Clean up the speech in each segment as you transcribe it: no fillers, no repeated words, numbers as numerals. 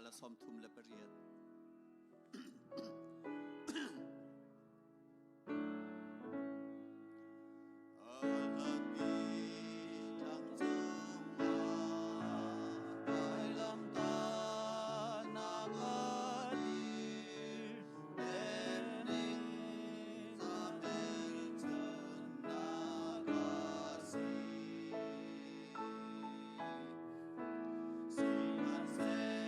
ละซอมทุมละปะเรียดSing and say,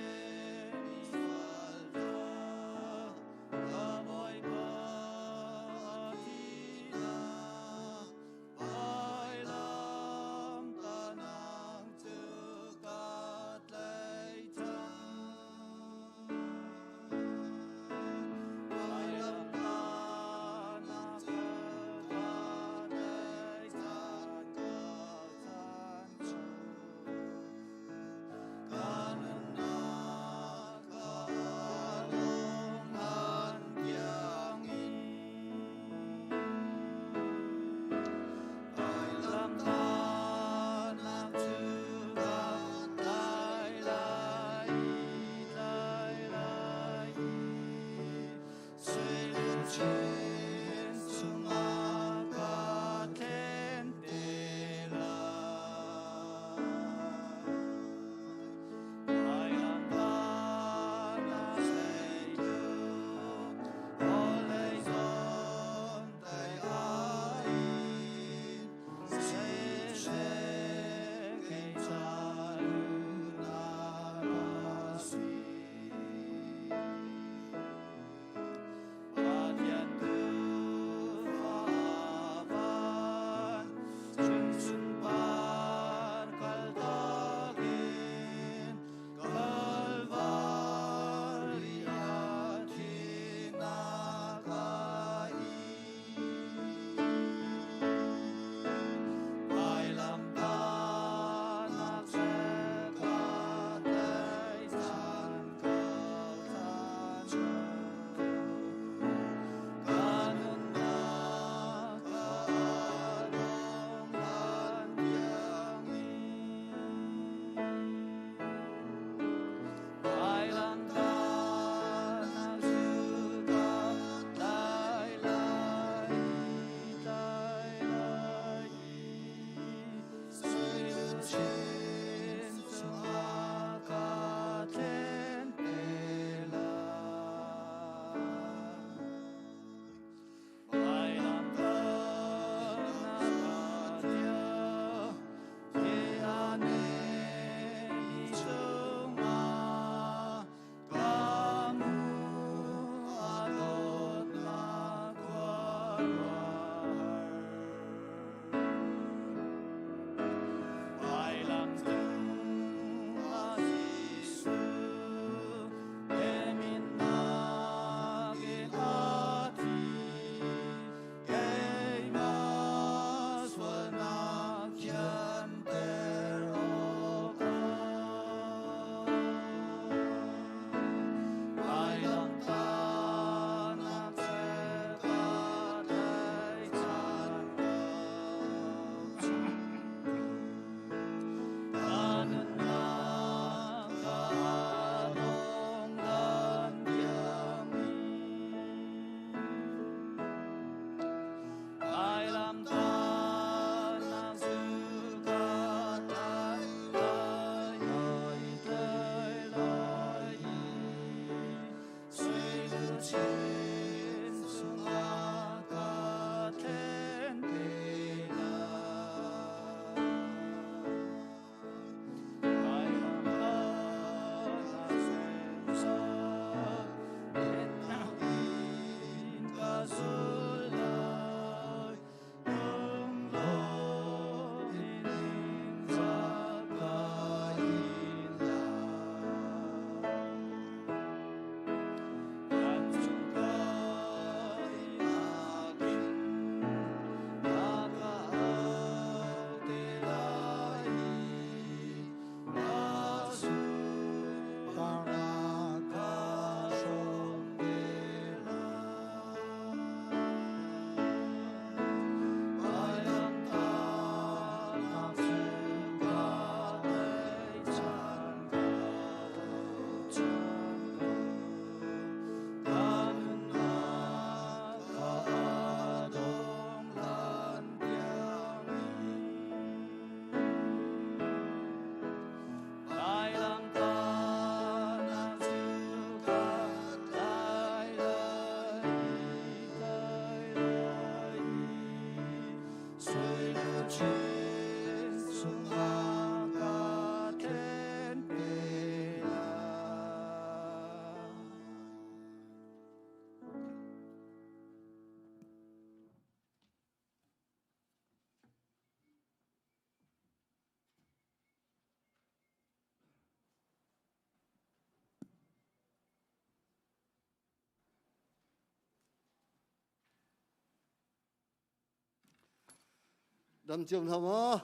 đâm chiêm thầm á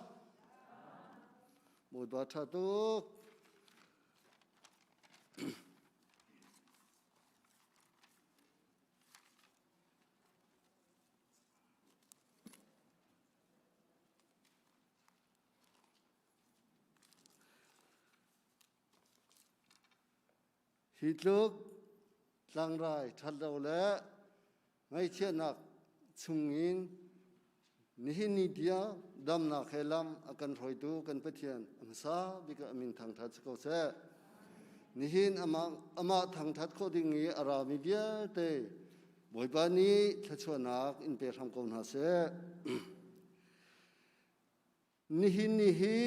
một bát trà tốt hít nước lang rai thật đầu lẽ ngay trên nặc chung in nihin ni dia dam na khelam akan roi tu kan pathian amsa bika amin thang that ko se nihin ama thang that ko ding ni arami dia te boibani thachuanak in pe tham kon ha se nihin ni hi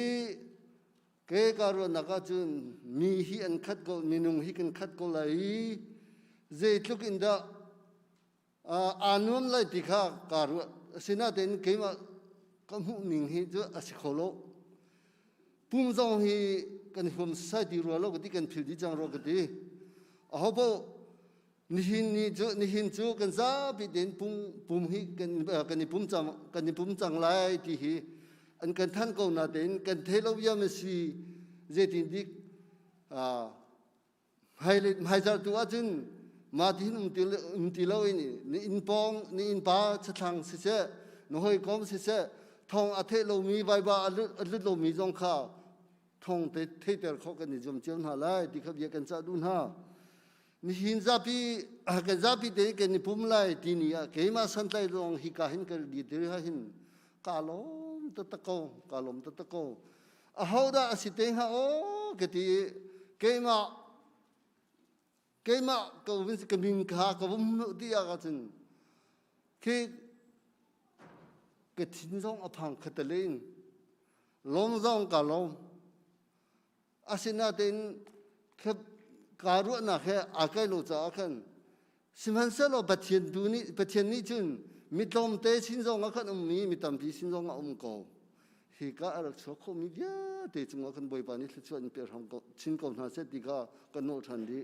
ke karo naka chun mi hi an khat ko minung hi kan khat ko lai ze tluk in da anum lai tikha karu sina ten keima kamu ning hi jo asikholo pum zong hi kan hum sai di ro lo gati kan phil di jang ro gati ahobo nihin chu kan za bi den pum hi kan pum chang lai ti hi an kan than ko na den kan thelo yam si je tin dik hai jar tu ajin ma tin umtilo ni in pong ni in pa chathang si se no hoi kom si se thong athe lo mi vai ba alut lo mi jong kha thong te the ter kho kan ni jom chem ha lai ti khap ye kan cha dun ha ni hin za pi kan za pi te kan ni pum lai ti ni ya ke ma san tai rong hi ka hin kal di te ha hin kalom ta ko a hoda asiteng ha o ke ti ke ma ko vin ka min kha ko bum ti ya ka chin ke tin zong aphang khatalein long zong ka long asina ten khap karu na khe akai lo cha khan simhan se lo pathian ni chun mitlom te sin zong a khan mi tam pi sin zong a ko hi ka ar cho kho mi dia te chung khan boi pa ni chuan per ham ko chin ko na se ti ka kan no than di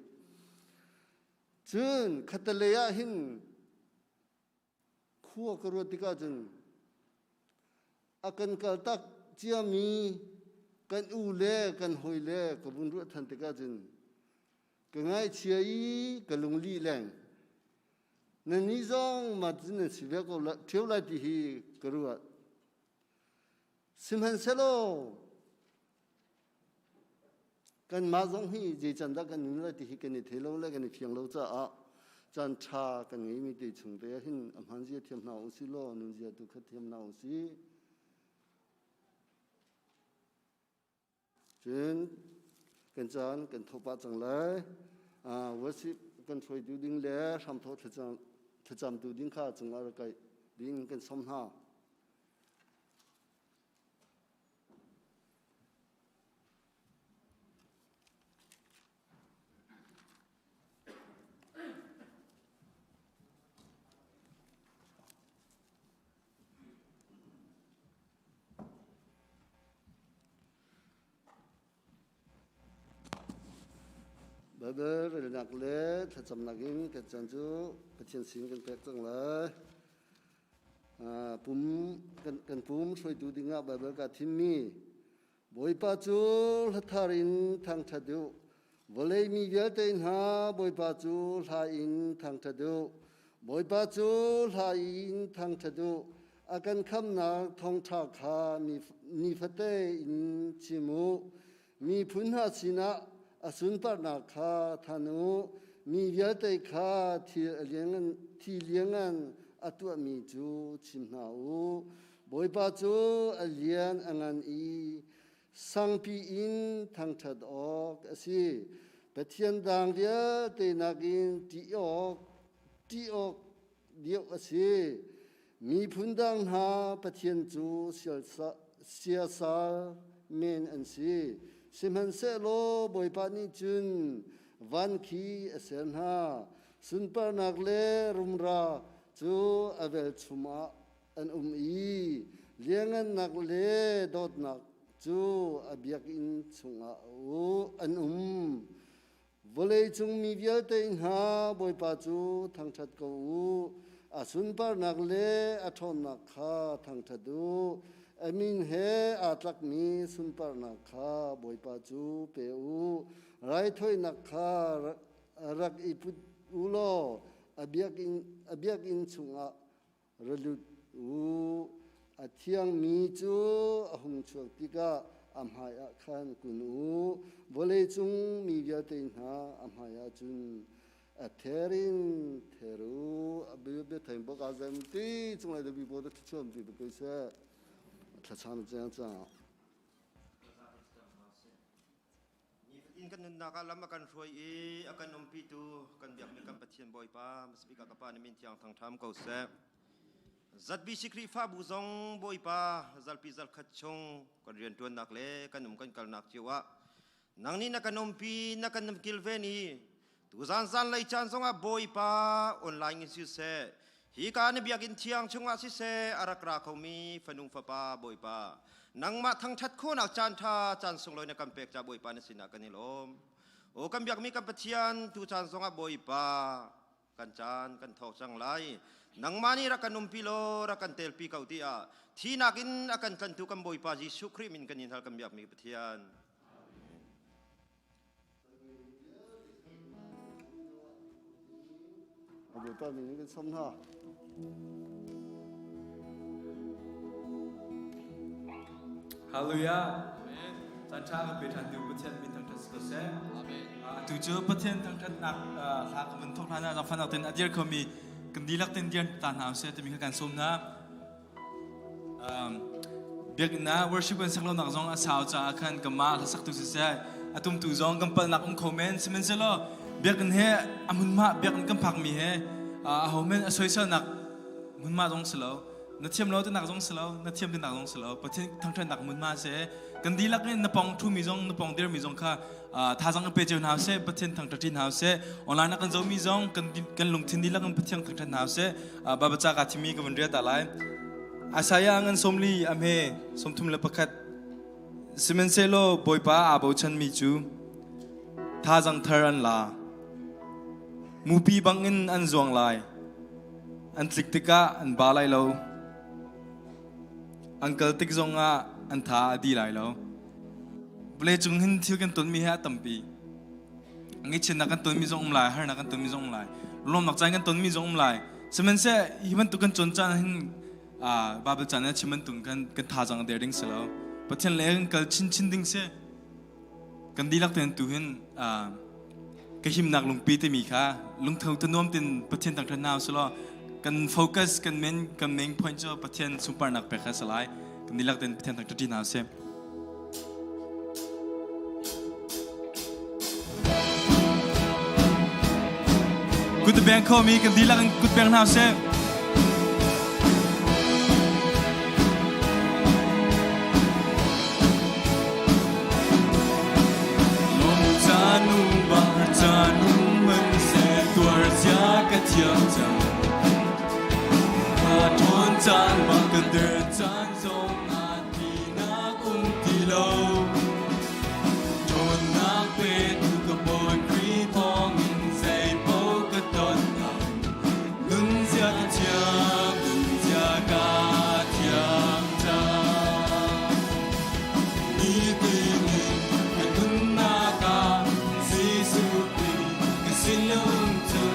chun khataleya hin khuwa karo tika chun akan kal tak chia mi kan u le kan hoi le ko bun ru than tika chun ka ngai chia yi ka lung li leng na ni zong ma jin si ve ko la theu la ti hi karuwa simhan selo kan ma zong hi je chan da kan ni la ti hi kan ni thelo la kan ni phiang lo cha a chan tha kan ngi mi ti chung te hin amhan ji thiam na u si lo nu ji tu kha thiam na u si chen kan chan kan thopa chang lai worship kan throi du ding le sam tho thacham tu ding kha chung ar kai ding kan som ha Babar nak le thacham naging ke chanju pathian sing kan pek chang la pum kan pum soi tu dinga babar ka thimmi boi pa chu latharin thang thadu volei mi ya tein ha boi pa chu la in thang thadu boi pa chu la in thang thadu akan kham na thong tha kha ni phate in chimu mi phun ha sina asun par na kha thanu mi ya te kha thi liangan atu mi chu chim na u boi pa chu alian angan i sang pi in thang that ok asi pathian dang dia te nagin ti ok dio asi mi phundang ha pathian chu sia sa men an si simhan se lo boi pa ni chun van khi asen ha sun par nak le rumra chu avel chuma an i liangan nak le dot nak chu abiak in chunga u an volei chung mi vial te in ha boi pa chu thang that ko u asun par nak le athon nak kha thang thadu มินเฮอาตรักมีสุนปานักขาบอยปาจูเปอูไรถ้อยนักขารักอีพุอุโลอเบียกอินชุงะระลุดอูอาเทียงมีจูอาหุงชวกติกาอัมหายะขันกุนูบเลจุงมีเบียตินหาอัมหายะจุนอาเทรินเทรูอเบียเบทัยบอกอาเซมตีจุงไรเดบิโบดทุชมตีเบกเซถ้าชามจังจังอินกันนักลำกันช่วยอากันนมพิจูกันเบียกมีกันปะเทียนบ่อยป้าสปิกากปานิมินที่ยังทางทำเขาเสจัดบิสิกรีฟ้าบุซงบ่อยป้าจัลปิจัลขัดชงกันเรียนตัวนักเล่กันนมกันกัลนักจิวะนังนี้นักนมพีนักนมกิลเวนีตุจันจันเลยจันซงอาบ่อยป้าออนไลน์สิเสฮีการเบียกินเที่ยงชงอาสิเสอารักราเขามีฟนุงฟ้าป้าบ่อยป้านังมาทั้งชัดโคนักจันทาจันทรงลอยนักเป็กจะบ่อยป้าในสินากันนิลมโอ้กันเบียกมีกันปะเทียนตุจันซงอาบ่อยป้ากันจันกันทอกจังไรนังมานี่รักกันนมพิโลรักกันเตลปีเกาตีอาที่นักินอากันกันตุกันบ่อยป้าจิสุครีมินกันยินทัลกันเบียกมีปะเทียนอาบ่อยป้ามีนี่เป็นสมท่าฮาเลลูยาจันทราเป็นทันดูประเทศมินทังทัศกเสดูเจอประเทศทังทัศนักหากมันทุกท่านจะฟังเอาเต็นอดีตเขามีกันดีลักเต็นเดียนตานหาวเสจะมีการสมนะเบียกนะ worship เป็นสักเราหนักจงอาสาวจะอาคันกับมาสักตุสิเสอาตุมตุจงกันเป็นนักองคอมเมนต์สมัยเสลอเบียกันเฮอามุนมาเบียกันกันพักมีเฮอาโฮเมนสวยเสนักมุนมาจงเสลอนัดเทียมเราจะหนักจงเสลอนัดเทียมจะหนักจงเสลอประเทศทั้งทันหนักมุนมาเสกันดีลักเนี่ยนปองทูมีจงนปองเดียร์มีจงค่ะท่าจังเป็นเจ้าหน้าเสประเทศทั้งทันหาวเสออนไลน์นักกันจะมีจงกันลงทินดีลักกันประเทศทั้งทันหาวเสบาบจากาทิมีกันวันเรียดอะไรอาศัยงันสมลีอเมสมทุมเลปขัดซิเมนเซโลบอยป้าอาบชันมีจูท่าจังเทอรันลามูปีบังอินอันจวงลายอันติกติกาอันบาลายโลอังเกิลติกจงอาอันท่าดีลายโลเปลจุงหินที่กันต้นมีเหตุตั้มปีงี้เช่นนักกันต้นมีจงลายฮาร์นักกันต้นมีจงลายลมนักใจกันต้นมีจงลายซิเมนเซฮิมันตุกันจนจานหินบาเบลจานเนี่ยชิมันตุกันท่าจังเดียร์ดิ้งเสลาประเทศเล็กกันชินดิ้งเสกันดีลักเต็นตุหินก็หิมนักลงปีเตมีค่ะลงเท่าถนอมตินประเทศต่างๆนาวสลอกันโฟกัสกันเมนพอยต์จ่อประเทศซุปเปอร์นักเปกสลายกันดีลักเต็นประเทศต่างๆนาวเสกุดแบงค์เขามีกันดีลักกันกุดแบงค์นาวเสเที่ยวจังพาทวนจานบางกันเดินจานทรงอาทีนักที่เราทนนักเป็นกับบนครีพองอินใจโปกตอนหักมึงจะเทียมมึงจะกาเทียมจามีปีนี้กันมึงนากาสีสุปีกันสิ้นลมจน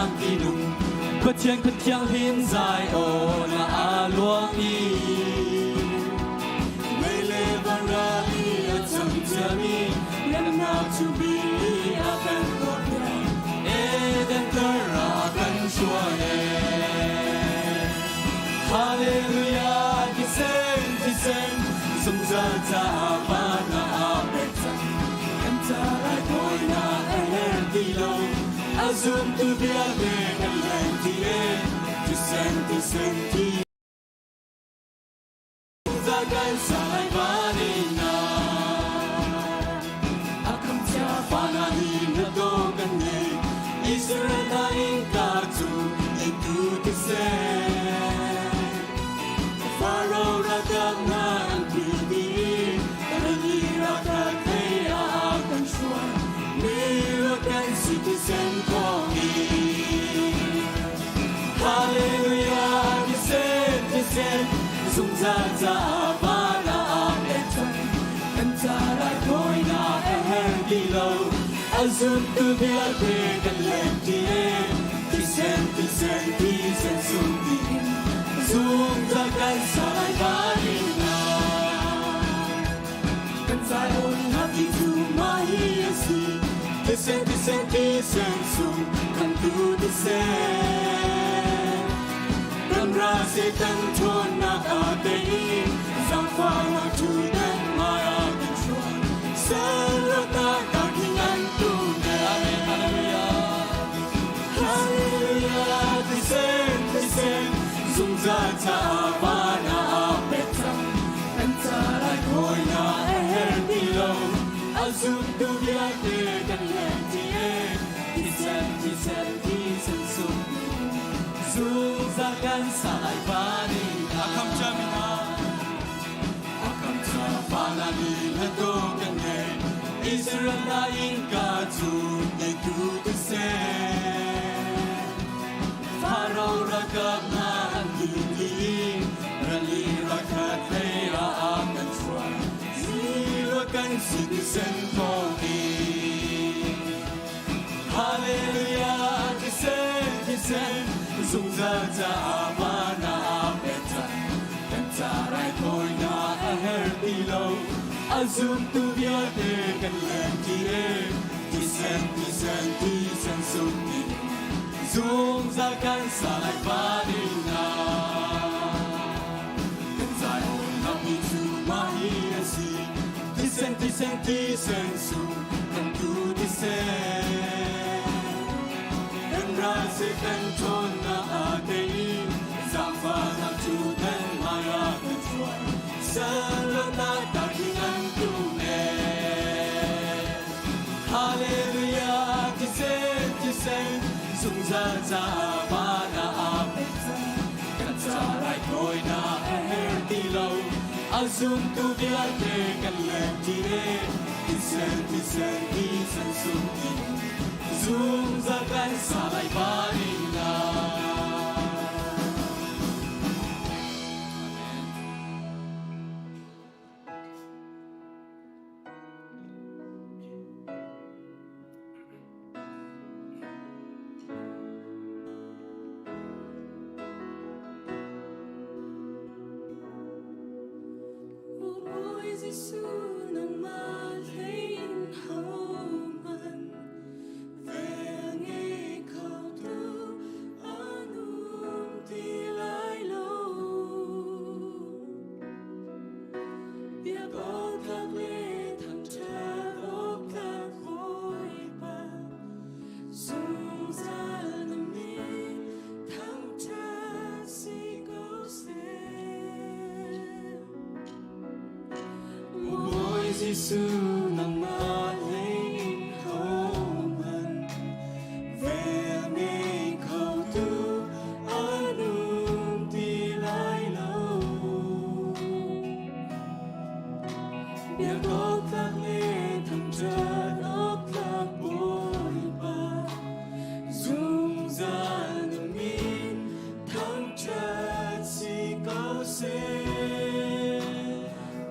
nam kỳ nung bất thiêng khất thiêng hin dài ô na a luang y mê lê văn ra đi a chăm chia mi lem na chu bi a kan god ya e den tơ ra kan chua e hallelujah ki sen sum za za ba na a betang kan ta ra koi na er di lo azum tu bia me kan len ti e ti sen ti za kan sai ba ni na akam cha ba na ni na do kan ne Israel na in ka tu e tu ti sen Pharaoh ra kam na an tu di Rali ra ka te a kan shua me ra kan si ti sen ko mi Hallelujah ti sen Sung za za ba na a etan kan ta ra koi na e her di lo azum tu bia te kan len ti e ti sen sung di Zoom za kan sai ba ni na kan sai on happy to my si ti sen sung kan tu ti sen kan ra se kan thon na a te zang fa na tu den ma a kan shua san lo ta ka king an tu ne amen hallelujah ti sen Sung za cha ba na a betang kan ta ra koi na e her di lo azum tu bia te kan len ti e ti sen sung Sung za kan sai ba ni akam cha mi na akam cha ba na ni na do kan ne Israel na in ka tu e tu ti sen Pharaoh ra kam na Rali ra ka te a kan chua Zilo kan si ti sen ko mi Hallelujah ti sen Sung za za ba na a betan Kan ta rai koi na a her di lo Azum tu bia te kan len ti e Ti sen sung ti Zoom za kan sa lai ba ni na Kan zai on na mi tu ma hi a si Ti sen sung kan tu ti sen Kan ra se kan ton na a te in Zang fa na tu den ma ya kan chua San lo na ta ki an tu me Hallelujah ti sen Sung za za ba na a betang kan ta rai koi na e her di lo azum tu bia te kan len ti e ti sen sung ti Zoom za kan sa lai ba ni na Giêsu nang ma lên hậu man về nghe khẩu tu anum ti lai lâu bia gốc các lê thằng trần ốc các bồi ba dung ra nằm min thằng trần si cao xe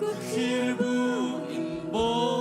có khi bu in bố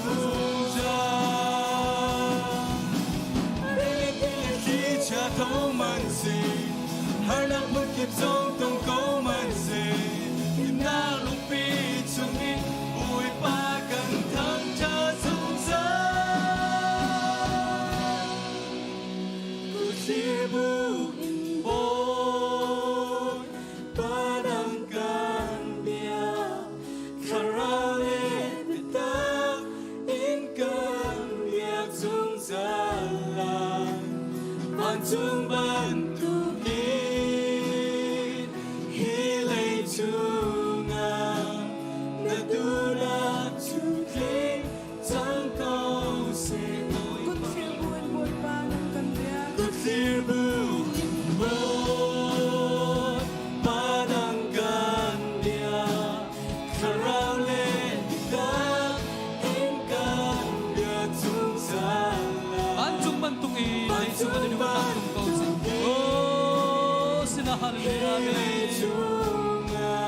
sung ra khi cha thấu man si har nak một kiếp sống tông câu man si im na lúc pi chung đi ui pa cần thăng cha sung ra si bu in boy padang kan bia karale bita in kan bia chung zalan ban chung ban tu kin hilei chunga na dula chu kling chang kau se Good feel buồn buồn ba năm cần bia. good fear bu boy padang kan bia karale bita in kan bia chung zalan Ban chung ban tung i lai chung ban ni ban tung kau si. Oh sila hallelujah amen. chunga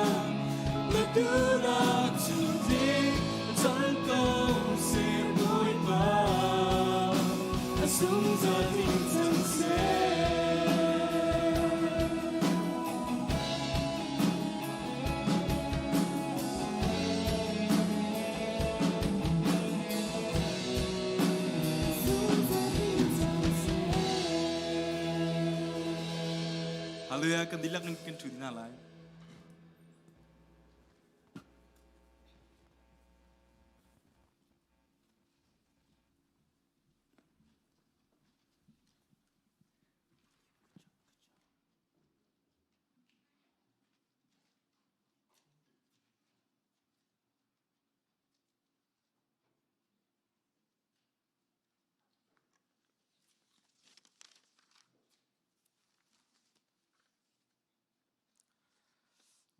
na dula chu kling chang kau se boy ba sung za ting chang se Hallelujah kan dilak ng kan chudi na lai.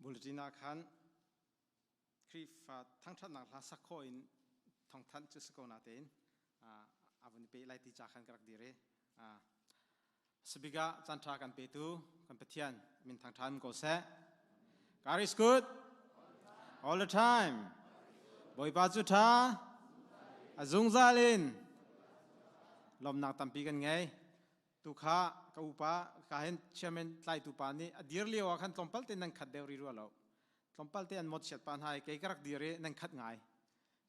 Bulletin akan krif thang that nak la sakho in thong than chu sakho na ten avun pe lai ti cha khan karak dire sebiga chantra kan pe tu kan pathian min thang than ko se God is good all the time boy pa chu tha azung zalin lom nak tampi kan ngai tu kha ka upa ka hen chairman tlai tu pa ni adir liwa khan tlompal te nang khat deuri ru lo tlompal te an mot chet pan hai ke karak dire nang khat ngai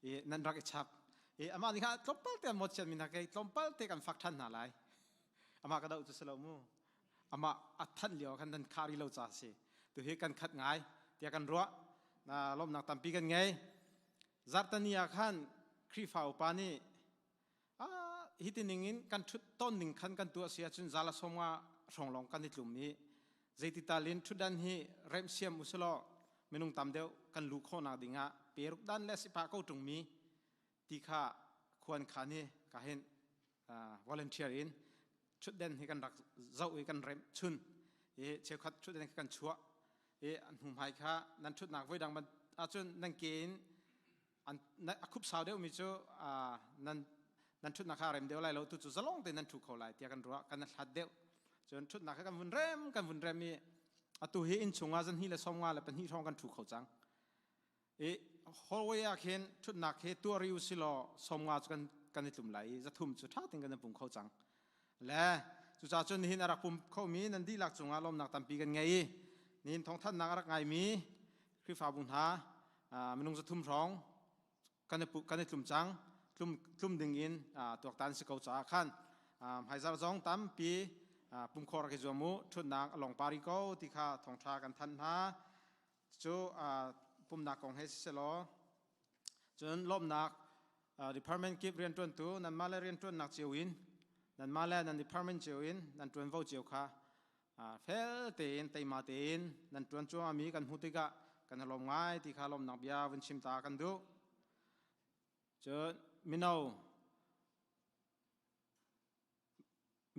e nan rak chap e ama ni kha tlompal te an mot chet min ha ke tlompal te kan fak than na lai ama ka dau tu selo mu ama athan liwa khan nan khari lo cha se tu he kan khat ngai te kan ro na lom nak tampi kan ngai zartania khan krifa upa ni hitiningin kan thut ton ning khan kan tu sia chun zala somwa songlong kan ni tlum ni zeiti talin thudan hi rem siam uslo menung tamdeu kan lu kho na dinga peruk dan le sipa ko tung mi tikha khwan khani ka hen volunteer in thuden hi kan rak zau i kan rem chun e che khat thuden kan chua e an hum hai kha nan thut nak voi dang ban a chun nang kein an khup saw deu mi chu nan thut nakha rem deu lai lo tu chu zalong te nan thu kho lai tia kan ro kan hlat deu chon thut nakha kan vun rem mi atu he in chunga jan hi le somnga le pan hi thong kan thu kho chang e holwe a khen thut nak he tu ri usilo somnga kan kan ni tlum lai za thum chu tha ting kan pum kho chang le chu cha chon hin arak pum kho mi nan di lak chunga lom nak tampi kan ngai nin thong than nak arak ngai mi khri fa bun ha menung za thum rong kan ni tlum chang tlum ding in tuak tan si kau cha khan haizar zong tam pi pum khor ke zomu thut nak along pari ko ti kha thong tha kan than ha chu pum nak kong he selo chun lom nak department keep rian tun tu nan ma le rian tun nak chewin nan ma le nan department chewin nan tun vo chew kha fel ten te ma ten nan tun chu ami kan hutika kan lom ngai ti kha lom nak bia vun chim ta kan du chun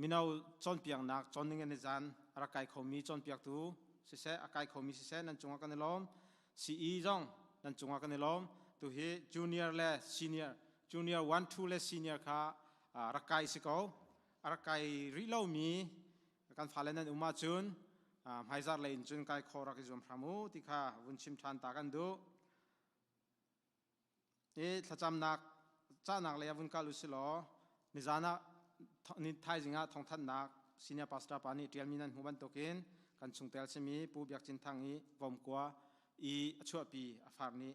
minau chon piang nak chon ning ne jan arakai khomi chon piak tu se se akai khomi se se nan chunga kan lom ce jong nan chunga kan lom tu he junior le senior junior 1 2 le senior kha rakai se ko arakai ri lo mi kan phalen nan uma chun haizar le in chun kai khora ki jom phramu ti kha vun chim than ta kan du e thacham nak จ้านักเลยวุ้นกาลุสิโลนิจานะนิทายจิงะทองทันนักซีเนียร์พาสตาปานิเรียลมินันหุบันตกินกันชุงเตลเซมีปูเบียกจินทางนี้วอมกัวอีชัวปีฟาร์นี้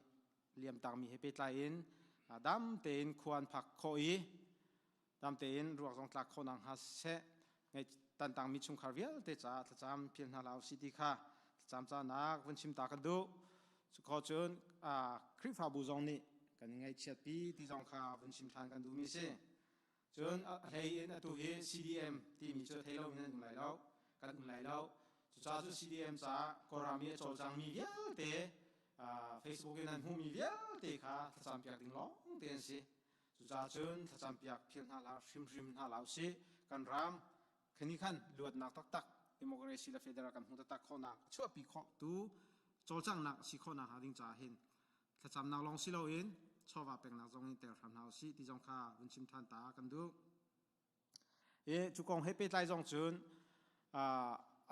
เลียมต่างมีเฮปิตไลน์ดำเตนควรผักโคอีดำเตนรวกสองตลักคนนังฮัสเซไงตันต่างมีชุงคาร์เวลเตจ่าจำเพียงนาลาวซิติค่ะจำจ้านักวันชิมตากันดูสุขจนคริฟาบูซองนี้กันไงเชียดปีที่จงค่ะวันชิมทานกันดูมิเซจนเฮียนตัวเฮ CDM ที่มีจุดเทโลมินันอุ่นไหลแล้วกันอุ่นไหลแล้วจุดจ้าจุด CDM จ้ากอรามีโจจังมีเยอะเตFacebook นั้นหูมีเยอะเตค่ะถ้าจำเปียกดิ้งร้องเตียนสิจุดจ้าจนถ้าจำเปียกเพียงหาลาวริมหาลาวสิกันรำคันนี้ขันลวดนักตักดิโมคราซีและเฟเดรัลกันหุ่นตักข้อนักชั่วปีข้อตูโจจังนักสิข้อนักหาดิ้งจ่าเห็นถ้าจำนักลองสิเราเองชอบว่าเป็นนักจงอินเตอร์ทำหาสิที่จงค่ะวันชิมทันตากันดูจุกองให้ไปไล่จงจุน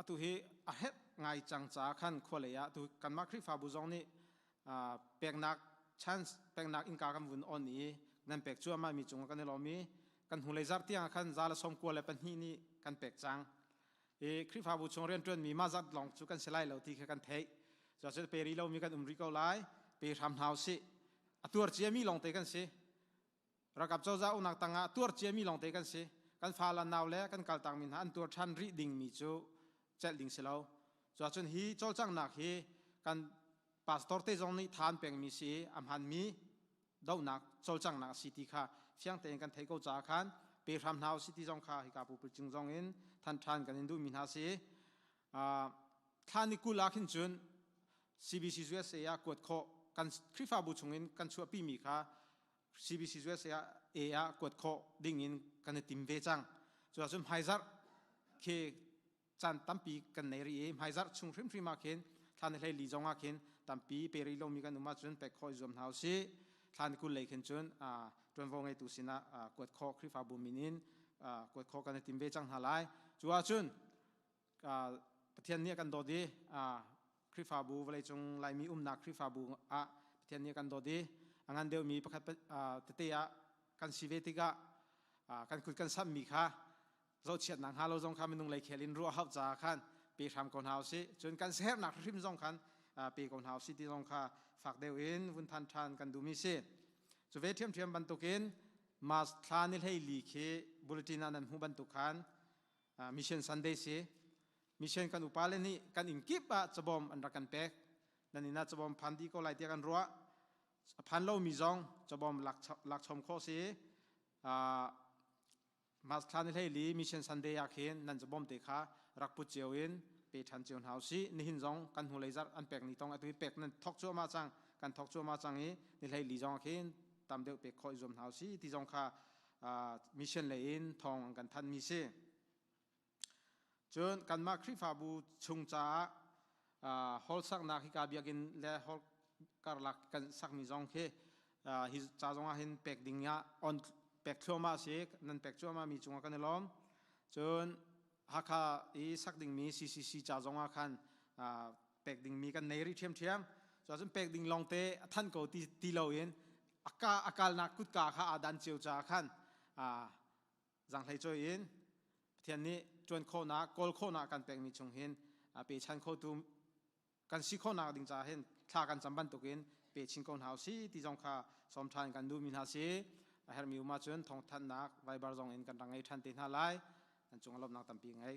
ตุฮีเฮ็ดไงจังจ้าขันขวเลยตุกันมาคริฟาบุจงนี่เป็นนักชันเป็นนักอินกากันวุ่นอ่อนนี้นั่นเป็กชัวมามีจงกันในลมีกันหุ่นเลยจับที่ขันจาละสมควรเลยเป็นที่นี่กันเป็กจังคริฟาบุจงเรียนจนมีมาจัดลองจุกันเสลายเราที่กันเทยจะจะไปรีเรามีกันริกเอาไล่ไปทำหาสิตัวเจียมีลองเตกันสิรักกับเจ้าอุนักตังตัวเจียมีลองเตกันสิกันฟ้าลันนาวเล่กันกัลตังมินหันตัวชันรีดิ่งมีจูเจดิ่งเสลาจะจนฮีโจจังนักฮีกันพาสตอร์เตจงนี้ทานเป่งมีสิอัมหันมีดาวนักโจจังนักสิทธิค่ะเฟียงเตงกันเทโกจ่าขันไปทำหาวสิทธิจงค่ะฮิกาปูปจึงจงอินท่านทานกันอินดูมินหาสิท่านนิกุลาขินจุน CBC จุดเสียกวดโคกันคริฟาบุชงอินกันชัวปีมีค่ะ CBC จุดเสียกวดโคดิ่งอินกันติมเวจังจวนไฮซัร์เคจันตั้มปีกันในรีไฮซัร์ชุงริมริมาเข็นท่านเลยลีจงอาเข็นตั้มปีเปรีลมีกันนุมาจนเป็กคอยจมหาวสิท่านกุลเลยเข็นจนจนวงไอตุสินะกวดโคคริฟาบุมินินกวดโคกันติมเวจังหาไลจวนจนประเทศนี้กันโดดีคริฟาบูเวลจงไลมีนักคริฟาบูประเทศนี้กันโดดีงานเดียวมีประคับเตียกันสิเวติกะกันคุยกันซ้ำมีค่ะเราเชียดหนังฮาเราจงคำเป็นนุ่งเลยเคลินรัวหัวจ่าขันปีทำคนหาวสิจนกันเสียหนักริมจงขันปีคนหาวสิที่จงค่ะฝากเดียวเองวุ่นทันทันกันดูมิเซ่จะเวทียมบรรทุกินมาทานิลให้ลีเคบุลตินานันหูบรรทุกันมิชชั่นซันเดย์สิมิชชั่นกันอุปาเลนี่กันอินกิปจะบอมอันรักกันเป็กนั่นนี่น่าจะบอมพันดีก็ไล่เตียกันรัวพันเรามีจงจะบอมหลักชมข้อสิมาสคลานิให้ลีมิชชั่นซันเดย์อาเคนนั่นจะบอมเตค่ะรักปุจเจียวอินไปทันเจียวหาวสินี่หินจงกันหัวเลยจัดอันเป็กนี่ต้องอันตัวเป็กนั่นทอกชัวมาจังกันทอกชัวมาจังนี้นี่ให้ลีจงอาเคนตามเดียวเป็กคอยจมหาวสิที่จงค่ะมิชชั่นเลยอินทองกันทันมิเซจนกันมาคริฟาบูชุงจ้าฮอลสักนักฮิกาบิยกินและฮอลการลักกันสักมิจงเคฮิจ้าจงอาเห็นเป็กดิ่งยาออนเป็กชัวมาเสกนั่นเป็กชัวมามีจงอากันล้อมจนฮักอีสักดิ่งมีซีจ้าจงอาคันเป็กดิ่งมีกันในริเทียมจนเป็กดิ่งลองเตะท่านก็ตีเราเองอากาศนักกุดกาข้าดันเจียวจ้าคันจังไรจอยเองเทียนนี้จวนโคนักกอลโคนักกันเป็กมีจงเห็นไปชันโคตูกันสิโคนักดิ่งจ้าเห็นท่ากันจำบันตุกินไปชิงคนหาวสิที่จงข้าสมทานกันดูมินหาสิเฮร์มิวมาจนทองทันนักไวบาร์จงเอ็นกันรังไอทันตินหาไลนั่นจงอารมณ์นักตั้มปีไง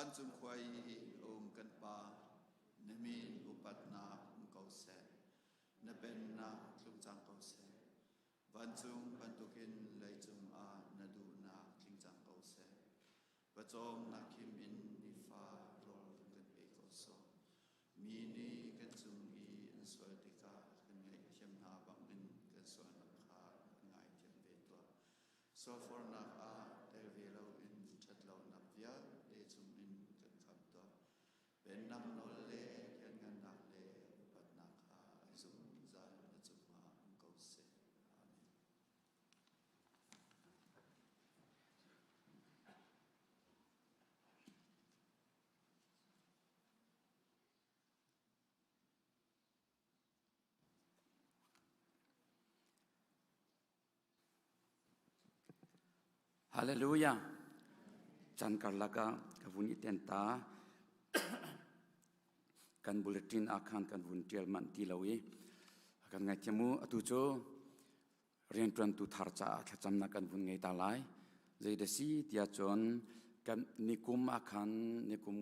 van chung khwai kan pa nemi upat na kau se na ben na tlung chang kau se van chung bantukin lai chung a na du na tling chang kau se va chom na kim in ni fa rol kan pe ko so mi ni kan chung i an so tika kan ngai hem na bang in kan so na kha ngai hem pe to so for na a tel ve lo in chat lo na via le chung in kan kham to ben nam no le kan ngan nak le pat na kha zum za na chung ma ko se amen. Hallelujah. Chan karlaga kavuni tenta kan bulletin akan kan vuntial man tilawi akan ngai tiamu atujo rian tuan tu tharcha thachamna kan vun ngai talai zaidasi tia chon kan nikum akan nikum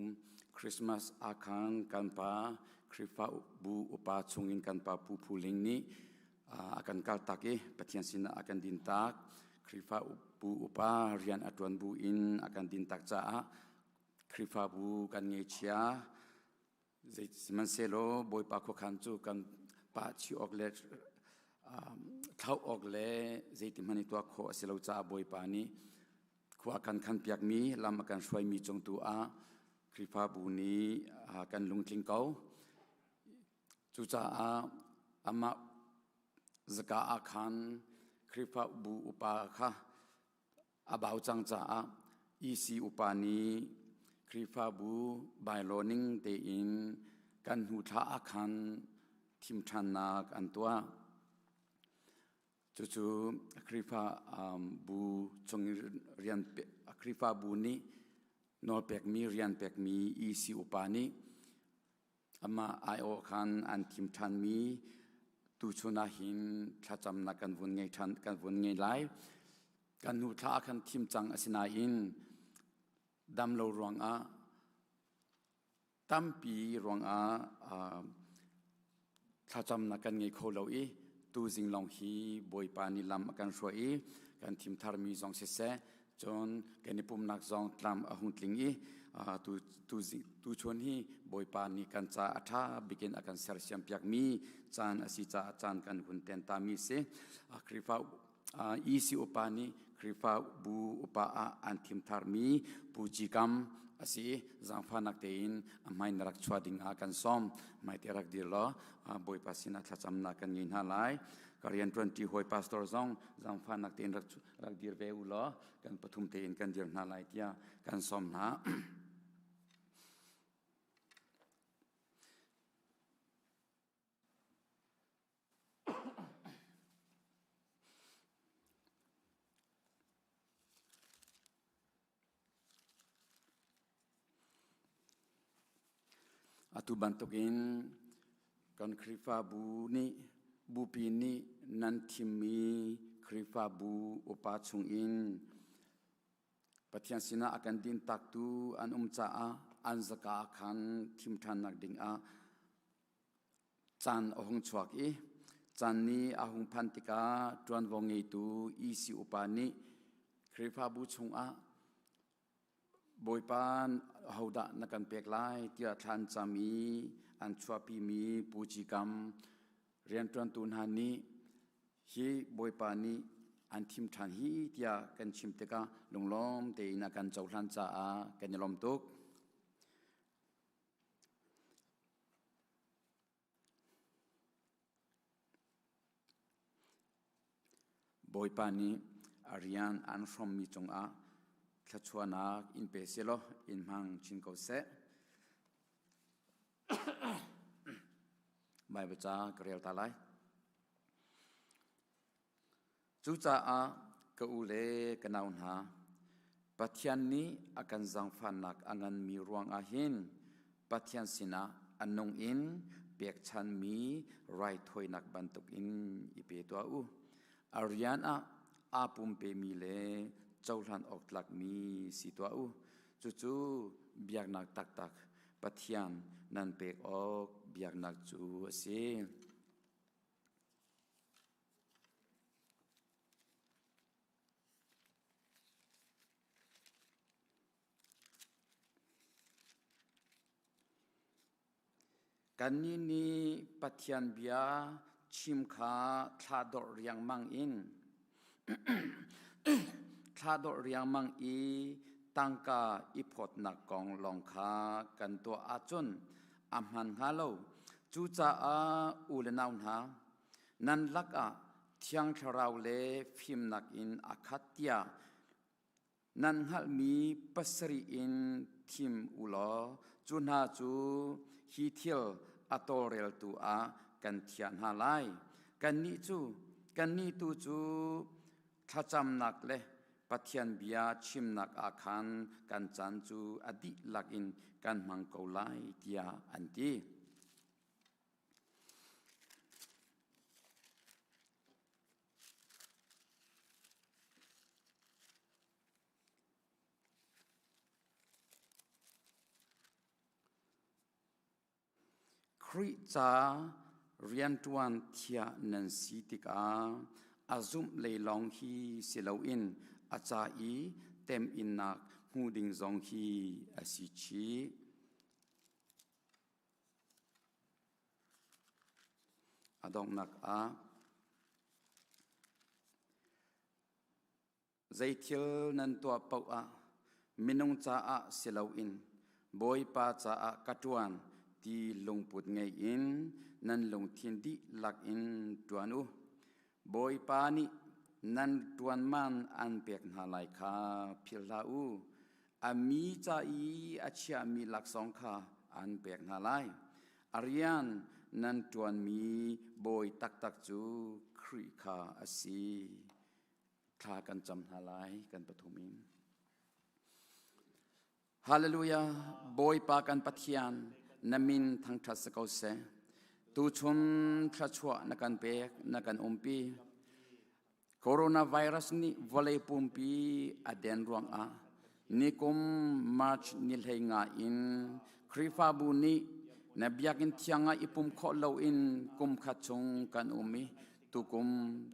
Christmas akan kan pa krifa bu upa chungin kan pa pu phuling ni akan kal taki pathian sina akan dintak krifa bu upa rian atuan bu in akan dintak cha krifa bu kan ngai chia zai man selo boy pa kho khan chu kan pa chi okle thau okle zai ti mani to kho selo cha boy pa ni khwa kan khan piak mi lam kan swai mi chong tu a krifa bu ni kan lung tling kau chu cha ama zaka a khan krifa bu upa kha abau chang cha isi upani krifa bu by learning te in kan hu tha akhan thim thanak antua chu krifa bu chong rian krifa bu ni no pek mi rian pek mi isi upani ama io khan an thim than mi tu chuna hin thacham na kan vun ngai than kan vun ngai lai kan hu tha khan thim chang asina in dam lo ruang a tampi ruang a thacham na kan ngai kho lo i tu jing long hi boi pa ni lam kan shoi kan thim thar mi jong se se chon kan ni pum nak jong tlam a hung tling i tu chon hi boi pa ni kan cha atha begin akan ser siam piak mi chan asi cha chan kan hun ten ta mi se krifa isi upani krifa bu upa an thim thar mi pujikam asi Hmannak tein amai narak chwading akan som mai terak dirlo boy pasina thacham na kan yin halai karian 20 hoi pastor zong Hmannak tein rak dir ve ulo kan pathum tein kan dir halai tia kan som na atu bantukin kan krifa bu ni bu pi ni nan thimi krifa bu upa chung in pathian sina akan din tak tu an cha an zaka khan thim than nak ding chan ohong chuak i chan ni ahung phantika tuan wongi tu isi upa ni krifa bu chung boy pan hauda nakan pek lai tia than chami an chwapi mi pujikam rian tran tun hani hi boy pani an thim than hi tia kan chim teka longlom te ina kan chauhlan cha kan lom tuk boy pani arian an from mi chong Kachuana in Peselo in Mang Chinko se Mai baca Karel Talai Cuca ke ule kenaun Patian ni akan Hmannak angan mi ruang ahin Patian sina anong in Pek chan mi right hoi nak bantuk in ipe tua Ariana apum pe mi le Chaulan oklak mi situa จู่เบียกนักตักปะเทียนนั่นเปกออกเบียกนักจูสิกันนี้ปะเทียนเบียชิมขาทาดอเรียงมังอิน ทาดอเรียงมังอีตังกาอิพอดนักกองลองคากันตัวอาจุนอัมหันฮาโลจูจ่าอาอุลนาวนานันลักอาเทียงชราวเลฟิมนักอินอาคัตยานันฮัลมีปัสรีอินทิมอุลอจูนาจูฮีเทียลอัตโตเรลตูอากันเทียนฮาไลกันนี้ตูจูถ้าจำนักเลยปะเทียนเบียชิมนักอาคารกันจันจูอดีลักอินกันมังโกไลเตียอันดีคริจาเรียนตวนเทียนันสีติกาอาซุมเลยลองฮีเสลาอินอาจาอีเต็มอินนักหูดิงซองฮีอาศิชีอดองนักอาใจเทียนันตัวเปาอามินงจ้าอาเสลาอินบอยปาจ้าอากระตวนที่ลงปุดไงอินนั่นลงทินดีลักอินตัวนูบอยปานีนันตวนมันอันเปียกนาไลคาพิลาอูอามีจาอีอาชียมีลักสองคาอันเปียกนาไลอาริยันนันตวนมีบอยตักจูคริคาอาศีคากันจำนาไลกันปฐุมินฮาเลลูยาบอยปากันปะเทียนนามินทั้งทัศกเสตูชมทรัชวนักันเปกนักันอมปีโคโรนาไวรัสนี้วลัยปุ่มปีอเดนรวงอานิคมมาร์ชนิลเฮงาอินคริฟาบุนีนบียกินเทียงอาอิปุ่มขอเลวอินกุมขัดชงกันอมีตุกุม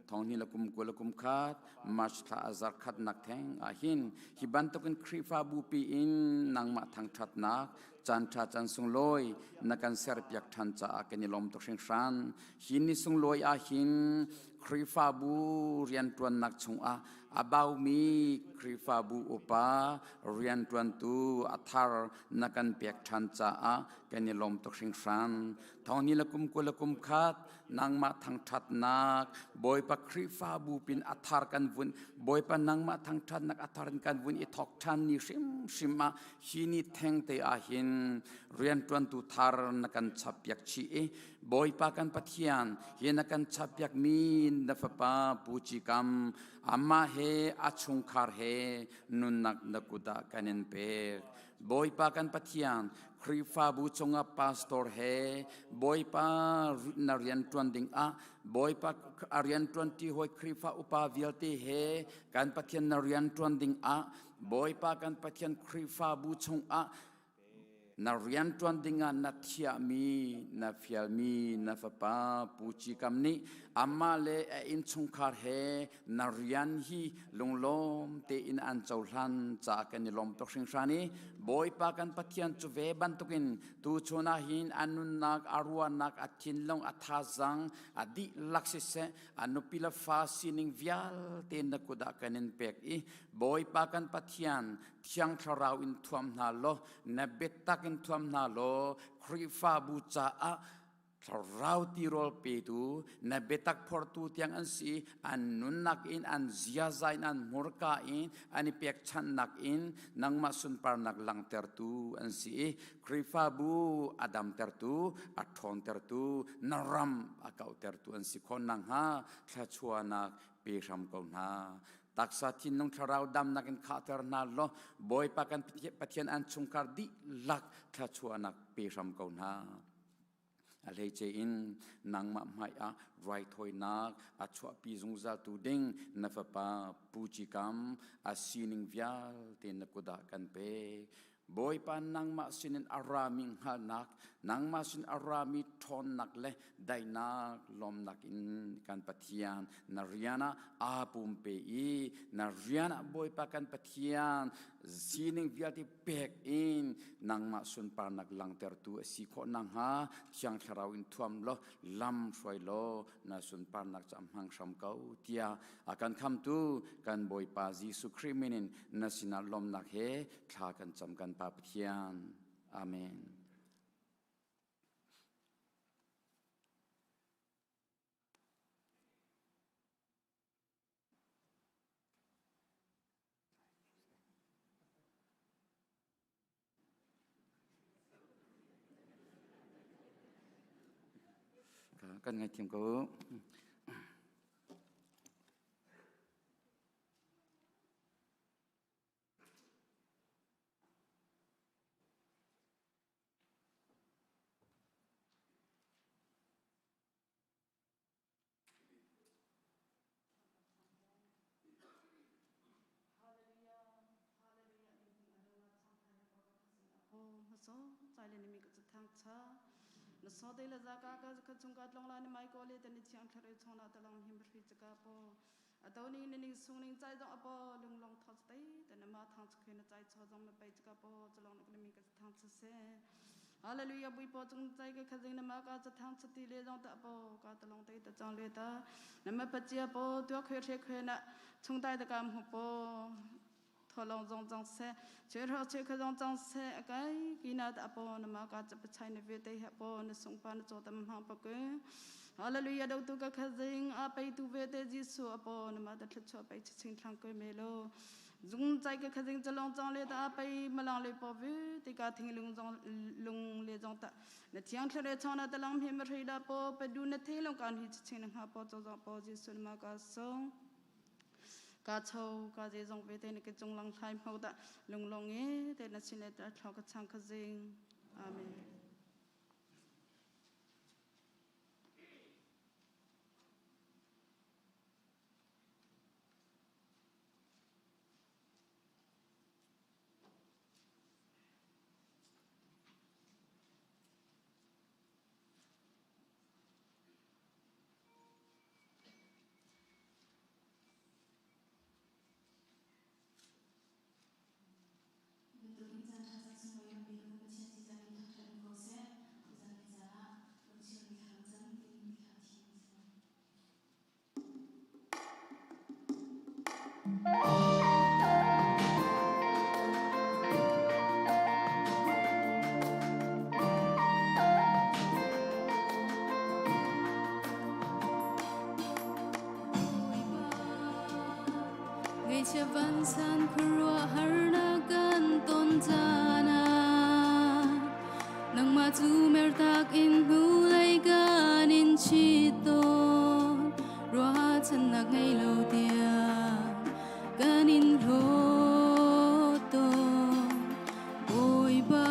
ทองนี้ละกุมกุลกุมขัดมาร์ชทาอาซาร์ขัดนักแทงอาหินฮิบันตุกันคริฟาบุปีอินนางมาทางทัดนักจันทราจันสุงลอยนักันเสรปยักทันจ่ากันยลมตกเชิงชันหินนิสุงลอยอาหินคริฟาบูเรียนตวนนักชงอาบ่าวมีคริฟาบูอุปาเรียนตวนตูอัทาร์นักันเปียกทันจ่ากันยลมตกเชิงชันทองนี้ละกุมกุลกุมขัดนางมาทางทัดนักบอยปะคริฟาบูปินอัทาร์กันวุนบอยปะนางมาทางทัดนักอัทาร์กันวุนอิทอกทันนิชิมมาหินิแทงเตอาหินเรียนตวนตูทาร์นักันฉับยักชีบอยปากันปะเทียนเฮนักันฉับยักมีนฟปาปูจิกรรมอามาเฮอาชุงคาร์เฮนุนนักนักุดากันเนเปกบอยปากันปะเทียนคริฟาบูชงอาพาสตอร์เฮบอยปานาเรียนตวนดิงอาบอยปาอาเรียนตวนที่หอยคริฟาอุปาวิลตีเฮกันปะเทียนนาเรียนตวนดิงอาบอยปากันปะเทียนคริฟาบูชงอานาเรียนตวนดิงานาเทียมีนาฟิลมีนาฟปาปูจิกรรมนี้อามาเลอินชงคาร์เฮนาเรียนฮีลงลมเตอินอันเจ้าหลันจากกันลมตกสิงชานีบอยปากันปะเทียนจุเวบันตุกินตูชนาหินอนุนักอารวานักอธินลงอัทาซังอดีลักษิเสอนุปิลฟาสินิงวิาลเตนกุดากันเปกอีบอยปากันปะเทียนเทียงทราวอินทวมนาโลนเบตักอินทวมนาโลคริฟาบูจาอะเราที่รอลเปตูนเบตักพอร์ตูที่อันซีอันนุนนักอินอันเซียใจอันมุรกาอินอันนี้เปียกชันนักอินนังมาสุนปานักลังเตอร์ตูอันซีคริฟาบูอดัมเตอร์ตูอัทอนเตอร์ตูนารัมอาเกาเตอร์ตูอันซีคนนังฮาขะชัวนักเปียรัมเกานาตักษะที่น้องชราวดำนักอินขาเตอร์นาลโลบอยปากันปะเทียนอันชงคาร์ดีลักขะชัวนักเปียรัมเกานา Alei che in nang ma mai a right hoi nak a chua pi zung za tu ding na fa pa pu chi kam a sining vial tin na kuda kan pe boy pa nang ma sinin araming hanak nang ma sin arami thon nak le dai nak lom nak in kan pathian na riana a pum pe I na riana boy pa kan pathian sining vial ti pek in nang ma sun par nak lang ter tu si kho nang ha chiang tharau in thuam lo lam swai lo na sun par nak cham hang sham kau tia akan kham tu kan boy pa Jesu Christ na sina lom nak he thla kan cham kan pa pathian amen. Kan ngai thiam ko so silent mi ka thang cha na so de la za ka ka chung ka long la ni mai ko le te ni chiang thare chong na ta lang him ri cha ka po atau ni ni sung ning chai dong apo lung long thos tai te na ma thang chhe na chai cho dong na pai cha ka po chalong na mi ka thang cha se hallelujah bui po chung chai ka khazing na ma ka cha thang cha ti le dong ta po ka ta long tai ta chang le ta na ma pa chia po tu khwe the khwe na chung tai ta kam hu po thọ lòng dòng dòng xe chơi rồi chơi cái dòng dòng xe cái kỹ năng đã bỏ nó mà cả chấp chạy nó về đây hết bỏ nó sống pan nó cho tâm hàng bạc cái hallelujah đâu tu cái gì à bây tu về đây Giêsu bỏ nó mà đã thật cho bây chính thằng cái mẹ lo dùng trái cái gì cho lòng dòng lên đã bây mà lòng lên bỏ về thì cả thằng lùng lên dòng ta nó tiếng theo để cho nó ta lòng hiểm rồi đã bỏ bây du nó thấy lòng can hít chính hàng bỏ cho dòng bỏ Giêsu mà cả sống cá châu cá dê dòng về tên cái trong lòng thay màu đã lùng lùng ấy tên là xin để thọ cái trang cái gì amen. Chia văn san khurwa harna kan ton jana nang ma chu mer tak in hu lai kan in chi ton ro chan nak ngai lo tia kan in ro ton oi ba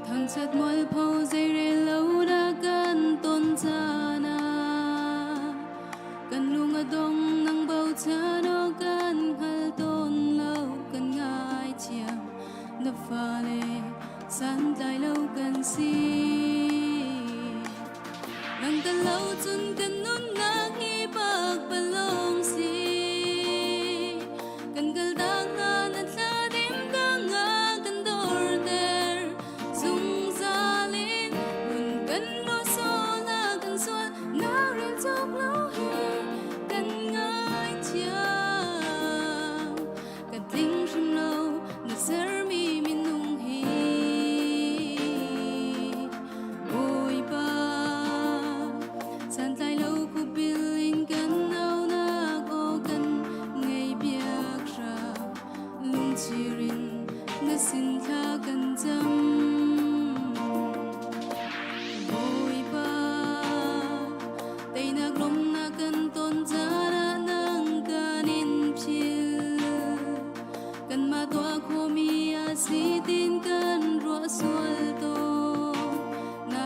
thang chat mol phau zai re lo da kan ton jana kan lung adong nang bau cha no kan hal ton lâu kan ngai chiang na pha le san dai lâu kan si nang kan lâu chun kan nun na ngi bak balong si kan gal dang na na tha dim ka nga kan dor der sung za lin mun kan lo so la kan so na rin chok lo hi kan ngai chiang kan ting shim lo na Zarhpi min nung hi oi ba san tai lo ku bilin kan nau na ko kan ngai biak ra lung chirin na sin tha kan jam oi ba tay na glom na kan ton jana nang kan in phil kan ma toa khomi a si tin kan ro sual to na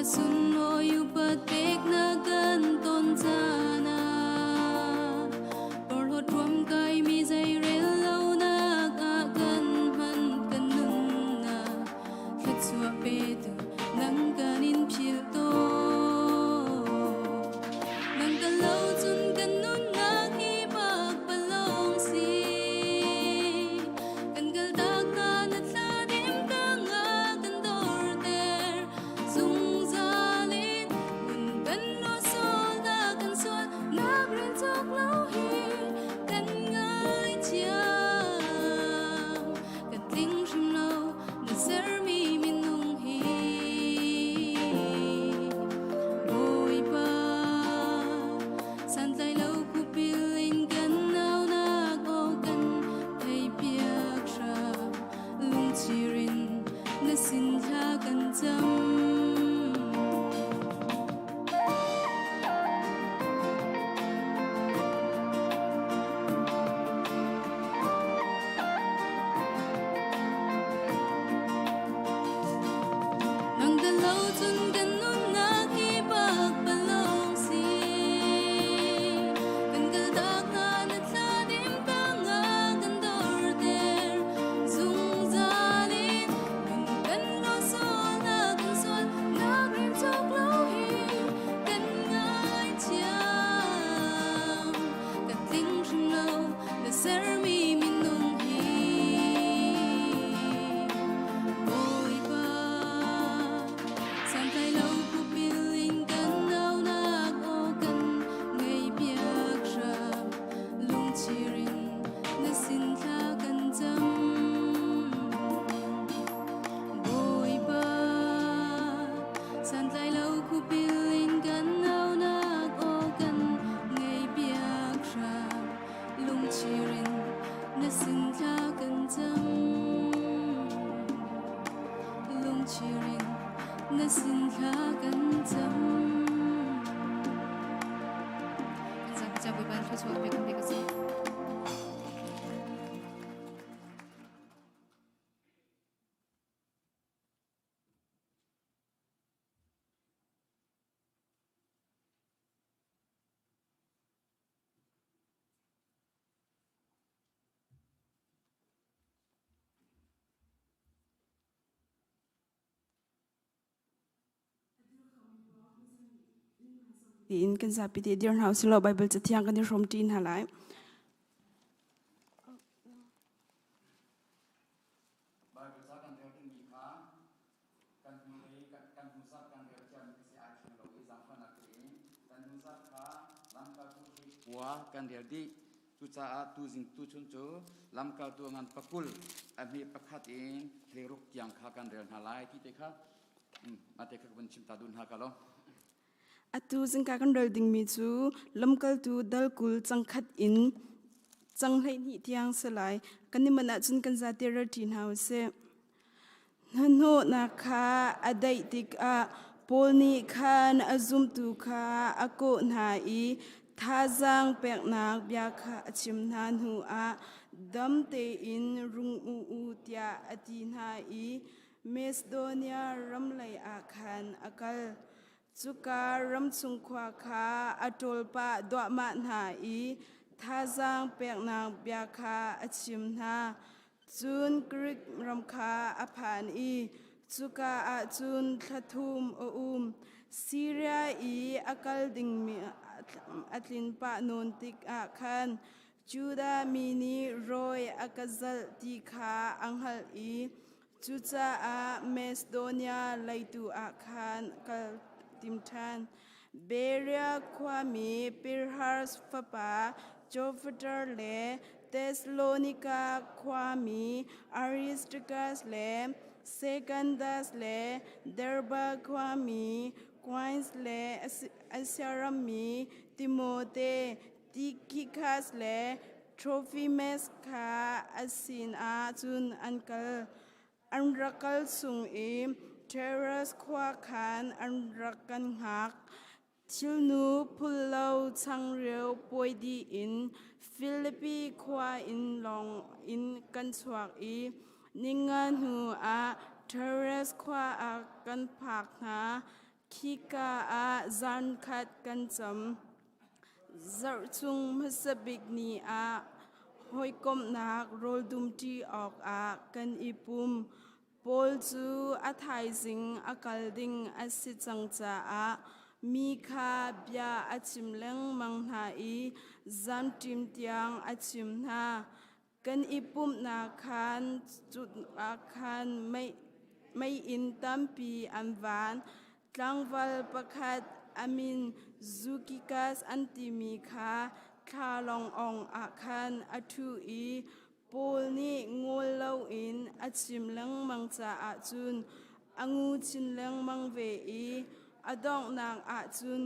sun lo yu pat pek na kan ton chana por hot rom kai mi zai rel lo na ka kan man kan nun na khat chua pe tu nang kan in phil to nang kan lo chun kan nun na ki bak palong si kan gal dak ta na tla dim ka nga kan dor ter sung zalin kun kan lo sol da kan sol nak rin chok lo hi kan ngai chiang kan ting shim lo na ser mi min nung hi boy pa san lai lo ku pilin kan nau na go kan thei piak sha lung chirin na sin tha kan cham nang da lo chun kan nun na ki bak palong si kan gal dak na na tla dim ka nga kan dor ter zung zalin kun kan lo sol na kan sol nak rin chok lo hi kan ngai chiang kan ting shim lo na ser mi min nung hi boy pa san tai lo ku pilin kan nau na ko kan ngai piak sha lung chirin na sin tha kan cham boy pa san tai lo ku pilin kan nau na ko kan ngai piak sha lung chirin na sin tha kan cham lung chirin na sin tha kan cham kan sa boy pa thu chua be kan be ka sa in kan sa pi te dear house lo bible cha thiang kan rom tin halai Bible sa kan rel mi kha kan hu le kan hu sa kan rel cham si ai chang lo i zang Hmannak ke kan hu sa kha lam ka tu ri wa kan rel di tu cha a tu jing tu chun chu lam ka tu ngan pakul a mi pakhat in theruk yang kha kan rel halai ti te kha ma te kha ban chim ta dun ha ka lo atu jingka kan rel ding mi chu lamkal tu dal kul changkhat in changlei ni tiang salai kan ni mana chun kan za te ra tin house nano na kha adai tik a polni khan azum tu kha ako na i thajang pek nak bya kha achim nan hu a dam te in rung u tia ati na i Macedonia ramlai a khan akal chuka ram chung khwa kha atol pa dwa ma na i thajang pek nak bya kha achim na chun krik ram kha aphan i chuka a chun thathum Syria i akal ding mi atlin pa non tik a khan Juda mini roy akazal ti kha anghal i chucha a Macedonia laitu a khan kal timthan Beria kwami Pirhars fapa Jupiter le Thessalonica kwami Aristarchus le Secundus le Derba kwami Quines le Asarami Timote Tychicus le Trophimus kha asin a chun ankal anrakal sung im Terrace kwa khan anrakan hak Chilnu Pulau Changreu Poidi in Philippi Kwa in Long in Kanswak I Ningan Hu a Terrace Kwa a Kan Pak na ขีกาอาจันขัดกันจำจัรจุงมัสบิกนีอาหอยกมนักโรลดุมทีออกอากันอีปุ่มปอลจูอาไทยสิงอากัลดิงอาสิจังจ้าอามีคาเบียอาชิมเลงมังนาอีจันทิมเตียงอาชิมนากันอีปุ่มนาคันจุดอาคันไม่อินตัมปีอันวานกลางวัลประคัดอามินซูกิกัสอันติมีคาคาลององอาคันอาทูอีปูนี่งูเล่าอินอาชิมเลงมังจ้าอาจุนอางูชินเลงมังเวอีอาดองนางอาจุน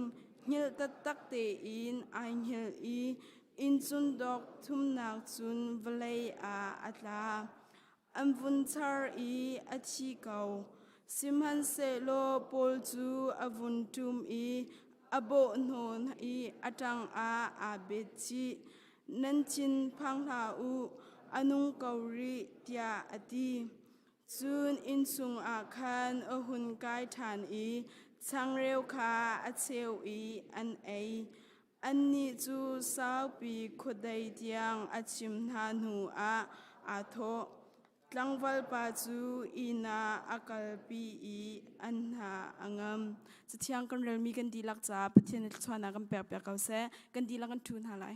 ฮิลตัดตักเตอินไอฮิลอีอินจุนดอกทุมนางจุนเวลัยอาอัตลาอันวุนชาร์อีอาชีเกาสิมฮันเซโลปอลจูอาวุนทุมอีอาโบโนนอีอาจังอาเบจินันจินพังลาอูอนุงเกาลีเตียอดีจูนอินซุงอาคันอหุนกายฐานอีช่างเร็วคาอาเซลอีอันเออันนี้จูสาวปีขุดได้เตียงอาชิมทานูอาโทกลางวัลปาจูอีนาอากาลปีอีอันหาอังมจะเที่ยงกันเรื่องมีกันดีลักจ้าประเทศนิชวานากันเปียกเกาเสกันดีลักกันทุนหาไร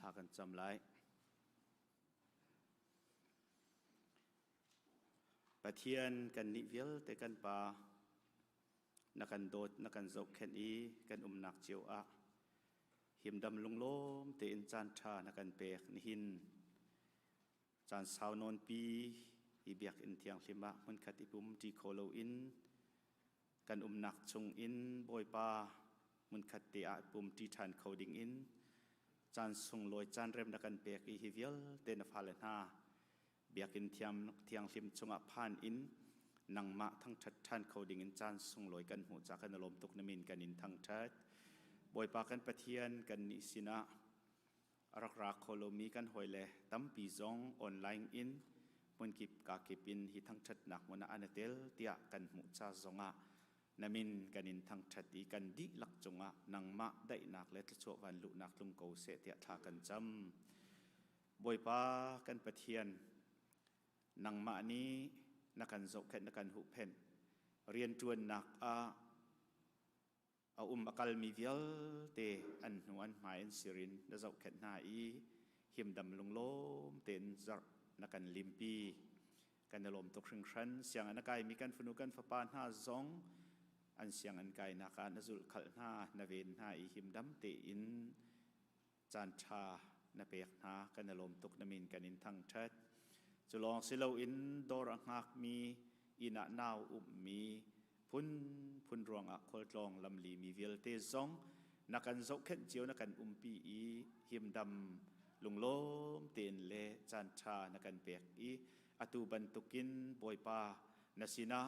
พากันจำไรประเทียนกันนิเวลแต่กันปานักกันโดดนักกันจกแค่นี้กันหนักเจียวอะหิมดำลงล้มเตอินจานชานักกันเปกนิหินจานสาวนอนปีอีเบียกอินเทียงลิมะมันขัดอิปุมจีโคโลอินกันหนักชงอินบอยปามันขัดเตะปุมจีทันเขาดิ่งอินจานส่งลอยจานเริ่มนักกันเปียกอีฮิเวลเตนฟาเลนาเบียกินเทียงลิมจงอพานอินนังมะทั้งชัดชันเขาดิ่งอินจานส่งลอยกันหูจากกันลมตกน้ำมินกันอินทั้งชัดบอยปากันปะเทียนกันนิสินะรักโคโลมีกันหอยเลตั้มปีจงออนไลน์อินมันกิบกากิบอินฮิทั้งชัดหนักมันอันเดลเตียกันหูจาจงะนามินกันอินทั้งชัดอีกันดิลักจงะนังมะได้นักเล็ดชั่ววันลุนักลุงเกาเสตียทากันจำบอยปากันปะเทียนนังมะนี้นักกันโจกแค่นักกันหุเพนเรียนจวนนักอาอักลมีเวลเตอันหวนหมายสิรินและโจกแค่นาอีหิมดำลงล้มเต็นจักนักกันลิมปีกันลมตกครึ่งชั้นเสียงอันกายมีการฝนุกันฝปานห้าซองอันเสียงอันกายนักการนจุลขัลนานาเวนนาอีหิมดำเตอินจานชานาเปียกนากันลมตกน้ำมินกันอินทั้งชัดจุลองสิเลวอินดอรังหักมีอินาหนาวมีพุนรวงอักโคลองลำลีมีเวลเตซองนักการโจกเข็นเจียวนักการปีอีหิมดำลุงล้มเตียนเลจานชานักการเปียกอีอตูบันตุกินบอยปานาสินะ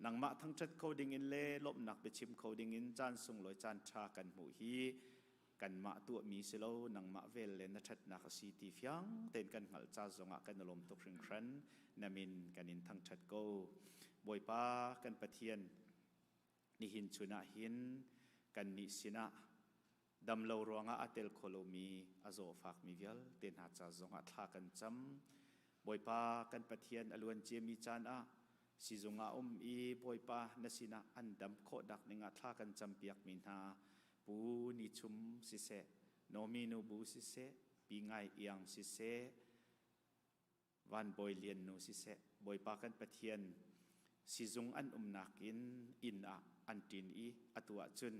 นังมะทั้งจัดเขาดิ่งอินเลลบหนักไปชิมเขาดิ่งอินจานส่งลอยจานชากันหมู่ฮีกันมะตัวมีเสลนังมะเวลเลนชัดนักสีตีฟยังเต้นกันหัลจ้าจงะกันลมตกริงครันนามินกันอินทั้งจัดเขาบอยปากันปะเทียนนิหินชุนะหินกันนิสินะดำเลวรวงอาเตลโคโลมีอาโซฟากมีเวลเต้นหาจ้าจงะทากันจำบอยปากันปะเทียนอลวนเจมีจานอาสิจงอาอีบอยปานาสินะอันดำโคดักนิงาทากันจำเปียกมินหาปูนิชุมสิเสโนมีนูบูสิเสปีไงเอียงสิเสวันบอยเลียนนูสิเสบอยปากันปะเทียนสิจงอันนักอินอันตินอีอตัวจุน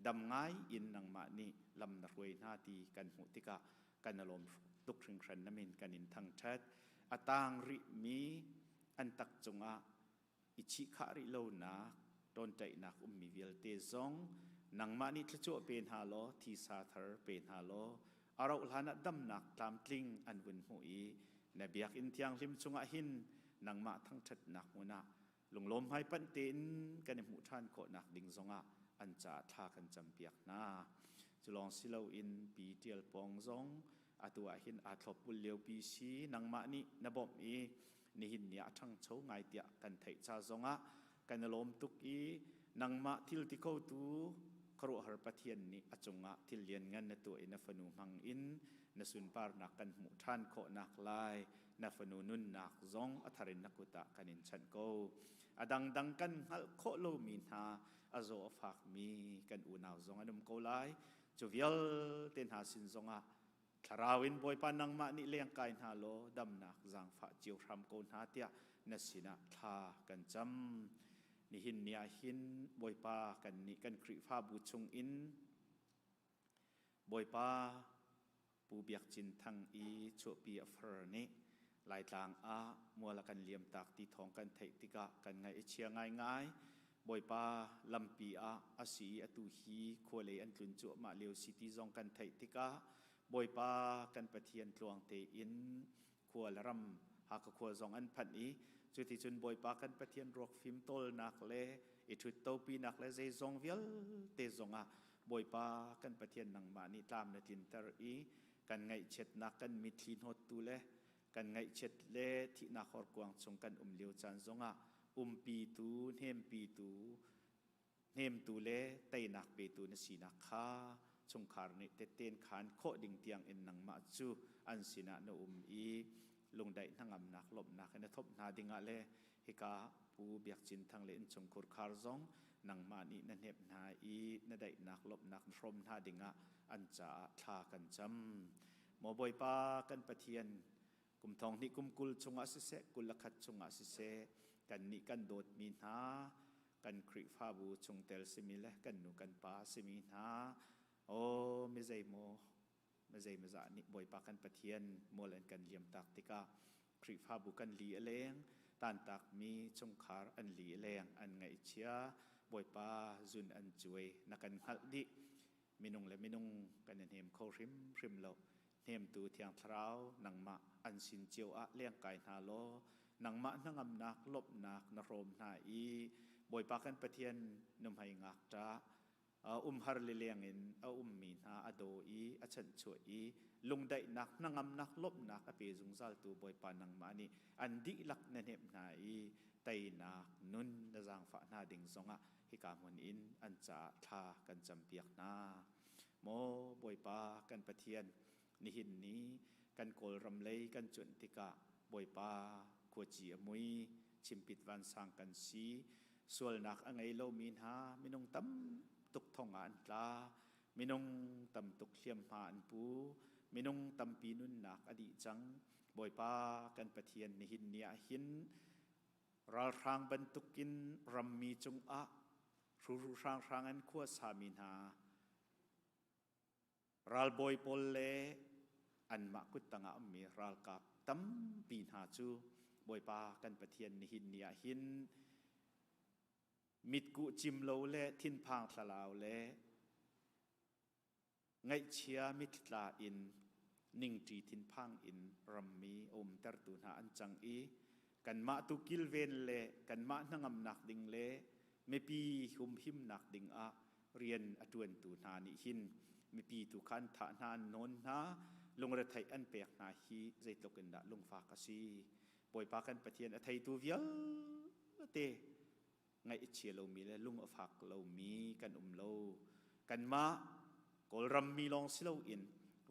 ดำง่ายอินนังมานีลำนักเวนาตีกันหุติกะกันลมตุกถึงครันน้ำมินกันอินทั้งชัดอตางริมีอันตักจงอาอิชิขาริโลนาโดนใจนักมีเวลเตซองนังมานิทชั่วเป็นฮาโลทีซาเธอเป็นฮาโล อารอุลานะดำหนักตามตลิงอันวุ่นหุยในเบียกอินเทียงริมจุงหินนังมาทั้งชัดหนักมุนะลงลมให้ปันตินกันในหมู่ท่านโคหนักดิ่งซงะอันจะท่ากันจำเปียกนาจุลองสิเลาอินปีเตียลปองซงอาตัวหินอาทบบุลเลียวปีชีนังมานี่นบอมอีนี่หินเนี่ยทั้งโชว์ไงเตียกันไทยชาซงะกันลมตุกอีนังมาทิลติโกตูครัวหรปะเทียนนี่อจงะทิลเลียนงันในตัวอินฟนูมังอินนสุนปาร์นักกันหมู่ท่านโคนักลายนาฟนูนุนนักซงอัทรินนักุตะกันินชันโกอดังดังกันฮัลโคโลมินฮาอโซอฟักมีกันอูนาวซงอันมโกลายจูวิลเต็นหาสินซงะคาราวินบอยปานังมานิเลียงกายฮาโลดำนักจังฝาจิวรำโกนฮาเตียนสินะทากันจำนี่หินเนี่ยหินบอยปากันนี่กันคริฟ้าบูชงอินบอยปาปูเบียกจินทังอีโชปีอฟร์นี่ลายทางอามัวละกันเลียมตากตีทองกันไทยติกะกันไงเชียงง่ายบอยปาลำปีอาศีอตุฮีคัวเลยอันตุนจั่วมาเลียวซิตี้ซองกันไทยติกะบอยปากันปะเทียนตวงเตอินคัวละรำหากคัวซองอันพันอีจุดที่จุนบอยปากันปะเทียนรกฟิมโตลนักเลอิทุตโตปีนักเลเซซองเวลเตซองบอยปากันปะเทียนนังมานี่ตามนตินตรอีกันไงเช็ดนักกันมิทลินหดตูเลกันไงเช็ดเลที่นักขอร์กวางชงกันเลียวจันซงปีตูเนมปีตูเนมตูเลไตนักปีตูนสีนักข้าชงคาร์นิเตเตนขานโคดิ่งเตียงเอ็นนังมาจูอันสินะนอีลงได้ทั้งอำนักลบนักในทบนาดิงะเลฮิกาปูเบียกจินทั้งเลนชงคุรคาร์ซงนังมานีนันเห็บนาอีนได้นักลบนักพรมนาดิงะอันจะทากันจำหมอบอยปากันปะเทียนกุมทองนี่กุมกุลชงอาศิเสกุลขัดชงอาศิเสกันนี่กันโดดมีนากันคริฟ้าบูชงเตลสิมิเลกันนูกันปาสิมินาโอ้ไม่ใจโมไม่ใจไม่จ่านี่บอยปากันปะเทียนโมเลนกันเลียมตักติกาคริฟ้าบูกันลีเลงตานตักมีชงคาร์อันลีเลงอันไงเชียบอยปาจุนอันจวยนักกันฮัลดิมินงและมินงกันเห็นเขาริมริมโลเห็นตูเทียงเท้านังมาอันสินเจียวอะเลี้ยงไก่นาโลนังมานังอำนักลบนักนรมนาอีบอยปากันปะเทียนนุ่มให้งักจ้าฮาร์เลเลียงอินมีนาอโดอีอชันช่วยลุงได้นักนังอำนักลบนักอเปจุงซัลตูบอยปานังมานี่อันดิลักเนเนบนาอีไตนักนุนดะจางฝานาดิงซงะฮิกามนอินอันจะทากันจำเปียกนาโมบอยปากันปะเทียนนิหินนี้กันโกลรำเลยกันจุนติกะบอยปาขัวจีมุยชิมปิดวันสร้างกันสีส่วนนักอังไงโลมีนหามินงตั้มตุกทองอันตามินงตั้มตุกเลียมหาอันปูมินงตั้มปีนุนนักอดีจังบอยปากันปะเทียนนิหินเนียหินรัลรางบรรทุกินรำมีจงอะรูรางรางอันขัวสามินหารัลบอยปอลเลอันมากุตตังอามีรัลกับตั้มปีนหาจูบอยปากันปะเทียนนิหินเนียหินมิดกุจิมโลเลทินพางทลาวเลไงเชียมิดลาอินนิ่งจีทินพางอินรัมมีอมเตอร์ตูนาอันจังอีกันมาตุกิลเวนเลกันมานังอำนักดิงเลไม่ปีหุมหิมนักดิงอะเรียนอจวนตูนานิหินไม่ปีตุขันฐานานนนนะลงระไทยอันเปียกนาฮีใจตกันดะลงฟากสีปล่อยปากันปะเทียนอไทยตูเวียเตไงเชียเรามีและลุงอฟักเรามีกันโลกันมากอลรัมมีลองสิเราอิน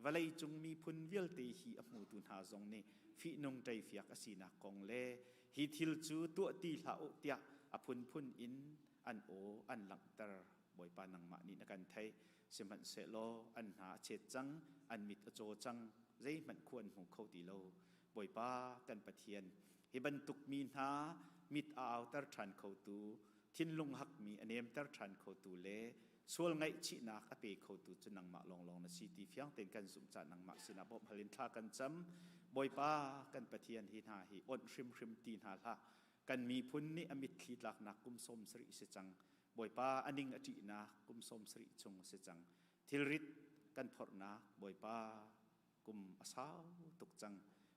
ว่าเลยจงมีพุนเวียลเตฮีอมูตุนหาจงนี่ฟีนงใจเฟียกสีนักกองเล่ฮิทิลจูตัวตีลาอุเตียอพุนพุนอินอันโออันหลังตร์บอยปานังมานี่นักันไทยเสมันเสโลอันหาเชจังอันมิดโจจังใจมันควรหงเขาตีโลบอยปากันปะเทียนฮิบันตุกมีนหามิดอาวตร์ชันเขาตูทินลุงหักมีอันเอมตร์ชันเขาตูเล่ส่วนไงชีนักอเปเขาตูจะนังมาลองนะสิทีเฟียงเต็นกันสุมจานังมาสินะบ่พลินทากันจำบอยปากันปะเทียนหินาหิอดริมตีนหาละกันมีพุนนี่อมิตขีดหลักนักกุมสมสริเสจังบอยปาอันนิงอจินะกุมสมสริชงเสจังทิลริต กันพอนะบอยป้ากุมอาสาวตุกจัง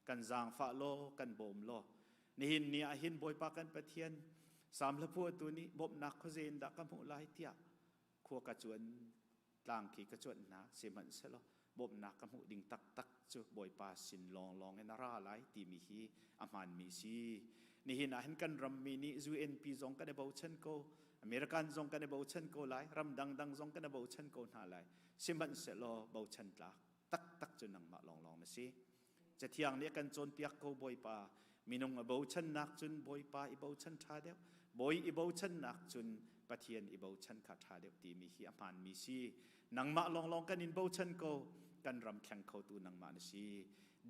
กันจางฟ้าโลกันบ่มโลนี่หินเนี่ยหินบอยป้ากันปะเทียนสามละพัวตัวนี้บ่มนักเขาเจนดักกำหูลายเตียขัวกระจวนต่างขีกระจวนนะเสมันเสลบ่มนักกำหูดิ่งตักตักจูบอยป้าสินลองให้นาราหลายตีมีฮีอามันมีซีนี่หินเห็นกันรำมีนี่จูเอ็นพีจงกันในบ่าวเช่นโกอเมริกันจงกันในบ่าวเช่นโกหลายรำดังจงกันในบ่าวเช่นโกหาหลายเสมันเสลบ่าวเช่นตักจนนังมาลองนะสิจะเที่ยงนี้กันจนเปียกโกบอยป้ามีนงบ่าวชันนักจนบอยป้าอีบ่าวชันท่าเดียวบอยอีบ่าวชันนักจนปะเทียนอีบ่าวชันขาท่าเดียวตีมีฮีอามันมีซีนังมาลองกันอินบ่าวชันโกกันรำแข่งเขาตูนังมานะสิ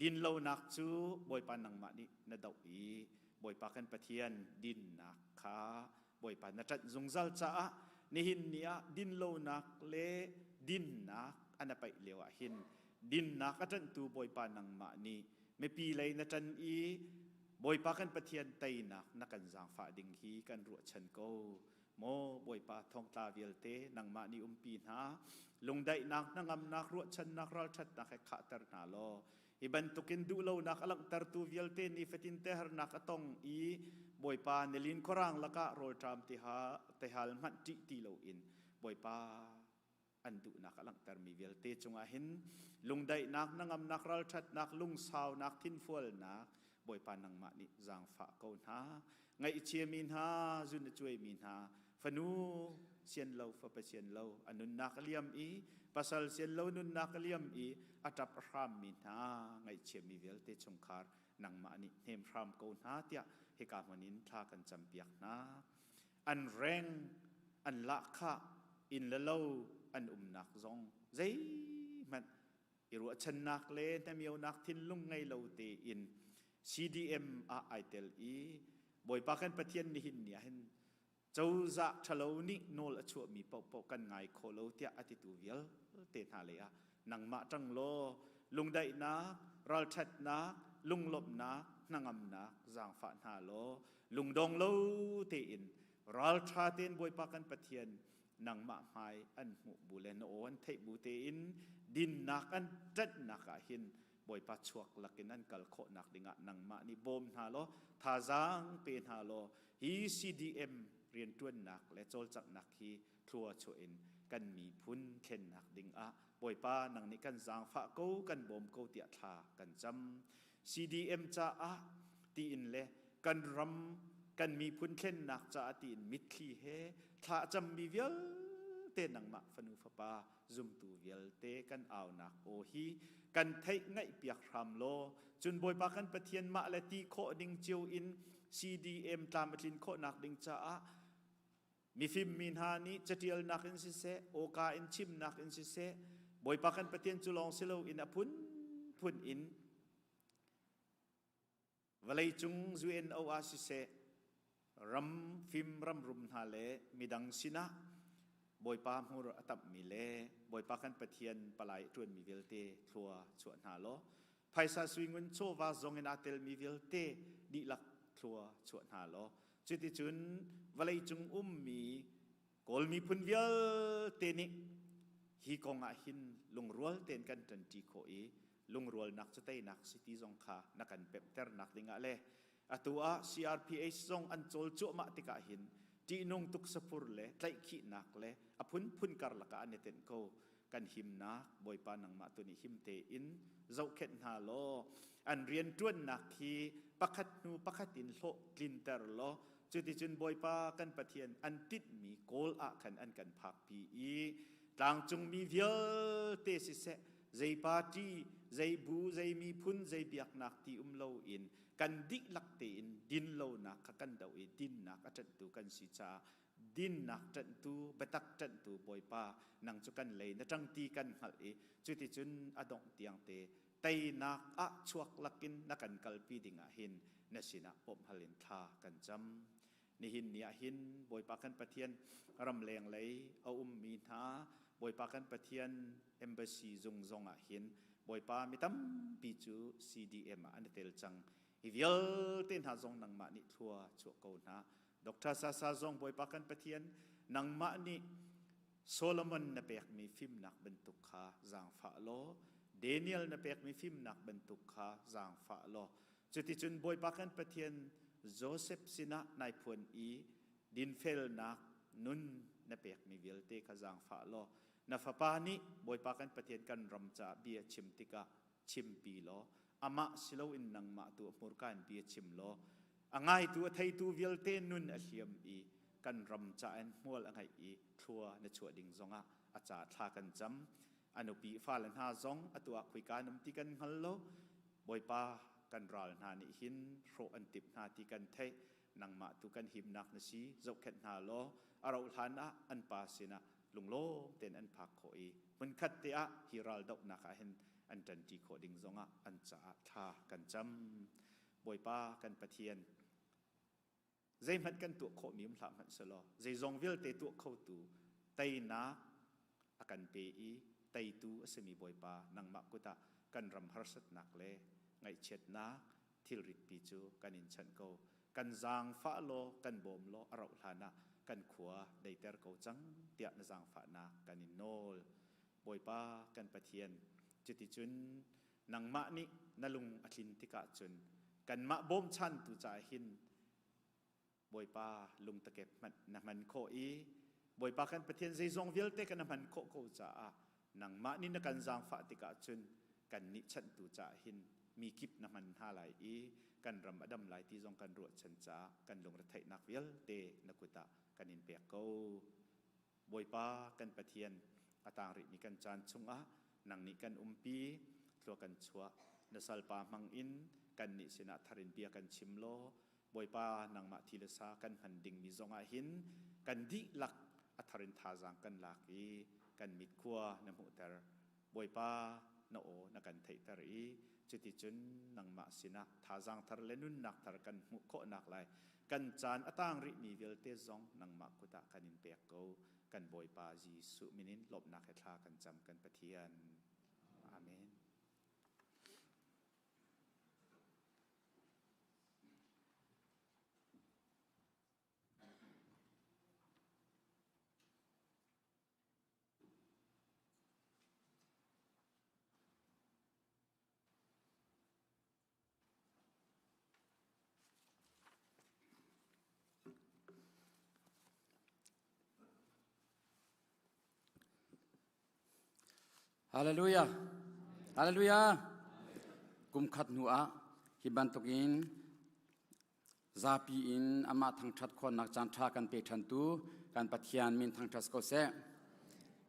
ดินโลนักจูบอยป้านังมานี่นาดาวอีบอยป้ากันปะเทียนดินนักขาบอยป้านาจัดจงซัลจ้านี่หินเนี่ยดินโลนักเลดินนักอันนั้นไปเลี้ยวหินดินนักจันตูบอยป้านังมานี่ไม่ปีเลยนะจันอีบอยป้ากันปะเทียนไตนักนักกันจางฝ่าดิ่งฮีกันรัวชันโกโมบอยป้าทองตาเวลเตนังมานี่ปีนาลงได้นักนังอำนักรัวชันนักรัลชัดนักให้ขาตรนาโลอิบันตุกินดูโลนักอลังตรตูเวลเตนี่เฟตินเตหร์นักตองอีบอยป้าเนลินโครังละกะโรลทรามติฮาลมันจิตีโลอินบอยป้าอันดุนักอลังตรมีเวลเตจงอาหินลุงได้นักนังอำนักรัลชัดนักลุงสาวนักทินฟัวนักบอยป้านังมานี่จางฝาโกนฮาไงเชียมินฮาจุนช่วยมินฮาฟนูเซียนเลาฟะเปเซียนเลาอนุนักเลียมอีปัสลเซียนเลานุนักเลียมอีอัตพรามมินฮาไงเชียมีเวลเตจงคาร์นังมานี่เฮมพรามโกนฮาเตียเฮกามันินทากันจำเปียกนะอันแรงอันละคะอินเลาอันนักซองใจมันอิรัวชนักเลนแต่มีเอานักทินลุงไงเลาเตอิน CDM ไอเตลอีบอยปากันปะเทียนนี่หินเนี่ยเห็นเจ้าจะทะเลนี่โนลชัวมีปอกกันไงโคโลเตียอติตูเวลเตนหาเลยอะนังมาจังโลลุงได้นะรัลชัดนะลุงลบนะนังอำนะจางฝาหาโลลุงดงโลเตอินรัลชาเตนบอยปากันปะเทียนนังมาหายอันหูบุเลนโออันเทบูเตอินดินนักอันจัดนักหินบอยปาชวกลักินันกัลโคนักดิงะนังมานี่บอมหาโลทาจางเป็นหาโลฮี CDM เรียนต้นนักและโจลจักนักฮีทัวโชเอ็นกันมีพุนเข็นนักดิงะบอยปานังนี่กันจางฝาโกกันบอมโกเตียทากันจำ CDM จ้าตีอินเลกันรำกันมีพุนเข็นนักจ้าตีอินมิดลีเฮถ้าจำมีเวลเตนังมาฟนูฟปาซุมตูเวลเตกันเอานักโอฮีกันไทยไงเปียกรำโลจุนบอยปากันปะเทียนมาและตีโคดิงเจียวอิน CDM ตามมาทินโคนักดิงจ้ามีฟิมมินฮานีจะเดียลนักอินสิเซโอกาอินชิมนักอินสิเซบอยปากันปะเทียนจุลองเซโลอินอพุนอินวลัยจุงจูเอ็นเอาอาสิเซรัมฟิมรัมรุมฮาเลมีดังสินะบอยปามูรตับมีเลบอยปากันปะเทียนปลายตรวนมีเวลเตทัวชวนหาโลไพศาลสวิงวนโชวาซงเงินอาเตลมีเวลเตดีลักทัวชวนหาโลจุดที่จุนวลัยจุงมีกอลมีพุนเวลเตนิฮีกงอาหินลุงรัวเตนกันจันจีโคเอลุงรัวนักจะเตนักสิติซงคานักกันเปปเตอร์นักดิงะเลอตัว CRPH ซงอันโจลจุมาติกาหินจีนงตุกสปุรเลไลขีนักเลอพุนการละกาเนเตนโกกันหิมนักบอยปานังมาตุนิหิมเตอินเจ้าเข็นฮาโลอันเรียนจวนนักฮีปักขัดนูปักขัดอินโลกลินเตอร์โลจุดที่จุนบอยปากันปะเทียนอันติดมีโกลอะขันอันกันพักปีอีต่างจงมีเวลเตสิเซใจปาร์ตี้ใจบูใจมีพุนใจเบียกนักที่โลอินกันดิลักเตอินดินโลนักกันดาวดินนักจันตุกันสิจาดินนักจันตุเบตักจันตุบอยปานังจุกันเลยนจังตีกันหัลเอจุดที่จุนอดงเตียงเตไตนักอะชวกลักินนักกันกัลปีดิงะหินนสินะปมหัลินทากันจำนี่หินเนี่ยหินบอยปากันปะเทียนรำแรงเลยเอามีนาบอยปากันปะเทียนเอมบาซีจงอะหินบอยปามิตั้มปีจู CDM อันเตลจังฮิเวลเต้นหาจงนังมานิทัวชัวโกนะดร.ซาซาจงบอยปากันปะเทียนนังมานิ โซโลมอนนับเอกมีฟิมนักบรรทุกขาจางฝาโลเดเนียลนับเอกมีฟิมนักบรรทุกขาจางฝาโลจุดที่จุนบอยปักันประเทียนโจเซฟสินะนายพวนอีดินเฟลนักนุนนับเอกมีเวลเตขจางฝาโลนับฟ้านี้บอยปักันประเทียนกันรำจ่าเบียชิมติกาชิมปีโลอามาสิโลอินนังมาตัวมูรกันเบียชิมโลอ่างไงตัวไทยตัวเวลเตนุนอเลียมอีกันรำจ่าอันมัวละไงอีทัวในชัวดิ่งซงอาอาจารย์ทากันจำอนุปีฟ้าลันหาซงอตัวคุยการนำติกันฮัลโลบอยปากันรัลนานิหินโรอันติบนาติกันเทนังมาตุกันหิมนักนสีเจ้าเข็ดนาโลอาราอุทานะอันปาสินะลุงโลเต็นอันพักโคอีมันคัดเตะฮิรัลดอกนักเห็นอันจันจีโคดิ่งซงอาอันจ่าทากันจำบอยปากันปะเทียนใจมันกันตัวโคมีมหลามันสโลใจจงวิลเตตัวเข้าตูไตนาอากันเปอีไตตูสมีบอยปานังมักกุตะกันรำฮาร์สนักเลไงเช็ดนาทิลริดปีจูกันอินชันโกกันจางฟ้าโลกันบ่มโลอราลานะกันขัวได้เตอร์โกจังเตียนจางฟ้านากันอินโนลบอยปากันปะเทียนจุติจุนนังมะนินลุงอธินติกะจุนกันมะบ่มชันตุจ่าหินบอยปาลุงตะเก็บมันน้ำมันโคอีบอยปากันประเทศใจจงวิลเตกันน้ำมันโคโคจ่านังมะนี่นักันจางฟ้าติกะจุนกันนิชันตุจ่าหินมีกิบน้ำมันหาไหลอีกันรำอดัมไหลที่จงกันรวดชันจ่ากันลงระไทนักวิลเตนักุตะกันอินเปียกโกบอยปากันประเทศอาตางริมีกันจานชงนังนิกันปีตัวกันชัวนสัลปามังอินกันนิสินะทารินเบียกันชิมโลบอยปานังมาทิลสากันหันดิ่งมีจงอาหินกันดิลักอัทารินทาจังกันลักอีกันมิดขัวนมุตรบอยปาโนโอนักันไทตารีจุดที่จุนนังมาสินะทาจังทาร์เลนุนนักทาร์กันมุโคนักไลกันจานอัตางริมีเวลเตซองนังมากุตะกันอินเปียกโกกันบอยปาจีสุมินินลบนักให้ทากันจำกันปะเทียนอาเมนฮาเลลูยาฮาเลลูยากุมขัดหัวฮิบันตุกินซาปีอินอามาทางทัดคนนักจันทรากันเปทันตูกันปะเทียนมินทางทัสโกเซ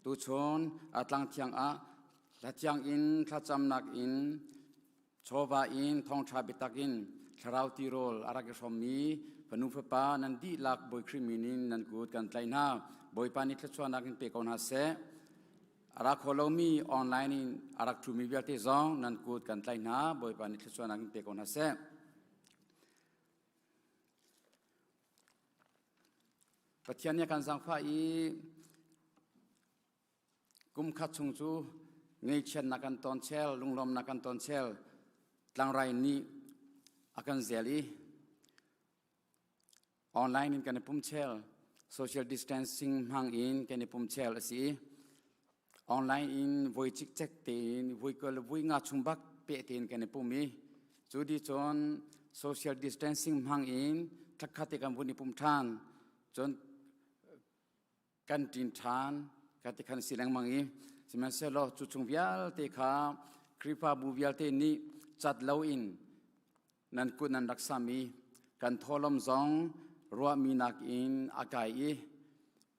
ตูชนอัตลังเทียงละเทียงอินทัดจำนักอินโชวาอินทองชาบิตักอินคราวติโรลอารักชมมีพนุฟปานันดีลักบอยคริมินินนันกูดกันไตนาบอยปานิทชวนักอินเปกอนฮาเซอารักโคโลมีออนไลน์อินอารักทูมีเวลเตซองนันกูดกันไตนาบอยปานิทชวนักอินเปกอนฮาเซปัจจัยนี้การสังฟ้าอีกุมขัดชงจูเงยเชนนักการตอนเชลลุงลมนักการตอนเชลตั้งไรนี้อาการเซลีออนไลน์inกันในปุ่มเชล social distancing ห่างอินกันในปุ่มเชลสิออนไลน์in วุ้ยจิกเจ็กตีนวุ้ยก็เลยวุ้ยงาชุมบักเปะตีนกันในปุ่มมีจุดที่จน social distancing ห่างอินทักขัดกันวุ้ยในปุ่มทานจนกันดินทานกันที่ขันสิลังมังอีสมัยเสลอจุดชงวิลเตขาคริปาบูวิลเตนี้จัดเล่าอินนันกุนันรักษามีกันทอลมซองรัวมีนักอินอากาศ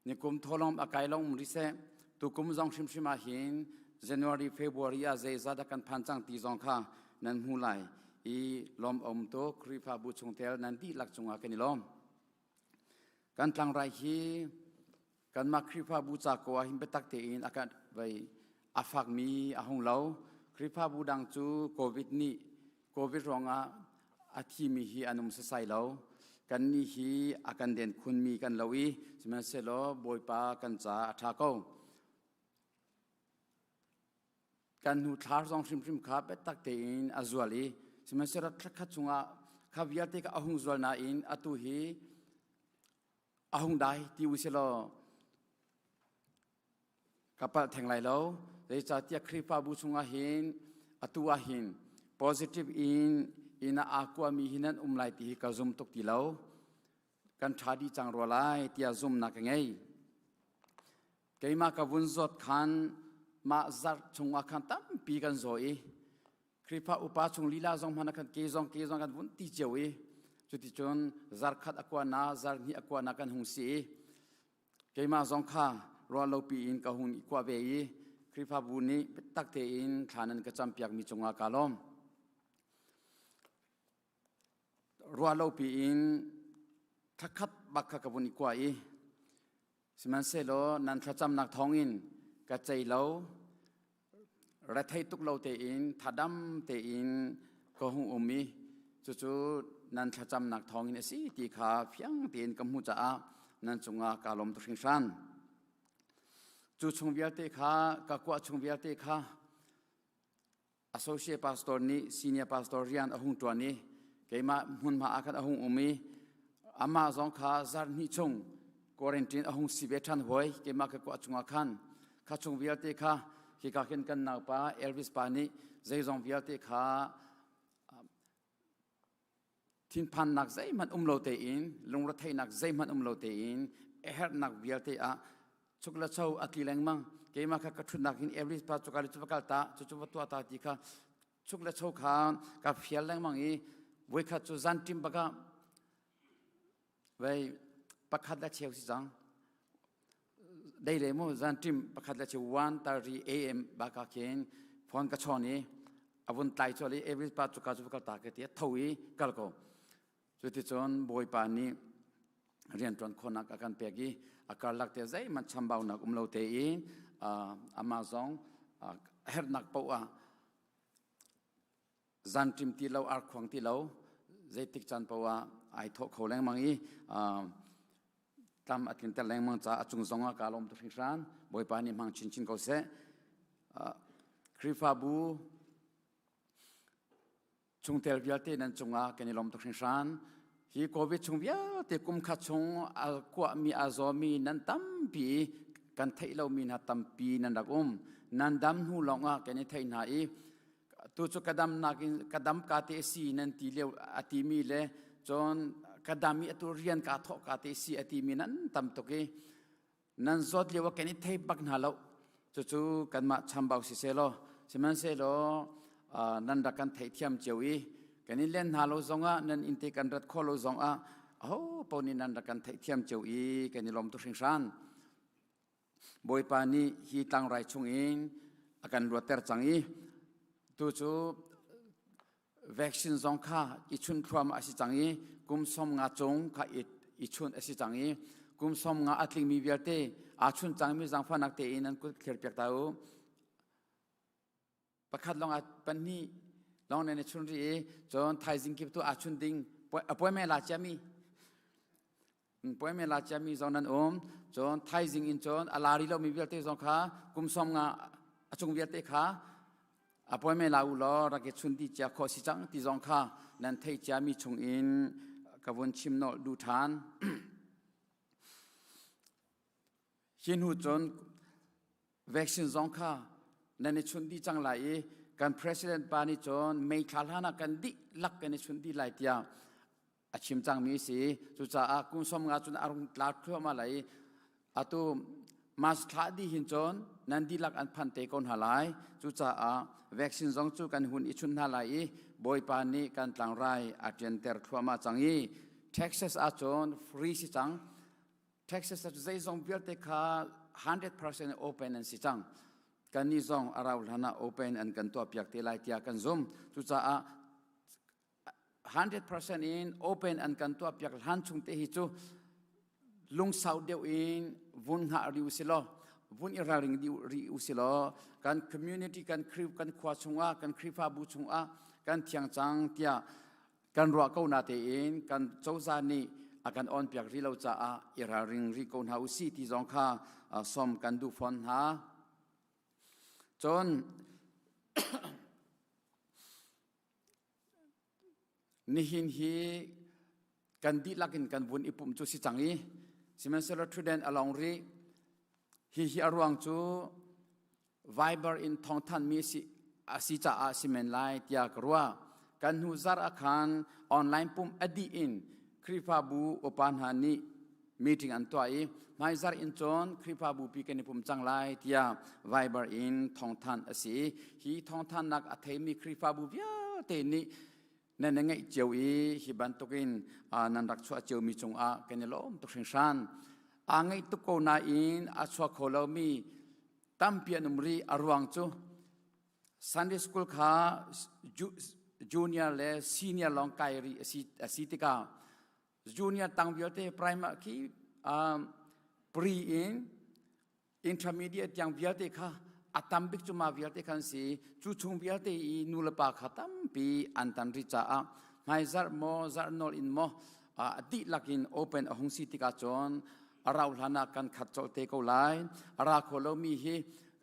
นี่กุมทอลมอากาศลงริเซตุกุมซองชิมชิมาหิน January February อาเจซาดักันพันจังตีซองค่ะนันหูไหลอีลมอมโตคริปาบูชงเทลนันดีหลักจงอากันนี่ลมกันตั้งไรฮีกันมาคริปาบูจากัวหิมเปตักเตอินอากาศไปอาฟักมีอาหงเหลาคริปาบูดังจูโควิดนี่โควิดรองอาทิมีฮีอนุมสไซเหลากันนี่ฮีอาการเด่นคุณมีกันเหลาอีสมัยเสลอบอยปากันจ่าอัฐาเก้ากันหูทาร์ซองชิมขาเปตักเตอินอาจวลีสมัยเสลทักขัดจงอาข้าวิยาเตกอาหงจวลนาอินอตุฮีอาหงได้ที่วิเสล kapal theng lai lo dei cha tia khripa bu chunga hin atua hin positive in a aqua mi hinan lai ti ka zum tok ti lo kan thadi chang ro lai tia zum na ka ngei keima ka vun zot khan ma zar chunga khan tam pi kan zoi khripa upa chung lila zong Hmannak kan ke zong kan vun ti chewi chuti chon zar khat aqua na zar ni aqua na kan hung si keima zong kha ro lo pi in ka hun ikwa ve yi khripa bu ni tak te in thanan ka champiak mi chunga kalom ro lo pi in thakhat bakha ka bun ikwa yi siman se lo nan thacham nak thong in ka chei lo ra thai tuk lo te in thadam te in ko hu umi chu chu nan thacham nak thong in si ti kha phiang tin kam hu cha nan chunga kalom tu hring san chu chung vial te kha ka kwa chung vial te kha associate pastor ni senior pastor rian ahung twa ni keima hun ma akhat ahung umi ama zong kha zar ni chung quarantine ahung sibethan hoi keima ka kwa chunga khan kha chung vial te kha ki ka ken kan na pa Elvis pa ni zai zong vial te kha tin phan nak zai man lo te in lung ra thai nak zai man lo te in her nak vial te a chukla chau ati leng mang keima kha ka thun nak in Elvis pa chukali chupakal ta chu tua ta ti kha chukla chau khan ka fial leng mang i voi kha chu zan tim baka vai pakhat la cheu si jang dai le mo zan tim pakhat la cheu 1:30 am baka ken phone ka choni avun tai choli every pa chuka chupakal ta ke ti thui kal ko chuti chon boi pa ni rian tron khonak akan pegi akar lak te zai man chambau nak lo te in amazon her nak pawa zan tim ti lo ar khwang ti lo zai tik chan pawa ai tho kho leng mangi tam atin tel leng mang cha achung zonga kalom tu hran boi pa ni mang chin chin ko se krifa bu chung tel vial te nan chunga kenilom tu hran hi covid chung via te kum kha chung al kwa mi azomi nan tam pi kan thai lo mi na tam pi nan dak nan dam hu longa keni thai na i tu chu kadam nakin kadam ka te si nan ti le ati mi le chon kadami atu rian ka tho ka te si ati mi nan tam to ke nan zot lewa keni thai bak na lo chu chu kan ma chambau si se lo siman se lo nan da kan thai thiam chewi kani len na lo zonga nan inte kan rat kholo zonga ho poni nan da kan thai thiam chewi kani lom tu hring san boi pa ni hi tang rai chung in akan ruater changi tu chu vaccine zong kha ichun thram asi changi kum som nga chung kha ichun asi changi kum som nga atling mi viate achun changmi jang phanak te in an ku kher pek tau pakhat long at pani long ne chun ri chon thai jing kip tu achun ding appointment la chami appointment la chami zong nan chon thai jing in chon alari lo mi viate zong kha kum som nga achung viate kha appointment la u lo ra ke chun ti cha kho si chang ti zong kha nan thai cha mi chung in kawun chim no du than hin hu chon vaccine zong kha nan ne chun ti chang lai kan president pa ni chon mei khalhana kan di lak kan chun ti lai tia achim chang mi si chu cha a kum som nga chun arung tla thwa ma lai atu mas thla di hin chon nan di lak an phan te kon halai chu cha a vaccine zong chu kan hun ichun na lai boi pa ni kan tlang rai atien ter thwa ma changi Texas a chon free si chang Texas a zai zong vial te kha 100% open and si chang kan ni zong arau hana open and kan to piak te lai tia kan zoom chu cha a 100% in open and kan to piak han chung te hi chu lung sau deu in vun ha riu silo vun ira ring riu silo kan community kan krip kan khwa chunga kan krifa bu chunga kan thiang chang tia kan ro ko na te in kan chouza ni akan on piak ri lo cha a ira ring ri ko na usi ti zong kha som kan du phone ha chon nihin hi kan di lakin kan bun ipum chu si changi simen selo truden along ri hi aruang chu Viber in thong than mi si cha a simen lai tia krua kan hu zar akhan online pum adi in kripa bu opan hani meeting an toi mai zar in chon kripa bu pi ken pum chang lai tia Viber in thong than asi hi thong than nak a thei mi kripa bu bia te ni nên ngay chiều ý khi ban tokin nan rak chua chiều mi chung a ken lom tok sing san ngay tuk ko na in a chua kholo mi tampia numri arwang chu Sunday school kha junior le senior long kai ri asitika junior tang biote primary ki pre in intermediate yang biote kha atambik chuma biote khan si chu chung biote I nulapa khatam pi antan richa a mai zar mo zar nol in mo di lakin open ahong sitika chon arau lana kan khat chol te ko lai ara kholo mi hi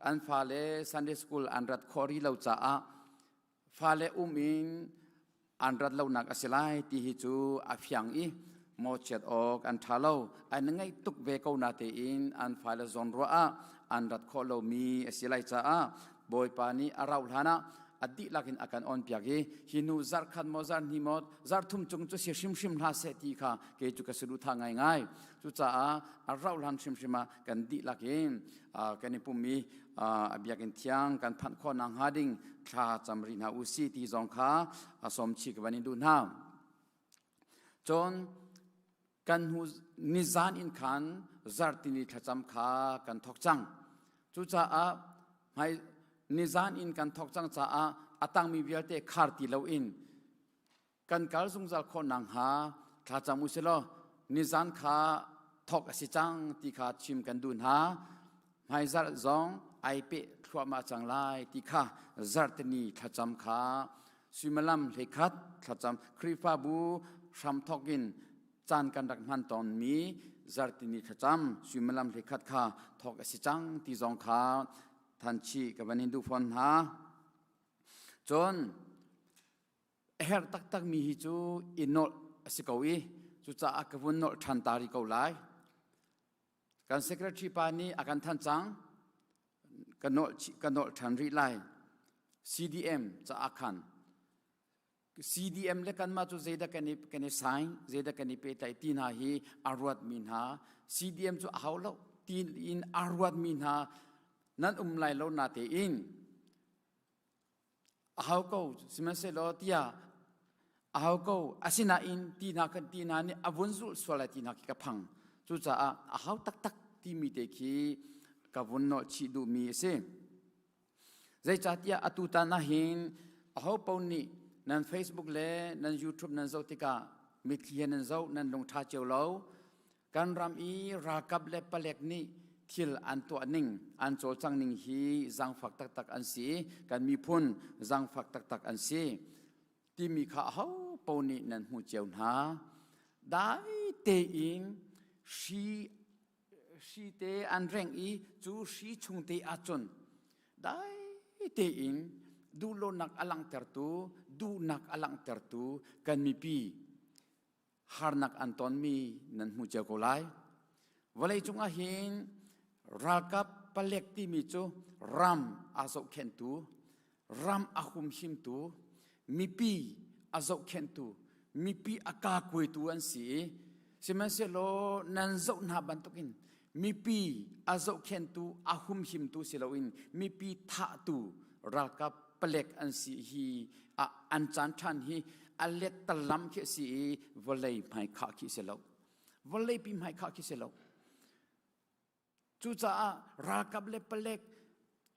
an fale Sunday school anrat khori lo cha a fale in anrat lo nak asilai ti hi chu afyang I mo chet ok an thalo an ngai tuk ve ko na te in an fale zon ro a anrat kholo mi asilai cha a boy pani arau lana adi lakin akan on piagi hinu zar khan mo zar ni mod zar thum chung chu se shim shim la se ti kha ke chu ka suru tha ngai ngai chu cha a rau lan shim shima kan di lakin kan ni pumi abiakin thiang kan phan kho nang hading tha chamri na usi ti zong kha asom chi ka bani du na chon kan hu nizan in khan zar tini thacham kha kan thok chang chu cha a mai nizan in kan thok chang cha a atang mi bialte khar ti lo in kan kal sung zal kho nang ha tha chamu se lo nizan kha thok asi chang ti kha chim kan dun ha mai zar zong ai pe thwa ma chang lai ti kha zar tani tha cham kha sumalam lekhat tha cham kripa bu sham thokin chan kan dak man ton mi zar tini tha cham sumalam lekhat kha thok asi chang ti zong khaท่านชี้กับวันนี้ดูฟอนหาจนเฮรตักมีฮิจูอินโนสิกวีจุจ้าอักวันโนทันตาริกเอาไลการเซกเรตรีปานีอาการท่านจังกันโนทันริไล CDM จะอาคัน CDM เล็กกันมาจุเจดกันนี่ไซน์เจดกันนี่เปตไอตีนาฮีอารวัดมินหา CDM จุเอาแล้วตีนอินอารวัดมินหานั่นไลโลนาเตอินเอาก็สมัยเสลตียเอาก็อาศินาอินตีนากันตีนานี่อวุนสุสวลตีนาคิกพังจุจ้าเอาตักที่มีเตคีกับวุนโนชิดูมีเสใจจัดยาอตุตานาหินเอาปนนี่นั่น Facebook เล่นั่น YouTube นั่นโซติกามิเทียนั่นโซนั่นลงท่าเจียวเลาการรำอีรากับเล็บปลเล็กนี่ทิลอันตัวนิ่งอันโจจังนิ่งฮีจังฝักตักอันสีกันมีพุ่นจังฝักตักอันสีที่มีข้าเขาปนีนันหูเจียวนาได้เตอิงชีเตอันแรงอีจูชีชุงเตอาจนได้เตอิงดูโลนักอลังเตอร์ตูดูนักอลังเตอร์ตูกันมีปีฮาร์นักอันตอนมีนันหูเจียวกูไลวันเลยจงอาหินรักกับปลเล็กที่มีจูรำอาโซเข็นตูรำอาคุมหิมตูมีปีอาโซเข็นตูมีปีอากาคุยตูอันสีสิมันเสโลนันโซนาบันตุกินมีปีอาโซเข็นตูอาคุมหิมตูเสโลอินมีปีทะตูรักกับปลเล็กอันสีฮีอันจันทันฮีอเล็กตะลำเขสีวลัยไม่ขาคิเสโลวลัยปีไม่ขาคิเสโลจูจ้ารากับเล็บเล็ก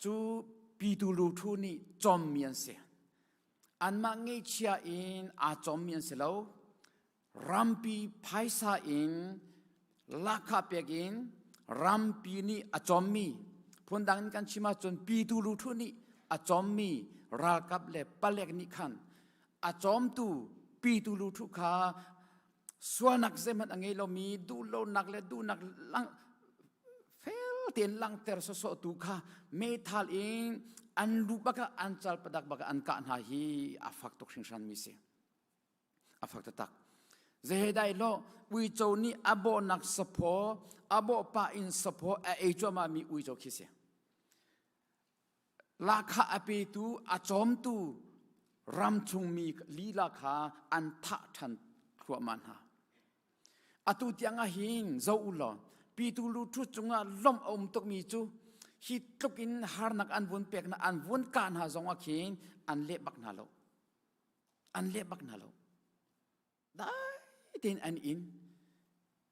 จูปีตูรูทูนี่จอมเมียนเสียอันมาเงยเชียอินอาจอมเมียนเสียแล้วรัมปีไพศาอินลักขับเปกินรัมปีนี่อาจอมมีพ้นดังกันชิมาจนปีตูรูทูนี่อาจอมมีรากับเล็บเล็กนี่ขันอาจอมตูปีตูรูทูขาส่วนนักเซมันอังเงยเรามีดูโลนักเล็ดูนักลังเตียนลังเตอร์สตุค่ะเมทัลเองอันรูปะอันจัลปดักบะอันกะนาฮีอาฟักตุกชิงชันมิเซอาฟักตักเจได้โลวิโจนี่อโบนักสปออโบปาอินสปอเอจวมามีวิโจคิเซ ลาคาอปีตูอาจอมตูรำชุงมีลีลาคาอันทะทันครัวมันหาอตุที่งาหินเจ้าอุลปีตูลูทุจงาล้มอมตกมีจูฮิตตกินฮาร์นักอันวนเปียกนะอันวนการหาจงอาขินอันเล็บบักนาโลอันเล็บบักนาโลได้เต็นอันอิน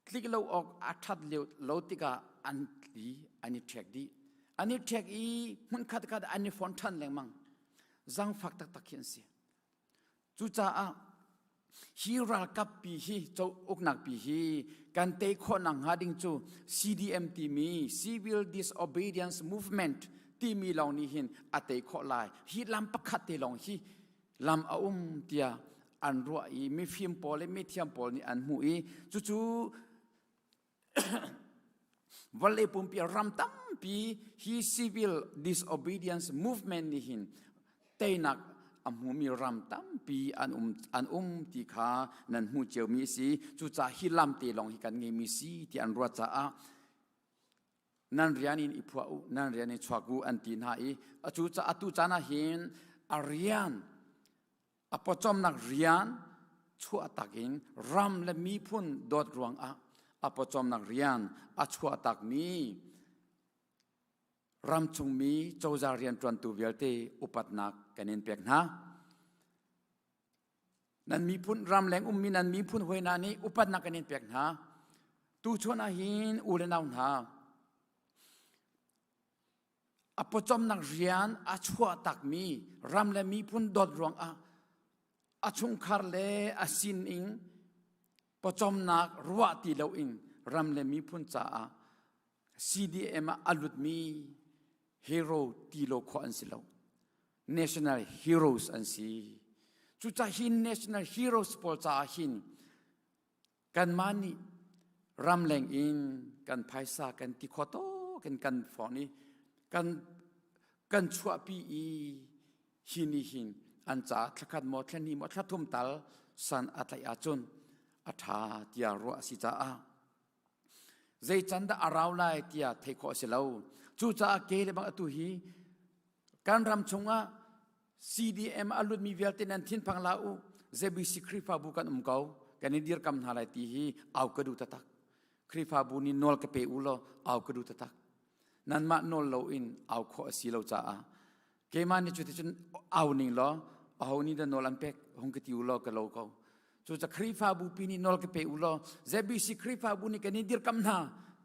คลิกเราออกอัฐเลี้ยวโลติกาอันดีอันนี้เช็คดีอันนี้เช็คอีมันขัดอันนี้ฟอนทันแรงมั้งจังฟักตักเขียนเสียจูจ้าฮีรัลกับปีฮีเจ้าอกหนักปีฮีกันเตะคนหนังหาดิงจู CDM ที่มี Civil Disobedience Movement ที่มีเหล่านี้เห็นอาเตะข้อลายฮีลำประคัดเตะลองฮีลำเอาเตียอันรัวอีไม่ฟิมปอลไม่เทียมปอลนี่อันหูอีจู่วันเล่ปุ่มปีรำตั้มปีฮี Civil Disobedience Movement นี่เห็นเตนักอัมหูมีรำตั้มปีอันตีขานันหูเจียวมีสีจู่จ่าฮิลำเตลองฮิกันเงมีสีที่อันรัวจ่านั่นเรียนอินอิพัวนั่นเรียนอิชวกูอันตีน่าอีจู่จ่าตุจานาเห็นอาเรียนอปจอมนักเรียนชั่วตักินรำและมีพุ่นดดรวงอปจอมนักเรียนชั่วตักมีรำชุงมีโจจาเรียนตรวนตูเวลเตอุปัตนักกันเองเปียกนะนั่นมีพุ่นรำแรงมีนั่นมีพุ่นหวยนานี้อุปัตนักกันเองเปียกนะตูชวนาหินอุเลนาวนาอปจอมนักเรียนชั่วตักมีรำและมีพุ่นดดรวงชุงคาร์เลสินอิงปจอมนักรัวตีเลวอิงรำเลมีพุ่นจ่า CDM อลุดมีฮีโร่ตีโลขอันสิเลว National Heroes อันสิจุดจ่าหิน National Heroes ปอลจ่าหินกันมานี่รำแรงอิงกันไพศากันติโคโตกันฟอนี่กันชัวปีหินหินอันจ่าทักขัดหมดแค่นี้หมดทัดทุ่มตัลสันอัตยาจุนอัฐาเตียรัวสิจ้าใจจันดาอาราวไลเตียเทโคสิเลวจู่จ้าเกลบังอตุฮีการรำชงCDM อลุดมีเวลเตนันทินพังลาอูเซบิสิคริฟาบุกันเกากันนี้ดีร์กำนาลายตีฮีเอากระดูตะตักคริฟาบุนีนอลกะเปอุโลเอากระดูตะตักนั่นมานอลโลอินเอาโคสิเลวจ้าเกมานี่จุดที่จุนเอาหนิงล้อเอานี่เดนอลันเป็กหงกติอุโลกะโลกาจู่จะคริฟาบุปีนี่นอลกะเปอุโลเซบิสิคริฟาบุนี่กันนี้ดีร์กำนา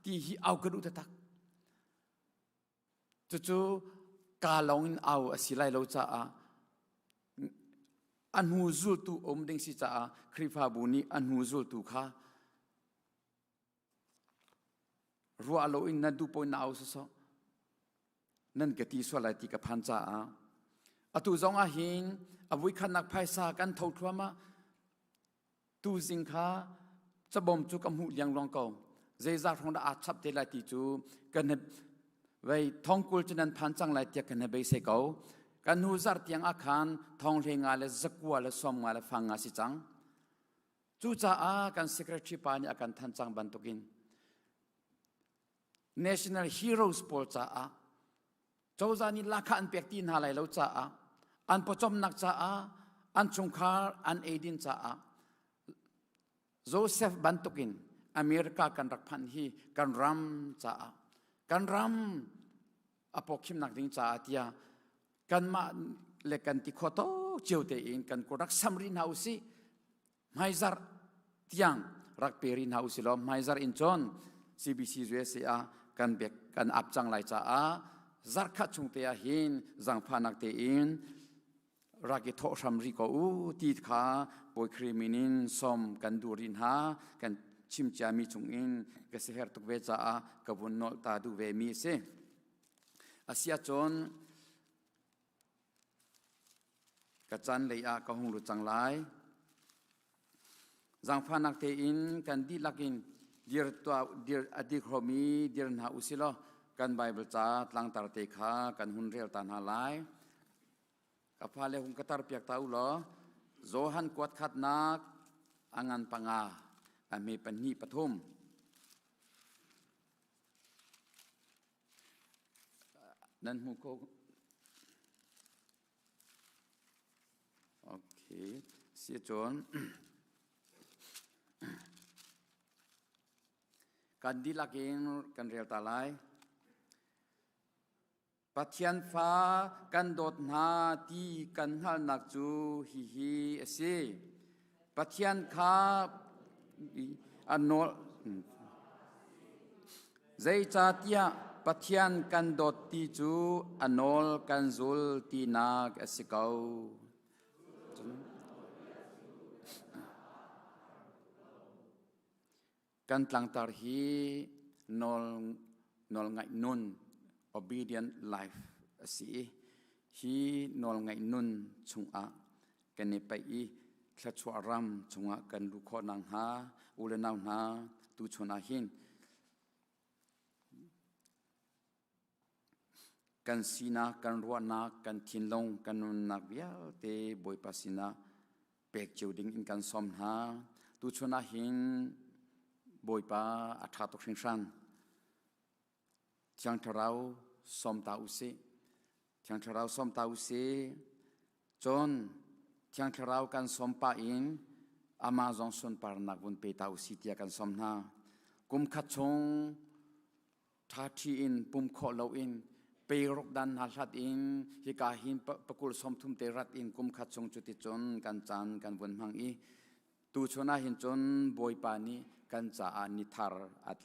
ตีฮีเอากระดูตะตักจู่กาลองอินเอาสิไลโลจ้าอันหูจุลตูอมดิงสิจ้าคริฟาบุนีอันหูจุลตูข้ารัวโลอินนัดดูปอยนาอุสสนั่นกติสวลายติกับพันจ้าอตุจงอาหินอวิขันนักไพศากันทว่ามาตูสิงค้าจะบ่มจุกำหูเลียงรองเก่าเจจาของดาอาชับเตลายติจูกันไว้ท้องกุลจนันพันจังลายเตียกันเบยเสกเอากันหูจาร์เตียงอาคารท้องเฮงาเลจักวัวเลสอมงาเลฟังอาสิจังจู่จ้ากันเซคเรตรีปานีอากันทันจังบันตุกิน National Heroes ปอลจ้าเจ้าจานี่ลักขันเปียกตีนหาไหลเลวจ้าอันปจอมนักจ้าอันชงคาร์อันเอดินจ้าโจเซฟบันตุกินอเมริกากันรักพันฮีกันรัมจ้ากันรัมอพอคิมนักดิ้งจ้าที่กันมาเล็กกันที่โคโตเจียวเตอินกันกุรักซัมรินเฮาสิไม่ซาร์ที่ยังรักเปรินเฮาสิลมไม่ซาร์อินจอน CBC USA กันเบกกันอับจังไลจ้าซาร์คัดชงเตียหินจังพานักเตอินรักโทซัมริโกอูตีดขาปอยครีมินินสมกันดูรินหากันชิมจามีชงอินกันเสฮร์ตุกเวจ้ากับวนนอลตาดูเวมีเซอาเซียจอนกัจจันเลยก็หงลุจังไลจังพานักเตอินกันดีลักินดีร์ตัวดีร์อดีตครมีดีร์นาอุสิโลกันไบเบิลจ้าลังตาร์เตขากันหุนเรียวตานหาไลกับพาเลหุงกตาร์เปียกตาอุลโจฮันกวดขัดนักอังันปังอาอเมปันนีปฐุมนั่นหูโค เคเสียจนกันดีลักเองกันเรียลตาไลปัทยันฟ้ากันโดดนาตีกันหัลนักจูฮิฮิเสปัทยันคาอันโนใจจ่าตียปัทยันกันโดดตีจูอันโนลกันจุลตีนักเสกเอากันตลังตาฮีนอลไงนุน obedient life สิฮีนอลไงนุนชงอะกันในไปอีขลัดชัวรำชงอะกันดูขอนังหาอุเลนาวนาตูชนาหินกันสีนากันรัวนากันทินลงกันนุนนักเบียเตบอยปัสินาเป็กเจียวดิ่งอินกันสมหาตูชนาหินบอยป้าอัฐาตุกสิงชันที่ทเราสมตาอุเสที่ทเราสมตาอุเสจนที่ทเรากันสมปาอินอามาจงสุนปารนักบุญเปตาอุสิที่กันสมนากุมขัดชงท่าทีอินปุ่มขอเลาอินเปรกดันหัดอินฮิกาหินปะกุลสมทุมเตรัดอินกุมขัดชงจุติจนกันจานกันบุญมังอีตูชนะหินจนบอยปานีกันจะอานิทาร์อัด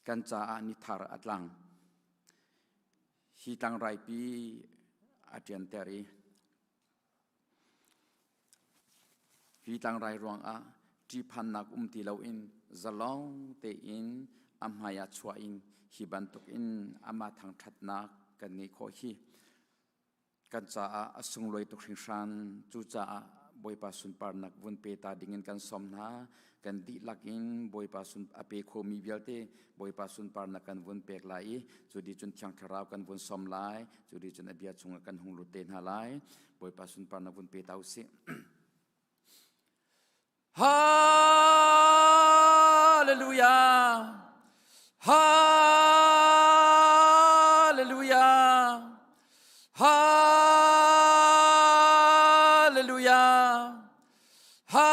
กันจะอานิทาร์อัดลังฮีตังไรปีอาเจียนเตอรีฮีตังไรรวงอาจีพันนักตีเลาอินจะลองเตอินอัมหายาชัวอินฮีบันตุกอินอามาทางทัดนักกันนี้ขอฮีกันจะอาสุงลอยตุกสิงชันจูจะบอยปัสุนปาร์นักวุนเปตาดิ่งกันสมนากันดีลักอินบอยปัสุนอเปโคมีเบียลเตบอยปัสุนปาร์นักกันวุนเปกไลจุดีจุนช่างทราวกันวุนสมไลจุดีจุนอเบียชงกันหงลุเตนหาไลบอยปัสุนปาร์นักวุนเปตาอุสิฮาเลลูยาฮาเลลูยาฮาเลลูยาฮา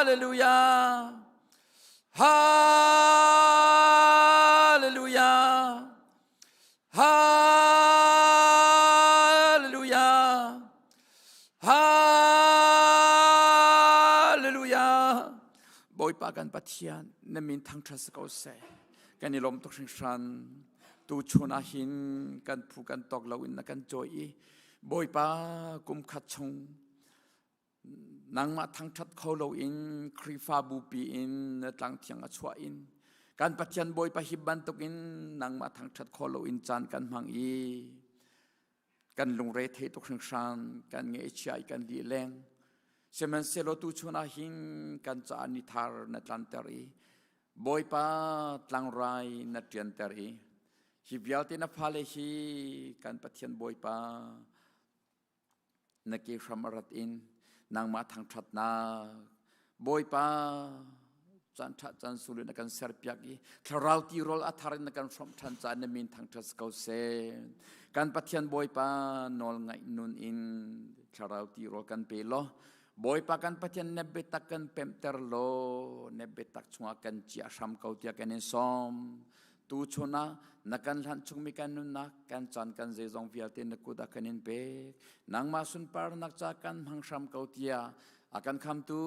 เลลูยาฮาเลลูยาฮาเลลูยาฮาเลลูยาบอยปากันปัทยานนมินทางทรัสกอเซกันนิลมตุกสิงชันตูชนาหินกันผูกันตอกลาวินนักันจอยบอยปากุมขัดชงนางมาทางทัดเขาลาวินครีฟาบูปีอินนตังเทียงอชวอินกันปัจจันบอยปาฮิบันตุกินนางมาทางทัดเขาลาวินจานกันมังอีกันลงเรเทตุกสิงชันกันเงยเชียกันดีแรงเซมันเซโลตูชนาหินกันจานิทาร์นตันเตอรีบอยปาตังไรนเตียนเตอรีฮิบยาตินาพาเลฮีกันปัทยันบอยปานักเกษมรัตอินนางมาทางทัดนาบอยปาจันทัดจันสุรินักันเซอร์เปียกีคาราวตีโรลอัฐารินักันฟรอมทันจานมินทางทัสเกาเซกันปัทยันบอยปานอลไงนุนอินคาราวตีโรลกันเปโลบอยปากันปัจจันเนเบตักกันเปมเตอร์โลเนเบตักชงกันจีอาชัมเขาที่กันเนซอมตูชนะนักการหันชงมีกันนุนักกันจันกันเจจงวิอาเตนกุดากันอินเปนางมาสุนปาร์นักจากกันหังชัมเขาที่อากันคำตู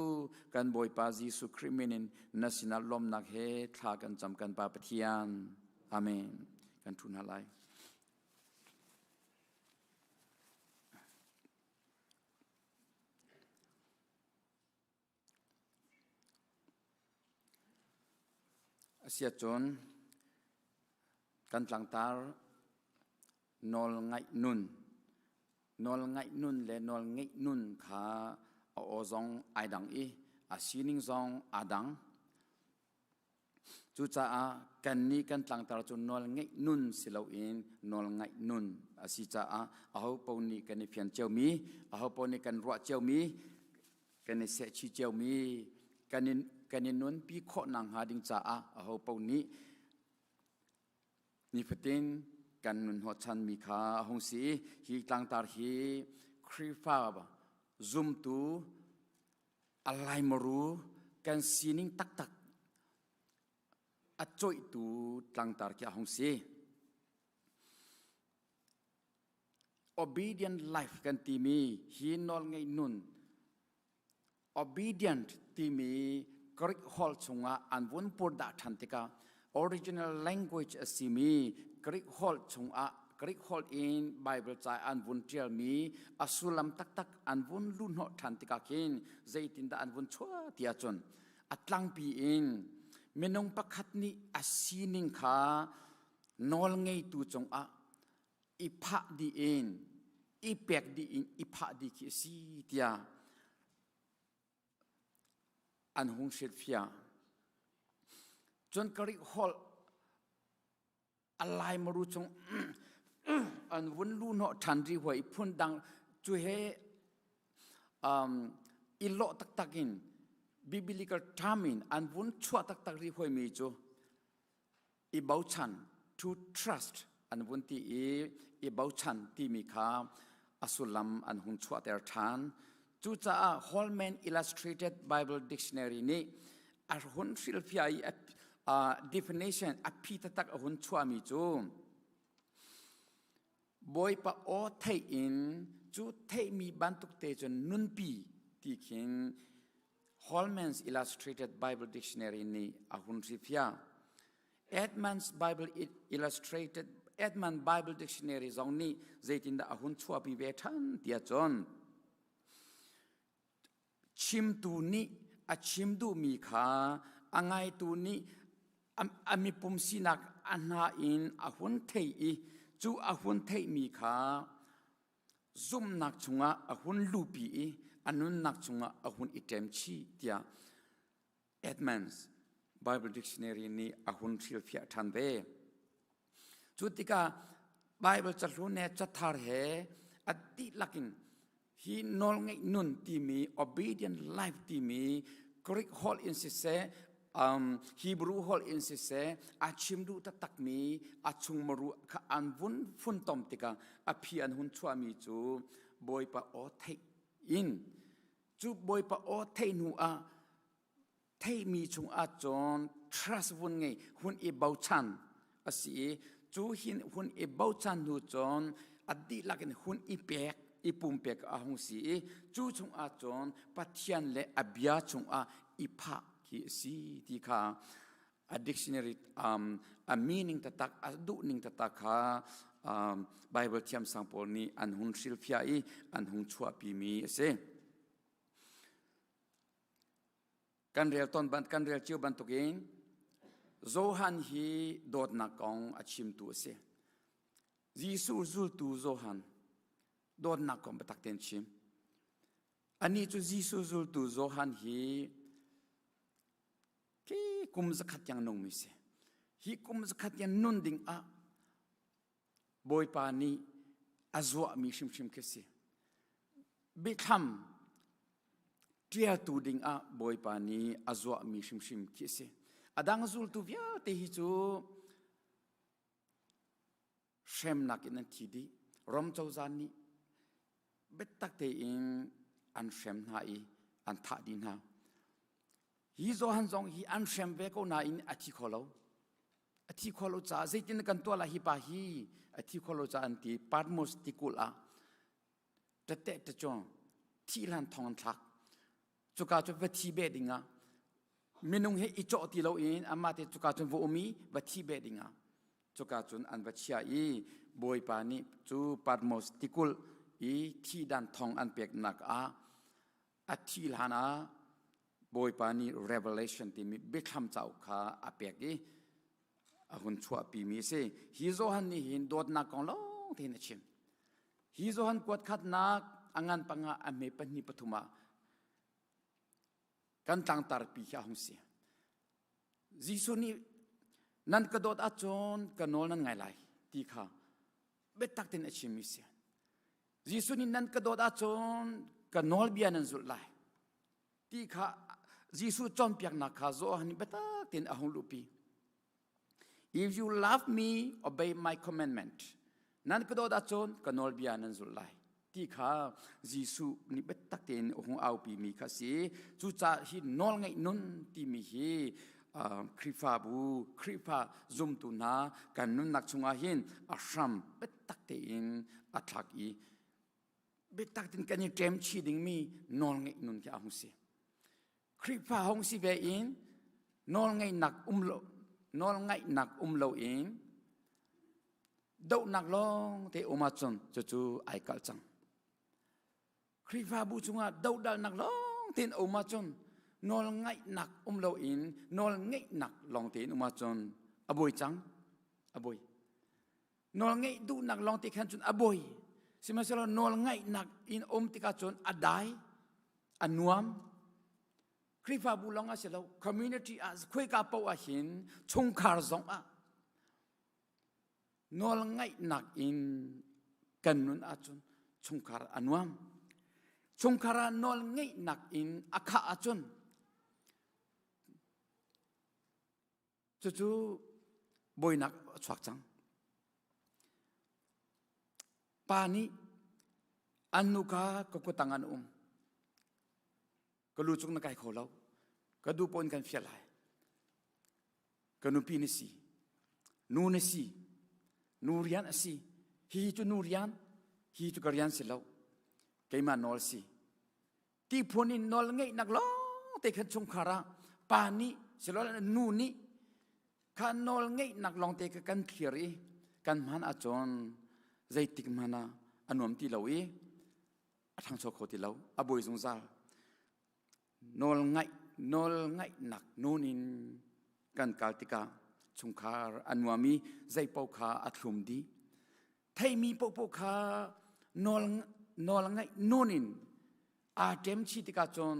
กันบอยปาจีสุคริมินินนัสินาลมนักเฮทากันจำกันปาปฏิญาณอาเมนกันทุนอะไรเสียจนกันหลังตาร์นอลไงนุนนอลไงนุนและนอลไงนุนขาโอซองไอดังอีอาศินิงซองอาดังจุจ้ากันนี้กันหลังตาร์จนนอลไงนุนสิลาอินนอลไงนุนอาศิจ้าอาหูปนีกันในเพียงเจ้ามีอาหูปนีกันรัวเจ้ามีกันในเสชีเจ้ามีกันใน กันยินนุนปีโคนางหาดิงจ้าอาหูปนี้นิพตินกันนุนหัวชันมีขาหงสีฮีตังตาฮีครีฟ้าบซุมตูอะไรมารู้กันซีนิงตักตักอัจอยตูตังตาฮีหงสี obedient life กันตีมีฮีนอลไงนุน obedient ตีมีกริกฮอลชงอาอันวุนปูดาทันติกา original language สิมีกริกฮอลชงอากริกฮอล in Bible ใจอันวุนเทียลมีอสุลัมตักตักอันวุนลุนหอทันติกาคินใจตินดาอันวุนชัวเตียจนอัตลังปีอินเมนงปักขัดนี้อาศีนิงขานอลไงตูจงอาอิพะดีอินอิเปกดีอินอิพะดีคิสีเตียอันหงเสียฟียจนกริฮอลอะไรมารู้จงอันวันรู้เนาะทันทีหวยพุ่นดังจุเฮอิโลตักตักินบิบิลิกทามินอันวันชัวตักตักรีหวยมีจูอิบ่าวชัน to trust อันวันที่อิบ่าวชันที่มีค่าอสุลัมอันหงชัวแต่ทานจูจ้า Holman Illustrated Bible Dictionary นี้อันหงศิลป์ย definition อภิตตักหงชัวมีจูบอยปะโอเทอินจูเทมีบันทุกเตจนนุนปีที่เขียน Holman's Illustrated Bible Dictionary นี้อาหุนสิฟยา Edmund's Bible Illustrated Edmund Bible Dictionary ตรงนี้เจตินดาอาหุนชัวปีเวทันเตียจนชิมตูนี้ชิมดูมีขาอังไงตูนี้มีปุ่มสีนักอันนาอินอาหุนเทอีจูอาหุนเทมีขาซุ่มนักชงอาหุนลูปีอันนุนนักชงอาหุนอิเทมชีเตีย Edmund's Bible Dictionary นี้อาหุนศิลป์ทันเวจุดที่กา Bible จะรู้เนจะทาร์เหอดีลักินฮีนอลไงนุนที่มี obedient life ที่มี Greek hall insist Hebrew hall insist อาชิมดูตักมีอาชุงมารุขอันวุนฟุนตอมติกาอภิอันหุนชัวมีจูบอยปะโอเทอินจูบอยปะโอเทนูอาเทมีชุงอาจอน trust วุนไงหุนอีบ่าวชันอาศัยจูหินหุนอีบ่าวชันนูจอนอดีลักนหุนอีเปกอีปุ่มเปกอาหงสีจูชุงอาจอนปัทยันและอบิยาชุงอาอีพะที่สีที่ข้า a dictionary a meaning ตักaดูนิ่งตักข้าBible เทียมสังปอนี้อันหุนศิลป์ยาอันหุนชัวปีมีเสกันเรียลตอนบันกันเรียลเจียวบันตุกินโซฮันฮีโดดนักกองอาชิมตัวเสยิสูจุลตูโซฮันโดดนักกองบัตักเต็นชิมอันนี้จูยิสูจุลตูโซฮันฮีที่กุมสกัดยังนงมิเสฮีกุมสกัดยังนุนดิ่งอะบอยปานีอาจวะมีชิมเคสีบิคำเทียตูดิ่งอะบอยปานีอาจวะมีชิมเคสีอดังจุลตูวิอาเตหิจูเชมนักอินันทีดีรอมเจ้าจานีเบ็ดตักเตอินอันเชมนาอีอันทัดดินฮาฮีโซฮันซองฮีอันเชมเวโกนาอินอธิโคโลจ้าเจตินกันตัวละฮีปาฮีอธิโคโลจ้าอันที่ปาร์มสติกุลาจะเตะจะจงที่ลันทองทักจุกาจุเวทีเบดิงามินุงเฮอิโจติโลอินอามาเตจุกาจุนโวมีเวทีเบดิงาจุกาจุนอันเวชีอีบอยปานีจูปาร์มสติกุลอีที่ดันทองอันเปียกนักอธิลานาบอยปานี revelation ที่มีบิคำเจ้าข้าอเปียกอีหุ่นชัวปีมีเสฮิโซฮันนี่หินโดดนักกองลงที่นั่นชิมฮิโซฮันกวดขัดนักอังานปังอาอเมปันนิปทุมากันตั้งตาร์ปีข้าหงเสียจิสุนี่นั่นกระโดดอาจนกันโนนั่นไงไล่ที่ข้าเบ็ดตักที่นั่นชิมมีเสียจิสุนี่นั่นกระโดดอาจนกันโนลเบียนันสุดไล่ที่ข้า Jisu chom piak na kha zo hani beta tin ahong lupi. If you love me, obey my commandment. Nan ko da chon kanol bia nan zulai. Ti kha Jisu ni beta tin ahong au pi mi kha si chu cha hi nol ngai nun ti mi hi krifa bu krifa zum tu na kan nun nak chunga hin asham beta tin athak I beta tin kan ni kem chi ding mi nol ngai nun ki ahong si. Kripa hong si ve in nol ngai nak lo in dau nak long te omachon chu ai kal chang kripa bu chunga dau dal nak long tin omachon nol ngai nak lo in nol ngai nak long tin omachon aboi chang aboi nol ngai du nak long ti khan chun aboi simaselo nol ngai nak in tika chon adai anuam Kripa bulong a silo community as quick up a hin chung kar zong a nol ngai nak in kanun a chun chung kar anuam chung kara nol ngai nak in akha a chun chu boy nak chwak chang pani anuka kokotanganก็รู้จุกนักไก่เขาเราก็ดูปนกันเฟียลายก็นูปีนสินูนสินูเรียนสิฮีจุนูเรียนฮีจุกเรียนสิเราเกี่ยมานอลสิที่พนินนอลไงนักล้อแต่ขันชงคาราปานี่สิเรานูนี่ขันนอลไงนักลองแต่กันเขียรีกันมันอาจารย์ใจติกมานะอนุมที่เราทางโชคที่เราอบวยสงสารนอลไงนักนูนินกันกาลติกาชงคาอันวามีใจปอกขาอัดลุมดีไทยมีปอกขานอลไงนูนินอาเจมชีติกาจน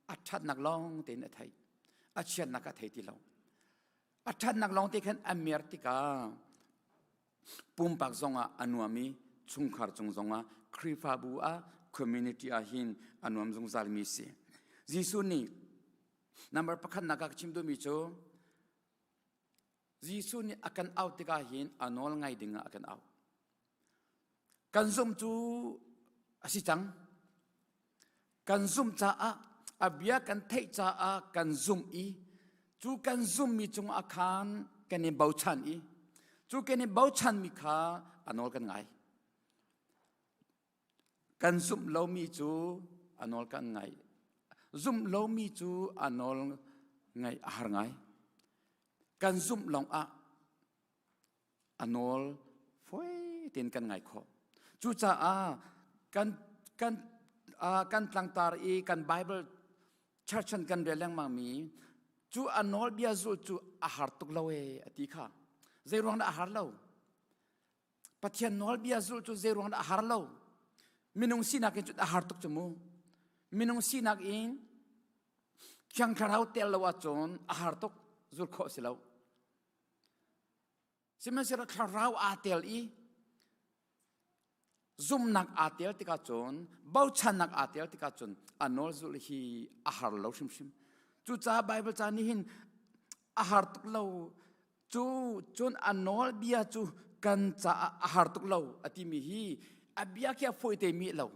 อัดชัดนักลองเต็นไทยอัดชัดนักไทยที่เราอัดชัดนักลองเต็นอเมริกาปุ่มปักซงอันวามีชงคาจงซงคริฟาบัวคอมมูนิตี้อาหินอันวามซงซาลมิเซJisu ni number pakhan nakak chimdo mi cho Jisu ni akan out tika hin anol ngai dinga akan out kanzum chu asichang kanzum cha a abia kan thei cha a kanzum I chu kanzum mi chung akhan kani bauchan I chu kani bauchan mi kha anol kan ngai kanzum lo mi chu anol kan ngai zoom lo mi chu anol ngai har ngai kan zoom long a anol foi tin kan ngai kho chu cha a kan tlang tar I kan bible church kan releng ma mi chu anol bia zul chu a har tuk lawe ati kha zeirong da har lo pathian nol bia zul chu zeirong da har lo minung sinak chu a har tuk chu minung sinak in kyang kharau tel lawa chon ahar tok zul kho silau simasira kharau atel I zum nak atel tika chon bauchan nak atel tika chon anol zul hi ahar lo shim chu cha bible cha ni hin ahar tok lo chu chon anol bia chu kan cha ahar tok lo ati mi hi abia kya foite mi lo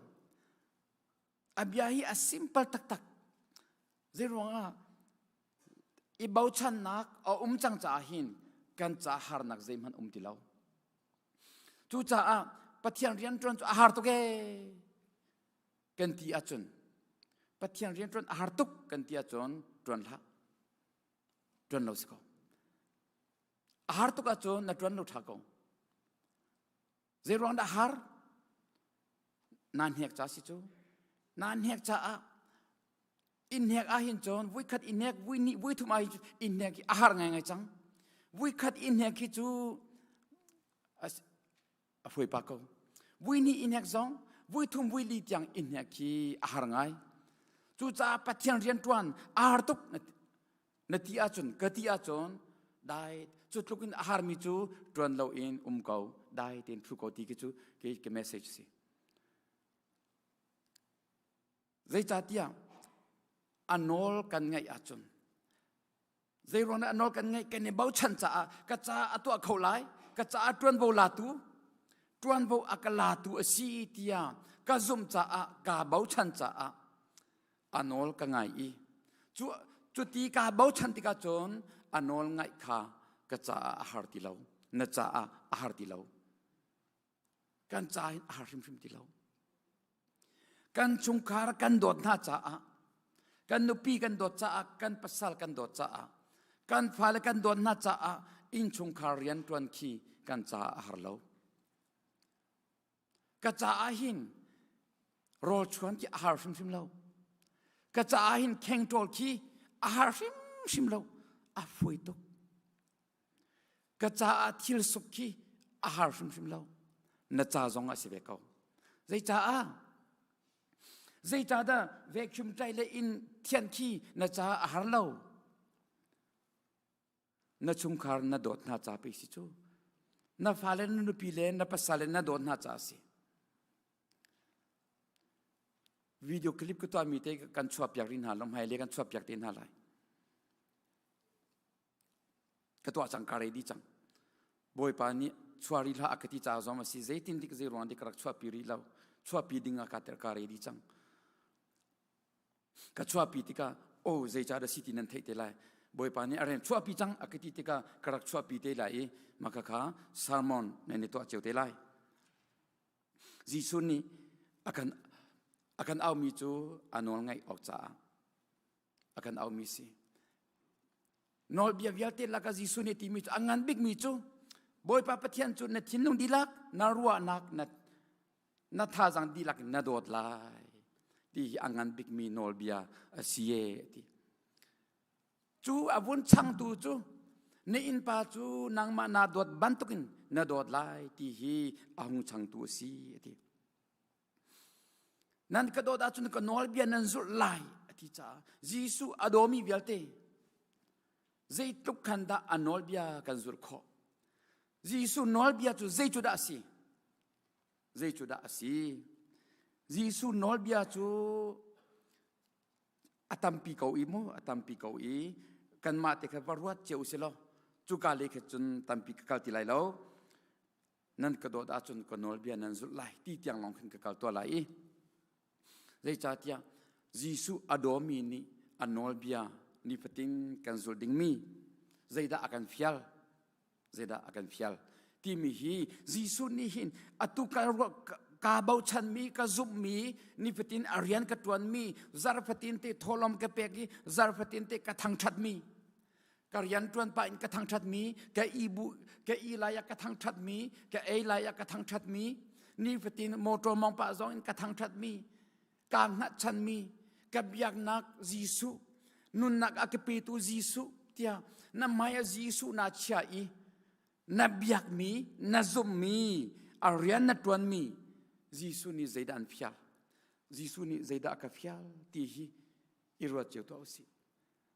abia hi a simple tak zirwanga ibau chan nak o chang cha hin kan cha har nak zeiman tilaw chu cha a pathian rian tron har to ke kan ti achun pathian rian tron har tuk kan ti achon tron la tron lo sko har tuk achon na tron lo tha ko zirwanga har nan hek cha si chu nan hek cha a in hek a hin chon vui khat in hek vui thum ai in hek ahar ngai chang vui khat in hek ki chu a foi pa ko vui ni in hek zong vui thum vui li tiang in hek ki ahar ngai chu cha pathian rian twan ahar tuk na ti a chun ka ti a chon dai chu tlukin ahar mi chu tron lo in ko dai tin thu ko ti ki chu ke message si zai cha tia anol kan ngai achun zairon anol kan ngai kan bau chan cha ka cha atu kholai ka cha tuan bo la tu tuan bo akala tu asi tia ka zum cha ka bau chan cha anol ka ngai I chu ti ka bau chan ti ka chon anol ngai kha ka cha har ti lo na cha har ti lo kan cha har rim ti lo kan chung khar kan dot na cha kan nupi kan dot cha kan pasal kan dot cha kan phal kan dot na cha in chung khar rian tuan khi kan cha har lo ka cha hin rol chuan ki har rim lo ka cha hin kheng tol khi har rim lo a foi to ka cha thil suk khi har rim lo na cha zong a se be ko zai cha zai cha da vacuum trai le in thian khi na cha har lo na chung khar na dot na cha pe si chu na phalen nu pi le na pasale na dot na cha si video clip ko to mi te kan chhuap yak rin ha lom hai le kan chhuap yak tin ha lai ka to chang ka re di chang boy pa ni chhuari la akati cha zo ma si zai tin dik zai ron dik rak chhuap pi ri lo chhuap pi dinga ka ter ka re di chang ka chhuap pi tika o zai cha da city nan thei te lai boy pa ni aren chhuap pi chang akati tika karak chhuap pi te lai maka kha sermon ne to cheu te lai ji sun ni akan au mi chu anol ngai ok cha akan au mi si nol bia vial te la ka ji sun ni ti mi chu angan big mi chu boy pa pathian chu na thin lung dilak na ruwa nak na tha jang dilak na dot lai ti angan big mi nol bia asie ti chu avun chang tu chu ne in pa chu nang ma na dot ban tukin na dot lai ti hi ahung chang tu si ti nan ka dot achun ka nol bia nan zu lai ti cha jisu adomi vialte zai tuk khanda anol bia kan zur kho jisu nol bia chu zai chu da si jisu nol bia chu atampi ko I kan ma te kha warwat cheu se lo chu ka le khe chun tampi ka kal ti lai lo nan ka do da chun ko nol bia nan zul lai ti tiang long khin ka kal to lai zai cha tia jisu adomi ni anol bia ni pating kan zul ding mi zai da akan fial ti mi hi jisu ni hin atu ka bau chan mi ka zup mi ni patin arian ka tuan mi zarpatin te tholom ka peki zarpatin te ka thang that mi karian tuan pa in ka thang that mi ka ibu ka ilaya ka thang that mi ka elaya ka thang that mi ni patin motor mong pa zong in ka thang that mi ka ngat chan mi ka biak nak jisu nun nak akapi tu jisu tia na maya jisu na chia I na biak mi na zum mi arian na tuan mi jisu ni zaida an fial jisu ni zaida ka fial ti hi irwa cheu to si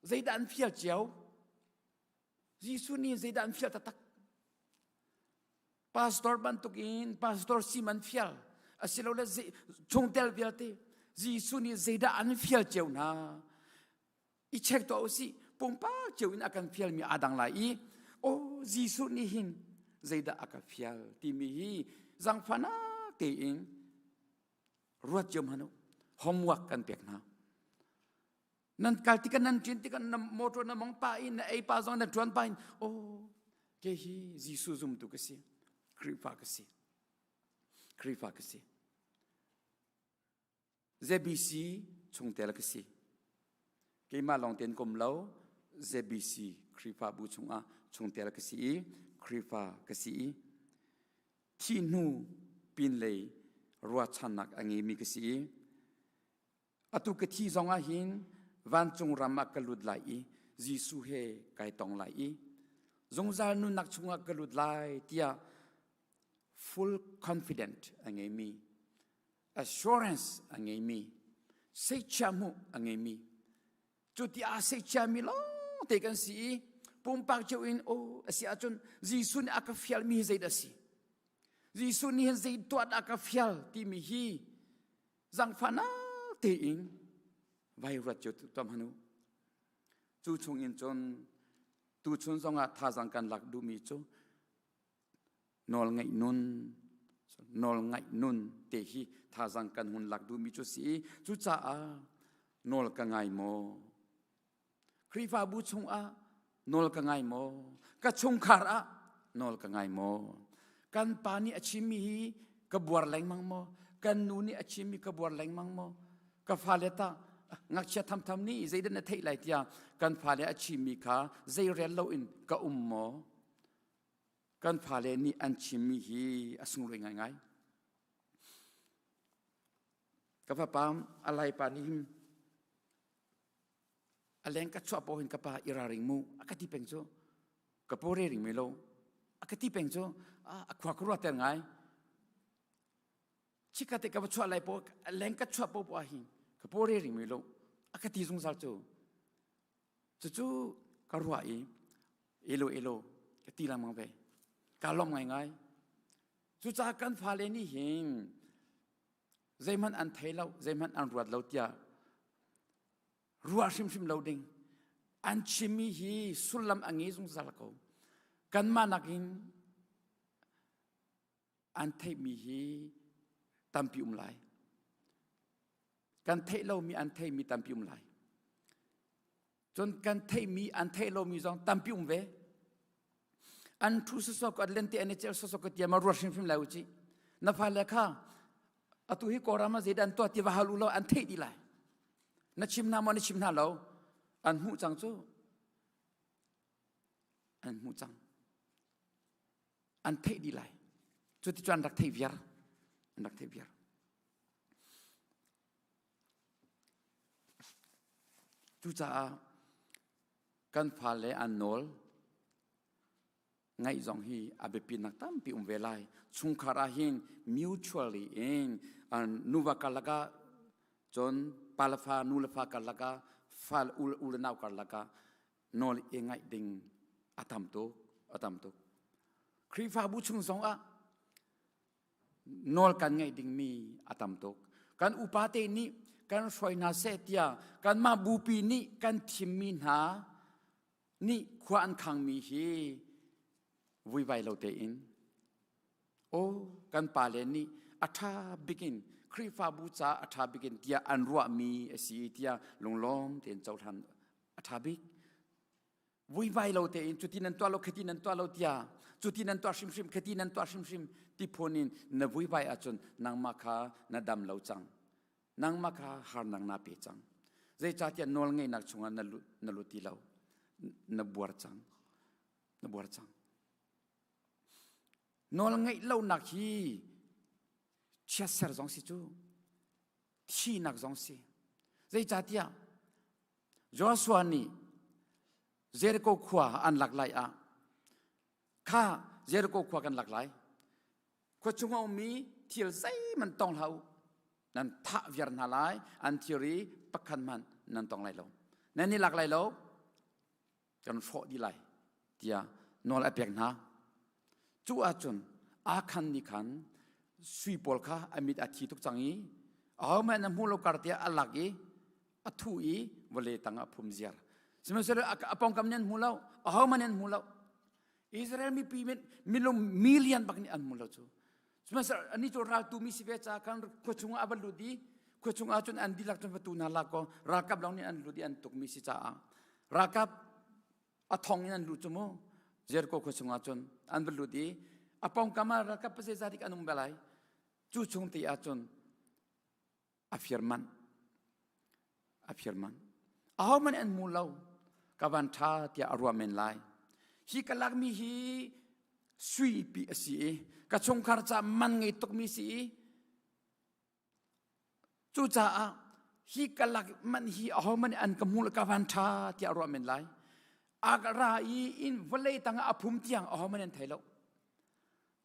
zaida an fial cheu jisu ni zaida an fial tatak pastor bantukin pastor siman fial asilo la chongtel viate jisu ni zaida an fial cheu na I check to si pumpa cheu in akan fial mi adang lai o jisu ni hin zaida aka fial ti mi hi zang fana te in ruat jom hanu homework kan pek na nan kaltikan nan tintikan na motor na mong pa in na ei pa zong na tuan pa in ke hi jisu zum tu kasi kripa kasi ZBC chungtel kasi ke ma long ten kom lo ZBC kripa bu chunga chungtel kasi kripa kasi thi nu pin lei ruwa chanak angi mi kasi atu ka thi zonga hin van chung rama kalut lai jisu he kai tong lai zongzal nu nak chunga kalut lai tia full confident angi mi assurance angi mi sei chamu angi mi chuti a sei chami lo te kan si pumpak cheu in asia chun jisu ni aka fial mi zaida si jisu ni hen zai tuat aka fial ti mi hi zang fana te in ไวรัสจุดตอมหนุจูชงอินจนตูชนซองอาท่าสังกันหลักดูมีจูนอลไงนุนเตฮีท่าสังกันหุ่นหลักดูมีจูสีจูจ้านอลกังไงโมครีฟาบูชงนอลกังไงโมกะชงคาระนอลกังไงโมกันปานีอชิมีกบวรแรงมังโมกันนูนี่อชิมีกบวรแรงมังโมกะฟาเลตางักเชทำนี่ใจเดินเทไหลเตียกันฟาเลอชิมีขาใจเรียนเราอินกะโมกันฟาเลนี่อันชิมีฮีอสุงรวยง่ายกับพระปามอะไรปานิมอะไรก็ชอบพอเห็นกับปาอิราริงมูอากาศที่เป็นโจกับพอเริงไม่ลงอากาศที่เป็นโจขวากรัวแต่ไงชิคาเตกับชอบอะไรพออะไรก็ชอบพอพอหินกับพอเริงไม่ลงอากาศที่สงสารโจจู่ๆกรัวเอโลกตีลามังเวกาลมง่ายจู่จากกันฟาเลนี่เห็นใจมันอันไทยเราใจมันอันรวดเราเตียรัวชิมเราดิงอันชิมีฮีสุลลัมอังเงซงสารเขากันมานักินอันไทยมีฮีตัมพิอุมไลกันไทยเรามีอันไทยมีตัมพิอุมไลจนกันไทยมีอันไทยเรามีจงตัมพิอุมเวอันทุสสกอันเลนติอันเจลสสกเตียมารัวชิมเราจีนับฟังเลยค่ะอตุฮิโกรามาเจดันตัวที่ว่าฮัลลุเราอันเทดีไลนัชิมนามันชิมนาเราอันหูจังจูอันหูจังอันเทดีไลจุดที่จวนรักเทวิร์รักเทวิร์จูจ้ากันฟาเลอันโนลไงจงฮีอาเบปินักตั้มปีเวลัยชุงคาราหิน mutually เองอันนูวากาลกาจนปาลฟานูลฟากาลกาฟาลอุลนาวกาลกานอลเองไงดิงอาตัมโตครีฟาบุชุงสองนอลกันไงดิงมีอาตัมโตกันอุปาเตนี้กันสวยนาเซตียกันมาบูปีนี้กันทิมมีนานี่ควานขังมีฮีวิไวเราเตอินโอ้กันปาเลนี่อัฐาบิกินครีฟาบูชาอัฐาบิกินเตียอันรัวมีสีเตียลงล้อมเตียนเจ้าทันอัฐาบิกวิไวเราเตอินจุดที่นั้นตัวเราคดีนั้นตัวเราเตียจุดที่นั้นตัวชิมคดีนั้นตัวชิมที่พนินนวิไวอาจนนางมาคานดำเราจังนางมาคาหารนางนาเปจังใจจ่าเตียนนอลไงนักชงนลุตีเรานบัวจังนอลไงเล่านักฮีเชื่อเสือจงสิจูที่นักจงสิใจจ่าเตียจอสวานีเจริโกขวาอันหลักไหลข้าเจริโกขวากันหลักไหลขวาจงเอามีเที่ยวใจมันต้องเรานั่นท่าเวียนหาไหลอันที่รีปักขันมันนั่นต้องไหลเรานั่นนี่หลักไหลเรากันโฟดีไหลเตียนอลเอเปียกนาจูอาจนอาคันนิคันสุยปอลค่ะอมิดอาทิตุกจังอีเอาแม่น้ำหูโลกาเตียอัลลักอีอัทุอีวเลตังอพุมเซียร์สมัยนั้นอปองกำเนิดหูเราเอามันเนินหูเราอิสราเอลมีปีมีลงมิลเลียนบักนี่อันหูเราจูสมัยนั้นอันนี้จูราตูมิสิเวจ้ากันขวดชงอาบัลลูดีขวดชงอาจนอันดีลักจนประตูนาลาก็รากับเรานี่อันลูดีอันตุกมิสิจ้ารากับอัทองนี่อันลูจโมเจริโกขวดชงอาจนอันบัลลูดีอปองกามารากับเปเซซาดิกอันอุมเบลัยจูชงตีอาจนaffirmanเอามันอันมูลเรากวันท่าที่อารวาเมนไลฮีกลักมีฮีสุยปีสีกชงคาร์จามันไงตกมีสีจูจ้าฮีกลักมันฮีเอามันอันกมูลกวันท่าที่อารวาเมนไลอากราอีอินวลัยตั้งอภุมเตียงเอามันอันไทยเรา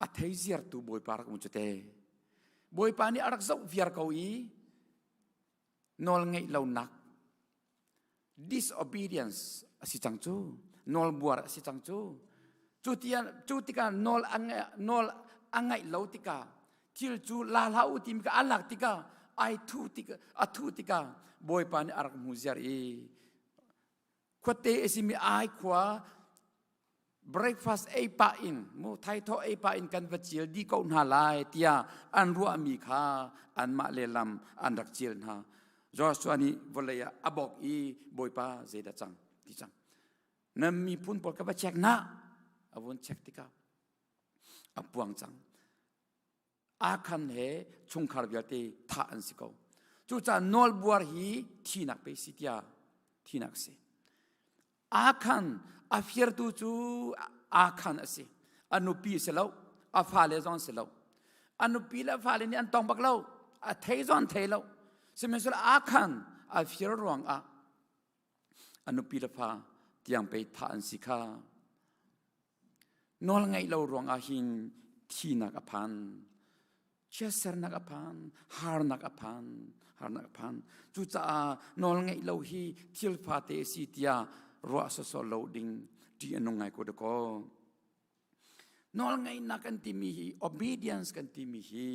อัทเซียร์ตูบอยปารักมุจเตบอยปานี่อารักษาวิอาร์เขาอีนอลไงเรานัก disobedience สิจังจูนอลบัวสิจังจูจูติกานอลอังไงเราติกาทิลจูลาลาอุติมกาอัลลักติกา ไอทูติกอัทูติกาบอยปานอารักมูเซียรีขวดเตอสิมีไอขวา breakfast ไอปาอินมูไทยทอไอปาอินกันวัจิลดีก็น่าลายเตียอันรัวมีค่าอันมาเลลัมอันรักจิลนะจอส่วนนี้วลายอบอกอีบอยปาเจดจังที่จังนั่นมีพุ่นปอดกับเช็คนะอาวุธเช็คติกาอปวงจังอาคันเหชงคาร์บิลเตท่าอันสิเขาจู่จ้านอลบัวฮีที่นักไปสิทยาที่นักเสอาคันอาฟิร์ตูจูอาคันเสอนุปีเสลาอาฟาเลจอนเสลาอนุปีและฟาเลนี่อันตองบักเลาอาเทจอนเทเลาสมัยสุดอาคันอาฟิร์รวงอนุปีและฟาที่ยังไปท่าอันสิขานอลไงเรารวงอาหินที่นักอภันเชสเซอร์นักอภันฮาร์นักอภันจู่จ้านอลไงเราฮีทิลฟาเตสิทยารัวสโซโลดิงที่อนงไงกูดก็นอลไงนักกันที่มีฮี obedience กันที่มีฮี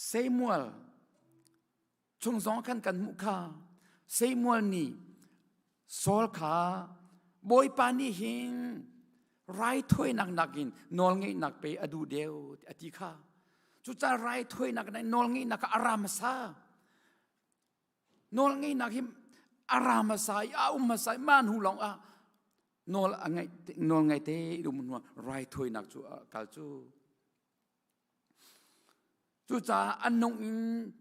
เซมัวลชงสองกันมุขะเซมัวลนี่โซลขาบอยปานี่หินไรถ้วยนักกินนอลงี้นักไปอดูเดียวอธิข้าจุดจะไรถ้วยนักในนอลงี้นักอารามซานอลงี้นักหิมอารามซายอามาซายมันหูหลงนอลไงเตดูมันว่าไรถ้วยนักจูกัลจูจุดจะอันนงอิน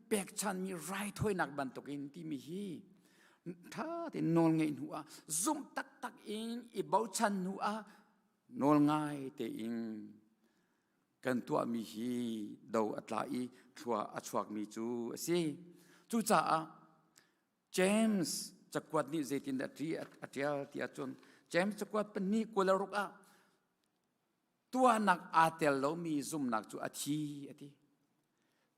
เปียกชันมีไรถ้วยนักบันตกินที่มีฮีถ้าที่นอนไงหัวซุ่มตักอินอีบ่าวชันหัวนอนง่ายแต่อินกันตัวมีฮีดาวอัตลาอีชัวอัชวกมีจูสิจูจ่าเจมส์จะกวาดนี่เจตินดัตรีอัตยาที่อาจนเจมส์จะกวาดเป็นนี่กุลรุกตัวนักอาเตลโลมีซุ่มนักจูอาที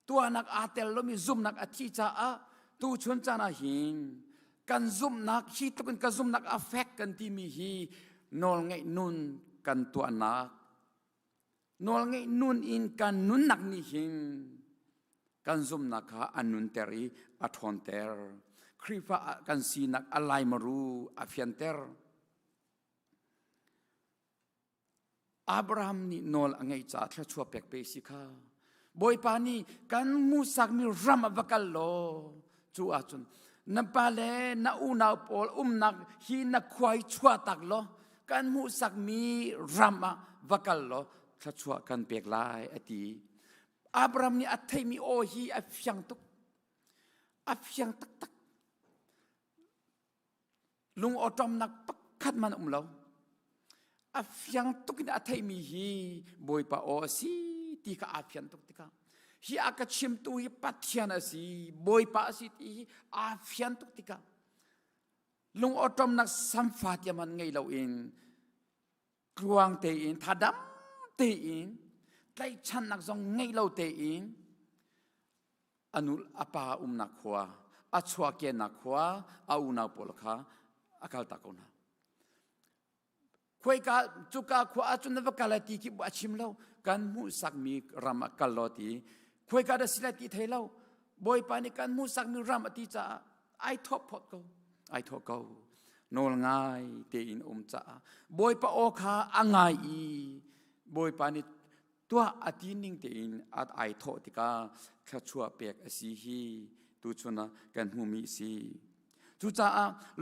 ตัวนักอาเตลโลมีซุ่มนักอาทีจ่าตูชนจานาหินกันซุ่มนักฮีตุกันซุ่มนักอัฟเฟกกันที่มีฮีนอลไงนุนกันตัวนักนอลไงนุนอินกันนุนนักนี่หินกันซุ่มนักอันนุนเตอรีอัทอนเตอร์ครีฟ้ากันสีนักอะไรมารู้อัฟยันเตอร์อับราฮัมนี่นอลไงจ่าเทชัวเป็กเปสิกาบอยปานี่กันมูสักมีรัมวักัลโลจูอาจุนนับปาเลนัอูนาปอลนักฮีนักควายชัวตักโลกันมูสักมีรัมวักัลโลถ้าชัวกันเปียกลายอดีอับราฮัมนี่อัตเทมีโอฮีอัฟยังตักลุงอดอมนักปักขัดมันเราอัฟยังตุกนี่อัตเทมีฮีบอยปาโอซีตีกอัฟยังตุกติกาฮีอากัดชิมตุฮีปัทยานาสีบอยปาสิตีอาฟยันตุกติกาลุงอดอมนักสัมผัสยามันไงเราเองกลวงเตอินทัดำเตอินไล่ชันนักซองไงเราเตอินอนุลอปานักขวาอัชวาเกนักขวาอาอุนาปอลคาอากาลตะกนาคุยกันจุกาขวาจุนนวกาลตีกิบอาชิมเรากันมูสักมีรามกัลลอตีคุยกันได้สิลติเทเลาบอยปานิกันมูสักมีรามติจ่าไอทอปพอดเขาโนลง่ายเตอินจ่าบอยปาโอคาอ่างไงบอยปานิตัวอตินิงเตอินอัดไอทอติกาข้าชัวเปียกสีฮีตูชนะกันหูมีสีจุจ้า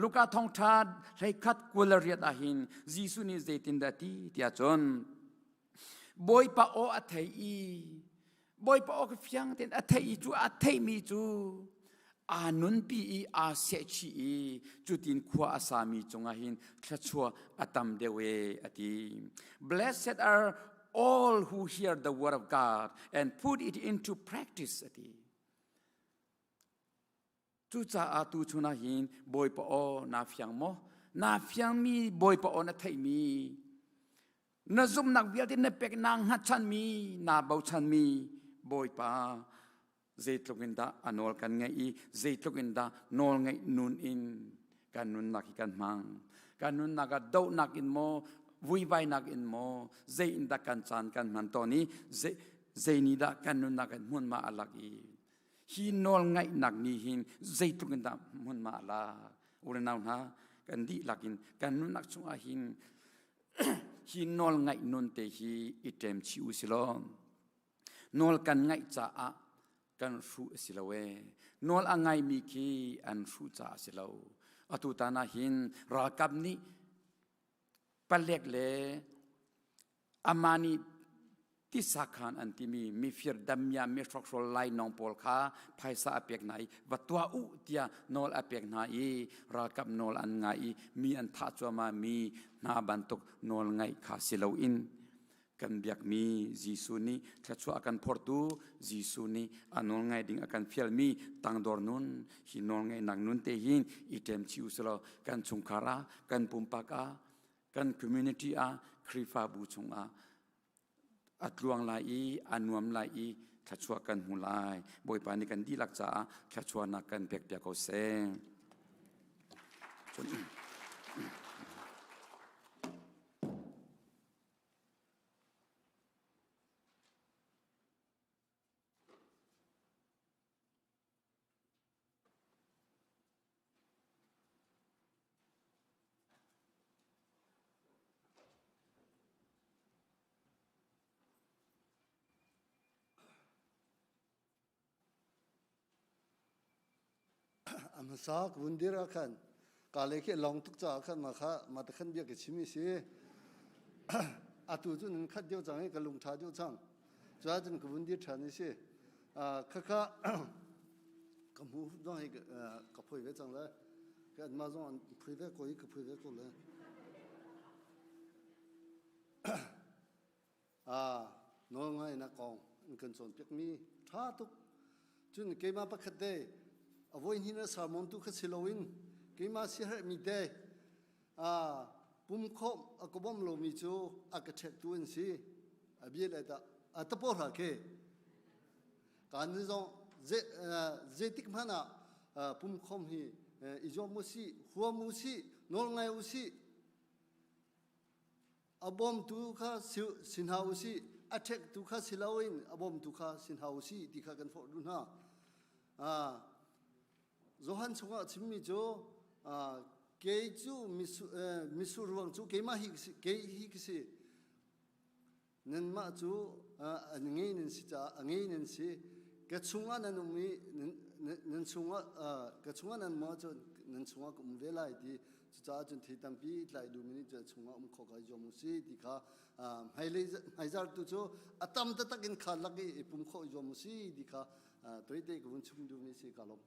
ลูกาทองทาให้คัดกุลเรียดอาหินจีสุนิเจตินดาตีที่อาจนบอยปาโออัตยีบอยปาโอกฟียงเต็นอัตยีจูอัตมีจูอานุนปีอาเสชีจุดินขวาอาสามีจงอาหินข้าชัวอัตมเดเวอติ Blessed are all who hear the word of God and put it into practice อติจูจ้าอาตูชุนาหินบอยปาโอนาฟียงโมนาฟียงมีบอยปาโอนาไทมีนาซุมนักเบียดินเป็กนางฮัชันมีนาเบาชันมีบอยปาเจตลุกินดาอนอลกันไงเจตลุกินดานอลไงนุนอินกันนุนนักกันมังกันนุนนักดาวนักอินโมวุยไวนักอินโมเจอินดากันจานกันมันตอนนี้ zainida kan nun nak mun ma alak i hi nol ngai nak ni hin zaitu kan da mun ma ala ura naun ha kan di lakin kan nun nak chunga hin hi nol ngai nun te hi item chi usilom nol kan ngai cha a kan ru silawe nol angai mi ki an ru cha silo atu tana hin ra kap ni palek le amaniที่สาขาอันที่มีฟิร์ดัมยามีสตรอไลนองโพลคาภายสาอเปียกไหนวัตตัวอุเตียนอลอเปียกไหนรากับนอลอันไงมีอันทัจวมามีนาบันตุกนอลไงคาสิลาอินกันเบียกมีจีซูนีทัจวอากันพอร์ตูจีซูนีอันนอลไงดิ่งอากันฟิลมีตังดอร์นุนฮินอลไงนักนุนเตหินอิเทมชิวสลากันชุงคารากันปุมปากากันคอมมูนิตี้อาคริฟาบูชงอาอัดลวงลายอันนวมลายขัดชัวกันหูลายบอยปานิกันดีลักษาขัดชัวนักกันเปียกเปียกเขาเซง Amasak wundira kan kale ke long tuk cha kan makha mat khan bia ke chimi si atu jun khat dio chang ke lung tha dio chang cha jun ke wundir thani si kha ka mu dong he ka phoi ve chang la ka ma zong phoi ve ko ke phoi ve ko la no ngai na kong kan chon pek mi tha tuk jun ke ma pa khat de avoid hina sarmon tu khasilowin kima sihar mi de pum khom akobom lo mi chu akathek tu in si abi la da atapo ra ke kan zong ze tik mana pum khom hi ijo musi huwa musi nol ngai usi abom tu kha sinha usi athek tu kha silawin abom tu kha sinha usi dikha kan fo dun ha Zohan sunga chimmi jo keju misu ruang chu kema hi kisi nen ma chu ngei nen si cha ngei nen si ke chunga nan umi nen chunga ke chunga nan ma chu nen chunga kum velai di cha chun thi tampi tlai du mini cha chunga kho ga jo mu si di kha haizar tu chu atam ta takin khalagi pum kho jo mu si di kha toite gun chum du mi si kalom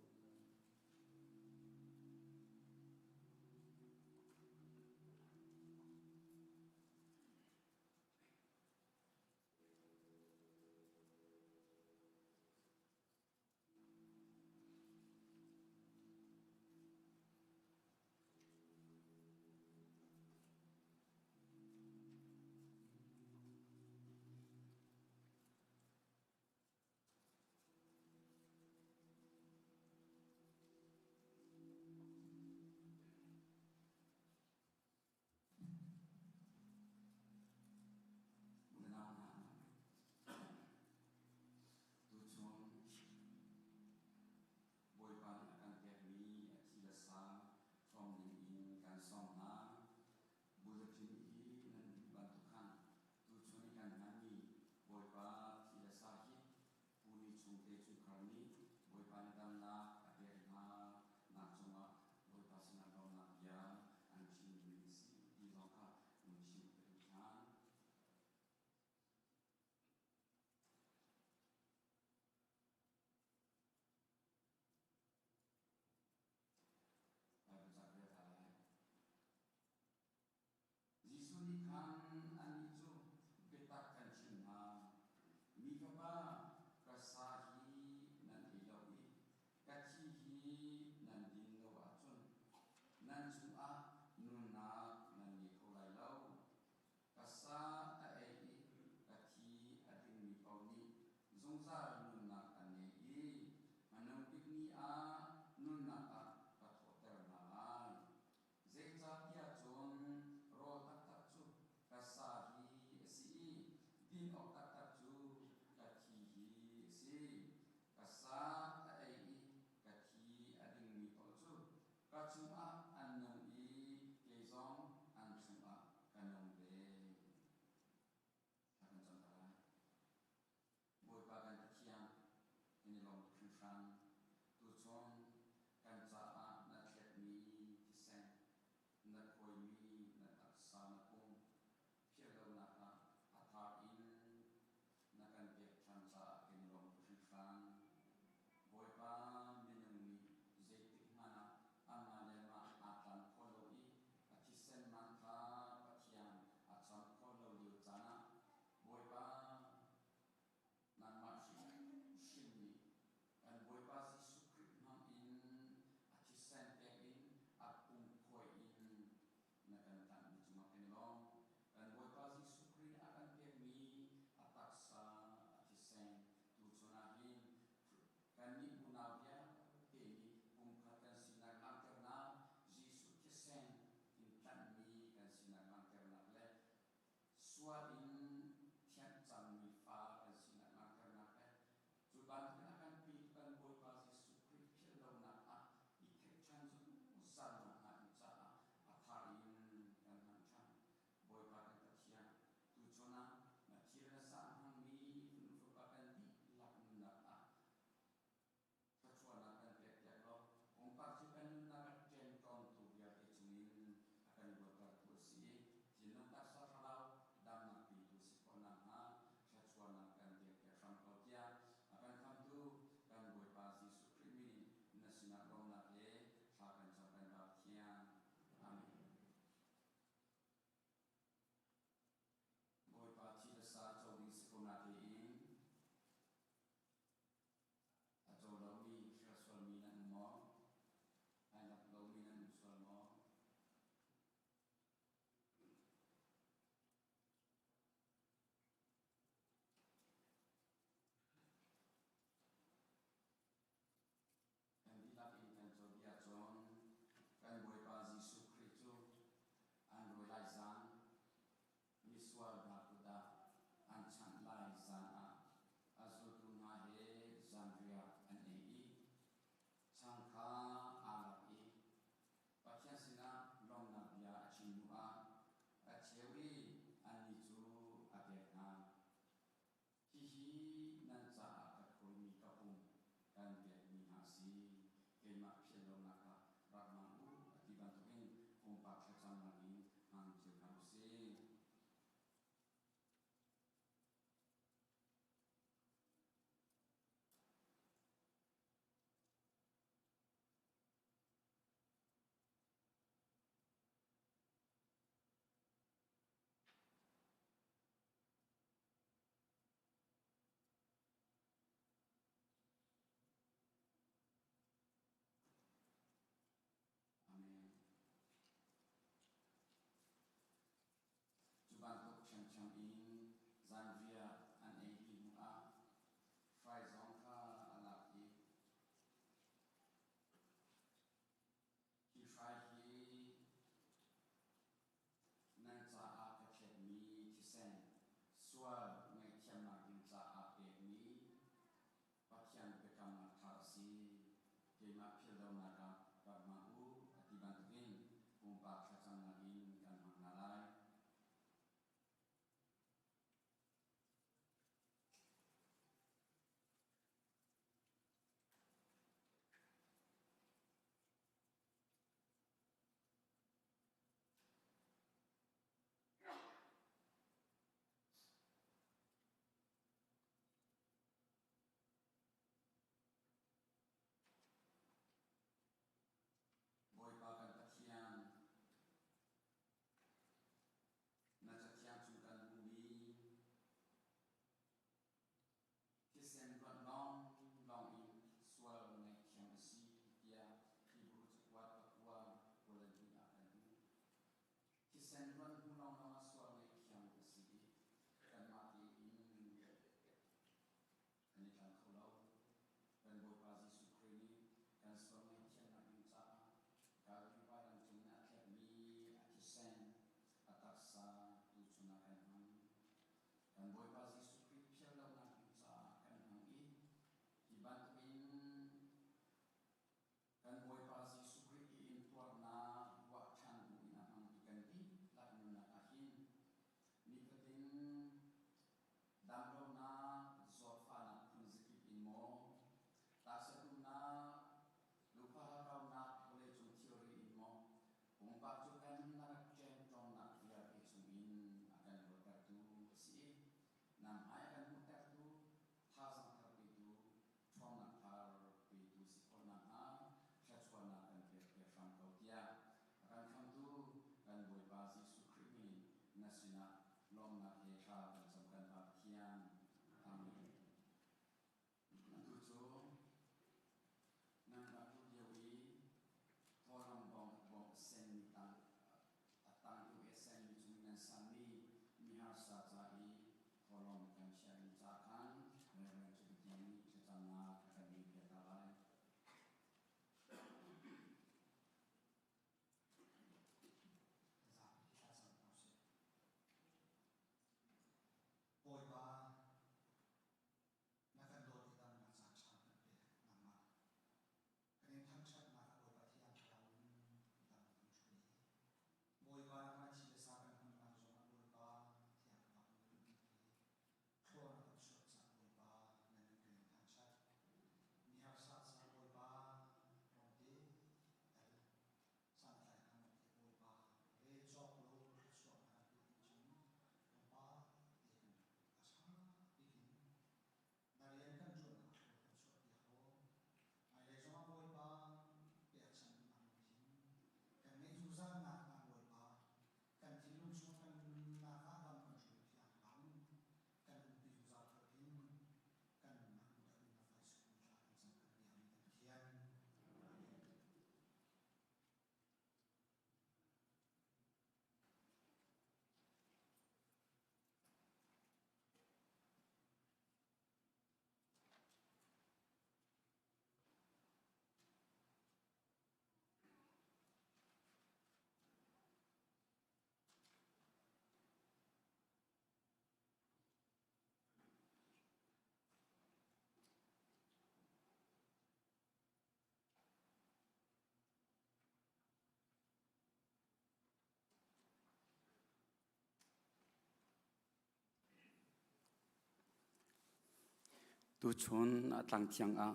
tu chun atlang thiang a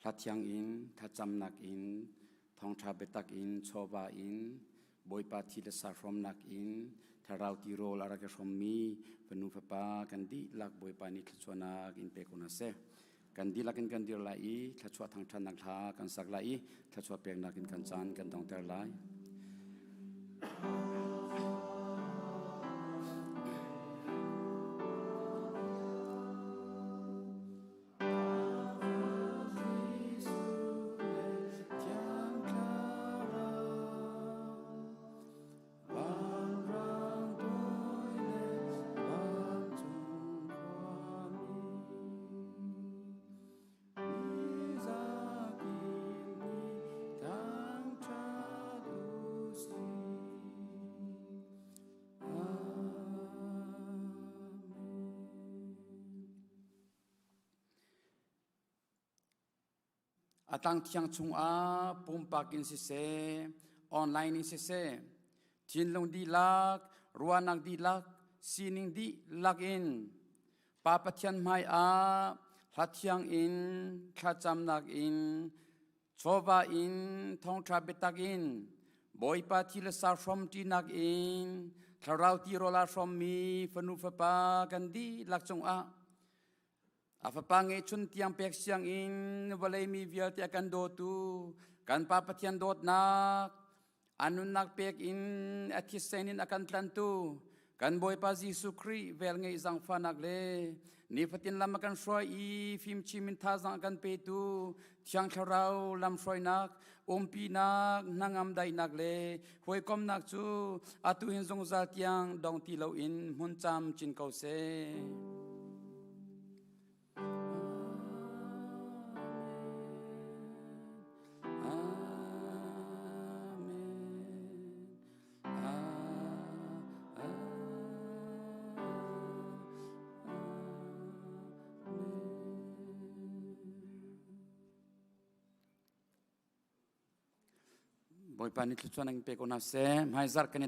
la thiang in tha chamnak in thong tha betak in choba in boipa thi le sa from nak in tharau ti rol ara ka from mi panu papa kan di lak boipa ni thchona in pe kuna se kan di lakin kan dir lai thachwa thang than nak tha kan sak lai thachwa pek nak in kan chan kan dong ter lai atang thiang chung a pum pakin si se online in si se thin long di lak ruanak di lak sining di lak in pa pathian mai a hlathiang in thacham nak in choba in thong tha betak in boipa thil sa from ti nak in tharau ti rola from mi fanu fa pa kan di lak chung a afapange chun tiang pek siang in valai mi vial ti akan do tu kan pa pathian dot nak anun nak pek in athisenin akan tlan tu kan boy pa Jesu Kri vel ngai zang fanak le ni fatin lam kan shroi i phim chimin tha zang kan pe tu thiang tharau lam shroi nak pi nak nangam dai nak le hoi kom nak chu atu hin zong za tiang dong ti lo in mun cham chin kau se boi pa ni tluan ang pe ko na se mai zar kan